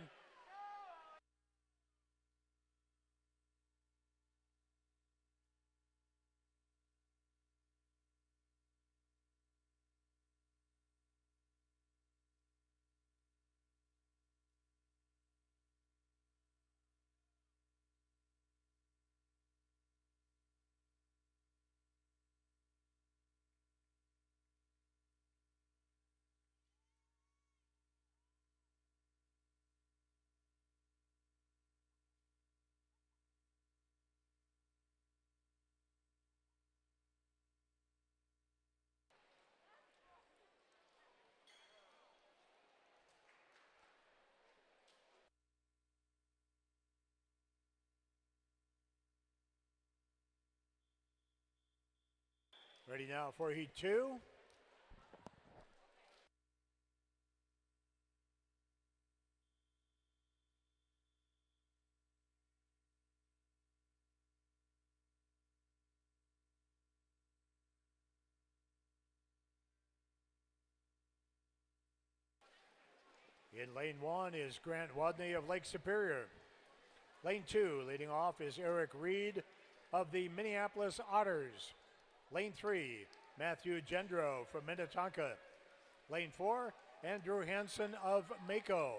Ready now for heat 2. In lane 1 is Grant Wadney of Lake Superior. Lane 2, leading off, is Eric Reed of the Minneapolis Otters. Lane 3, Matthew Gendro from Minnetonka. Lane 4, Andrew Hansen of Mako.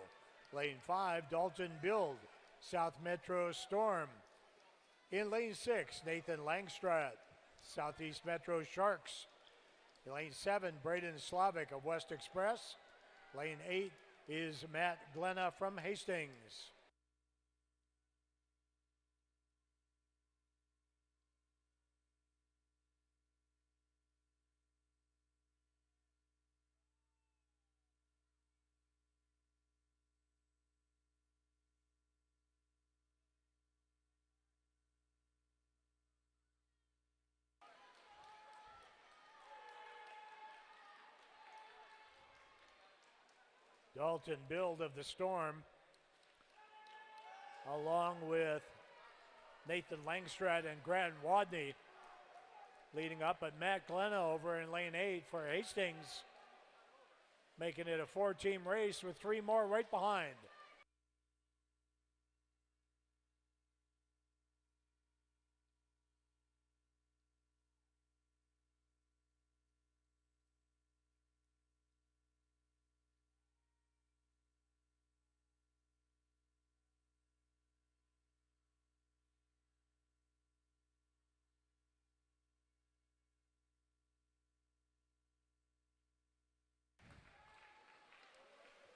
Lane 5, Dalton Bild, South Metro Storm. In lane 6, Nathan Langstrat, Southeast Metro Sharks. Lane 7, Braden Slavic of West Express. Lane 8 is Matt Glenna from Hastings. Dalton Bild of the Storm, along with Nathan Langstrad and Grant Wadney, leading up, but Matt Glenna over in lane 8 for Hastings, making it a 4-team race with 3 more right behind.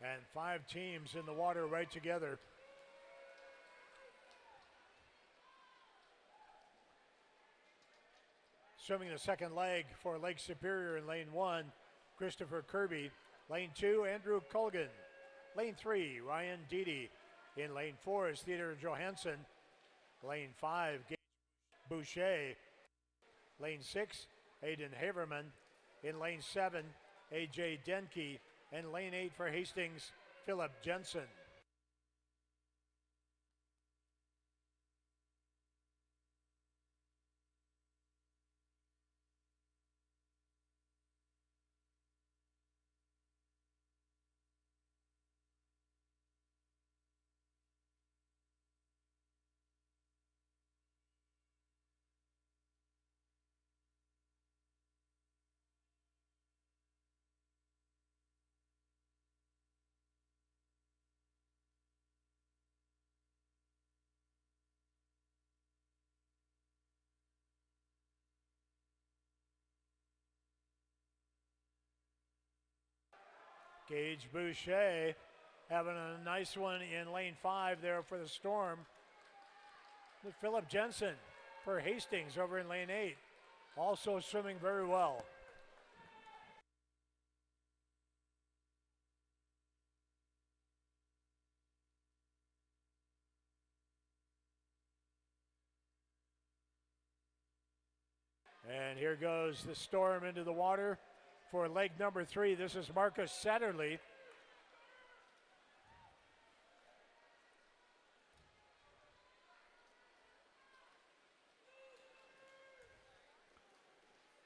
And 5 teams in the water right together. Swimming the second leg for Lake Superior in lane 1, Christopher Kirby. Lane 2, Andrew Colgan. Lane 3, Ryan Deedy. In lane 4 is Theodore Johansson. Lane 5, Gage Boucher. Lane 6, Aiden Haverman. In lane 7, AJ Denke. And lane 8 for Hastings, Philip Jensen. Gage Boucher having a nice one in lane 5 there for the Storm. With Philip Jensen for Hastings over in lane 8. Also swimming very well. And here goes the Storm into the water for leg number 3. This is Marcus Satterley.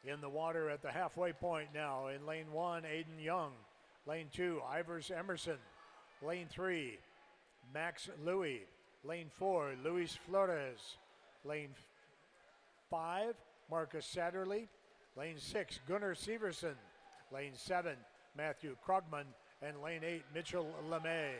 In the water at the halfway point now. In lane 1, Aiden Young. Lane 2, Ivers Emerson. Lane 3, Max Louie. Lane 4, Luis Flores. Lane 5, Marcus Satterley. Lane 6, Gunnar Severson. Lane 7, Matthew Krogman. And lane 8, Mitchell LeMay.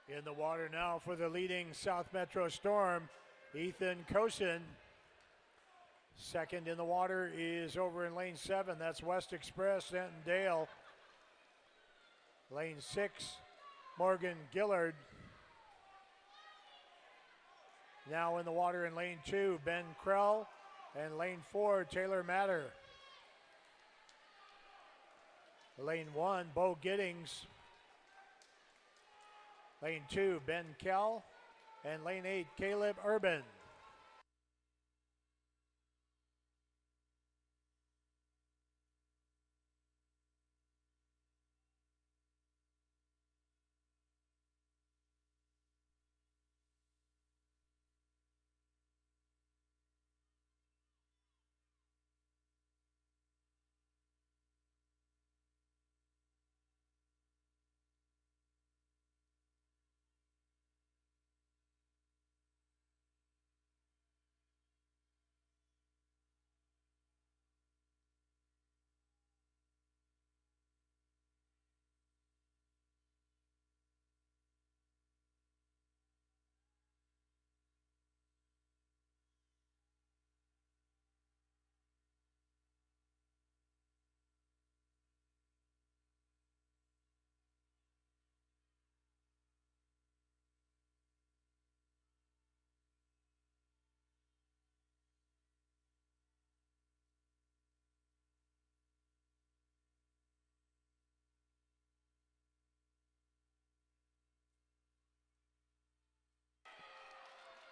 In the water now for the leading South Metro Storm, Ethan Kosen. Second in the water is over in lane 7. That's West Express, Stanton Dale. Lane 6, Morgan Gillard. Now in the water in lane 2, Ben Krell. And lane 4, Taylor Matter. Lane 1, Bo Giddings. Lane 2, Ben Kell. And lane 8, Caleb Urban.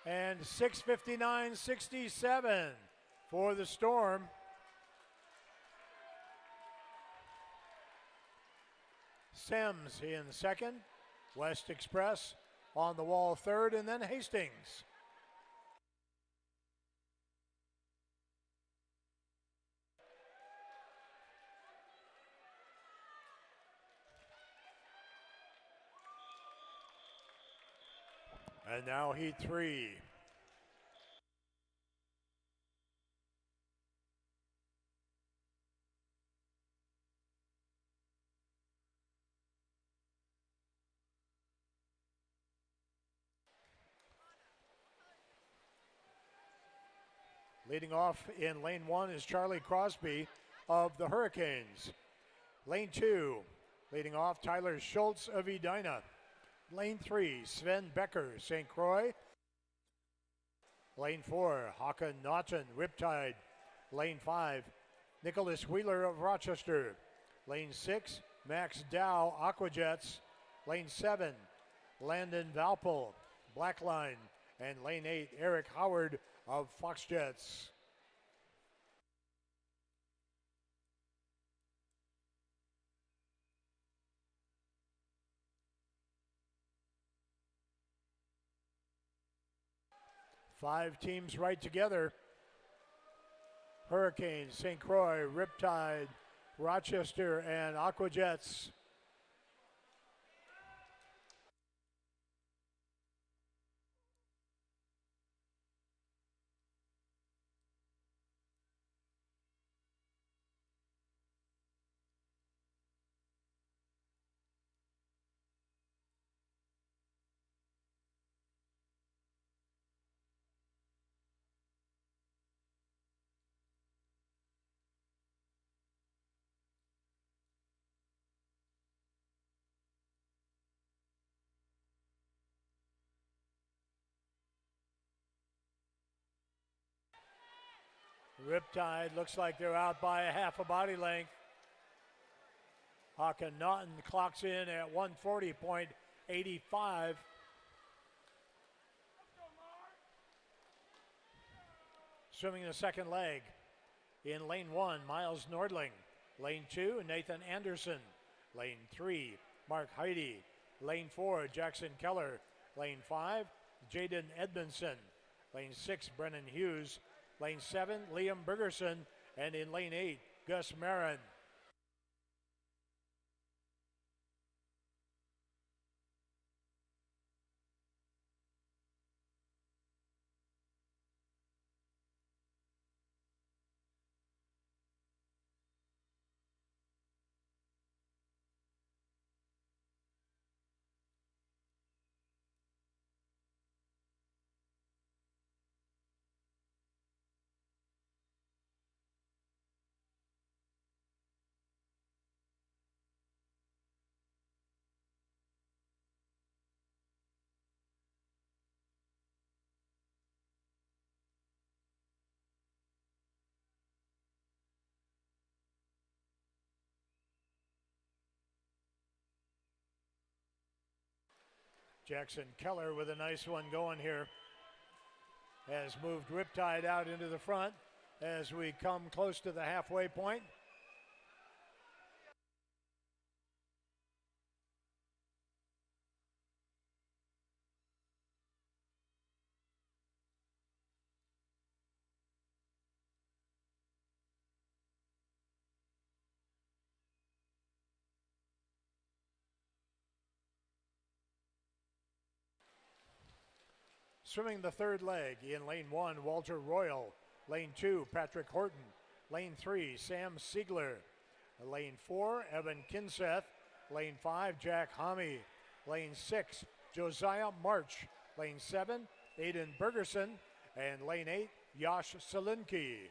And 6:59.67 for the Storm. Sims in second, West Express on the wall third, and then Hastings. And now heat 3. Leading off in lane 1 is Charlie Crosby of the Hurricanes. Lane 2, leading off Tyler Schultz of Edina. Lane 3, Sven Becker, St. Croix. Lane 4, Håkan Naughton, Riptide. Lane 5, Nicholas Wheeler of Rochester. Lane 6, Max Dow, Aquajets. Lane 7, Landon Valpel, Blackline. And lane 8, Eric Howard of Foxjets. Five teams right together. Hurricanes, St. Croix, Riptide, Rochester, and Aquajets. Riptide looks like they're out by a half a body length. Håkan Naughton clocks in at 140.85. Swimming the second leg. In lane 1, Miles Nordling. Lane 2, Nathan Anderson. Lane 3, Mark Heidi. Lane 4, Jackson Keller. Lane 5, Jaden Edmondson. Lane 6, Brennan Hughes. Lane 7, Liam Bergerson. And in lane 8, Gus Marin. Jackson Keller with a nice one going here. Has moved Riptide out into the front as we come close to the halfway point. Swimming the third leg in lane 1, Walter Royal. Lane 2, Patrick Horton. Lane 3, Sam Siegler. Lane 4, Evan Kinseth. Lane 5, Jack Homme. Lane 6, Josiah March. Lane 7, Aiden Bergerson. And lane 8, Yash Selinki.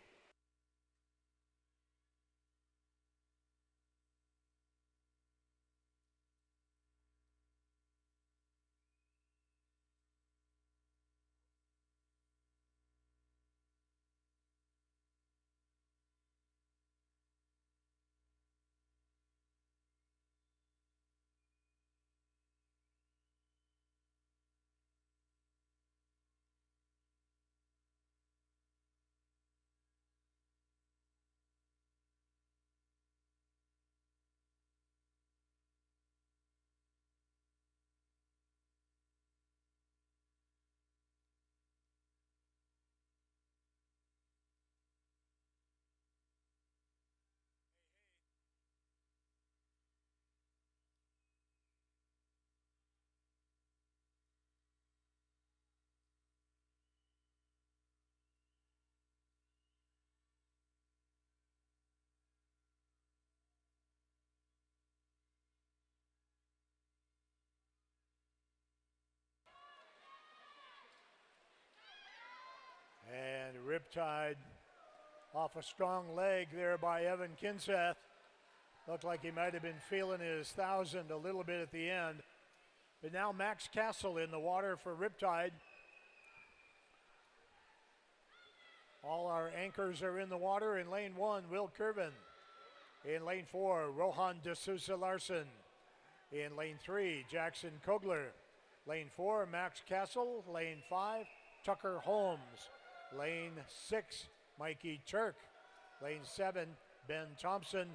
And Riptide off a strong leg there by Evan Kinseth. Looked like he might have been feeling his 1,000 a little bit at the end. But now Max Castle in the water for Riptide. All our anchors are in the water. In lane 1, Will Curvin. In lane 4, Rohan De Sousa Larson. In lane 3, Jackson Kogler. Lane 4, Max Castle. Lane 5, Tucker Holmes. Lane 6, Mikey Turk. Lane 7, Ben Thompson.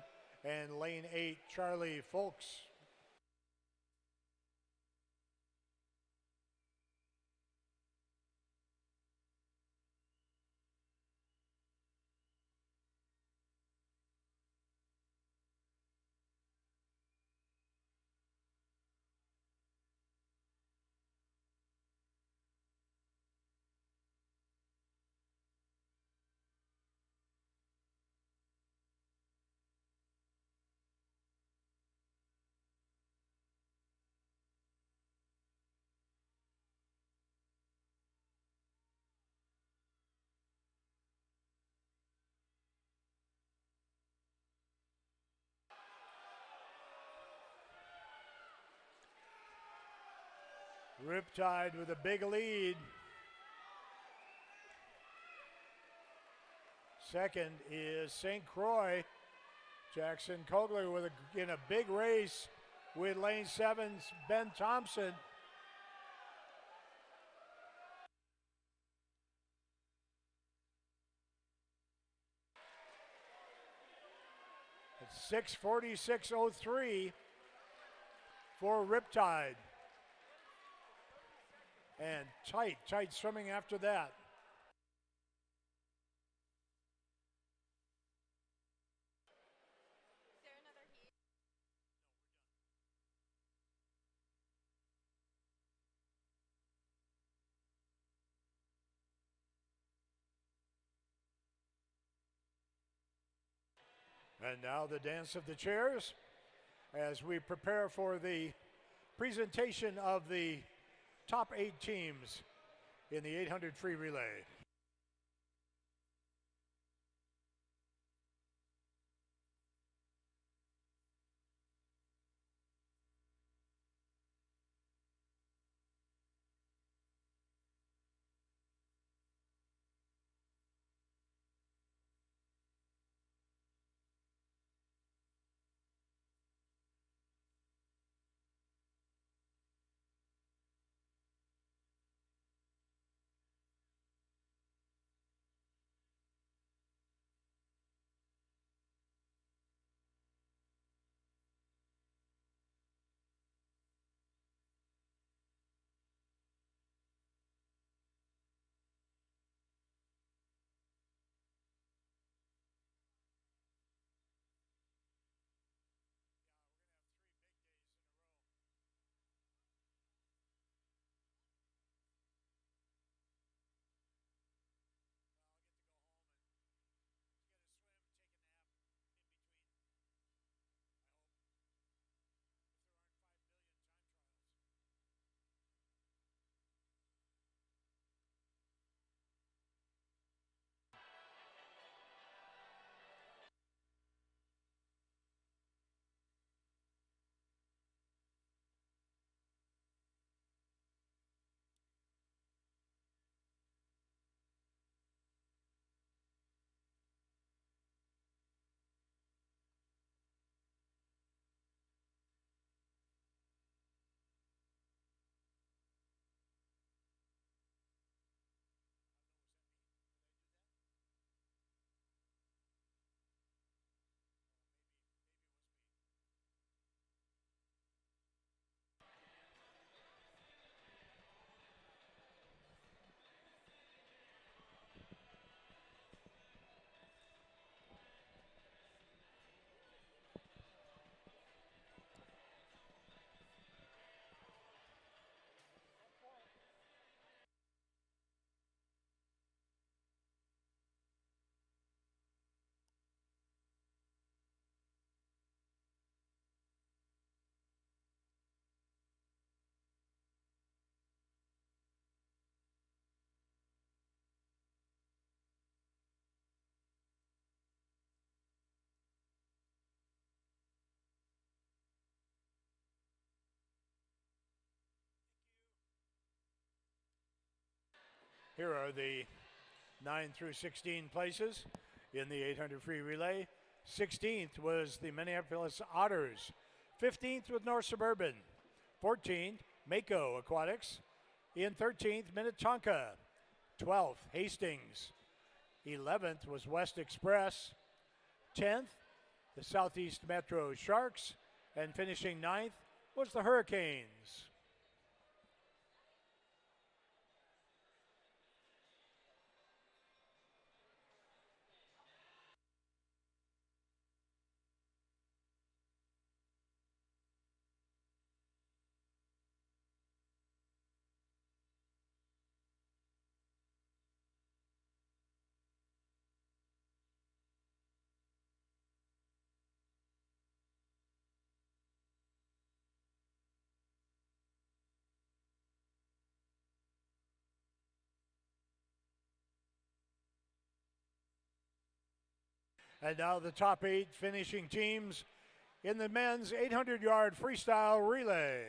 And lane 8, Charlie Folks. Riptide with a big lead. Second is St. Croix. Jackson Kogler in a big race with lane 7's Ben Thompson. It's 6:46.03 for Riptide. And tight swimming after that. Is there another heat? And now the dance of the chairs as we prepare for the presentation of the top 8 teams in the 800 free relay. Here are the 9 through 16 places in the 800 free relay. 16th was the Minneapolis Otters. 15th was North Suburban. 14th, Mako Aquatics. In 13th, Minnetonka. 12th, Hastings. 11th was West Express. 10th, the Southeast Metro Sharks. And finishing 9th was the Hurricanes. And now the top 8 finishing teams in the men's 800-yard freestyle relay.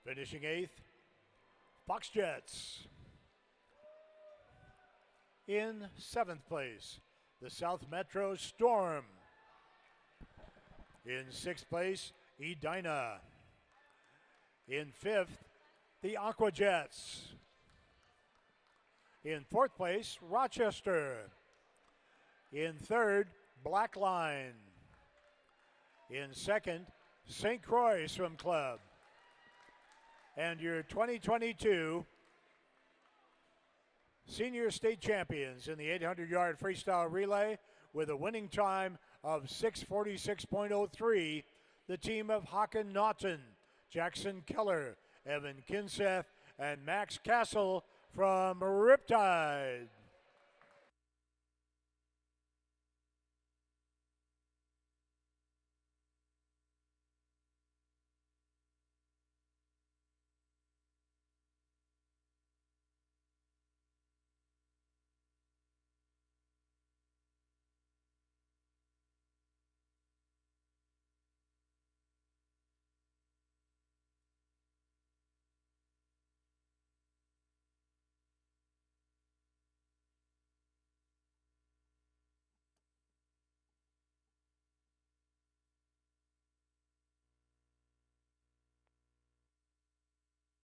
Finishing 8th, Fox Jets. In 7th place, the South Metro Storm. In 6th place, Edina. In 5th, the Aqua Jets. In 4th place, Rochester. In 3rd, Blackline. In 2nd, St. Croix Swim Club. And your 2022 senior state champions in the 800-yard freestyle relay with a winning time of 6:46.03, the team of Hakan Naughton, Jackson Keller, Evan Kinseth, and Max Castle from Riptide.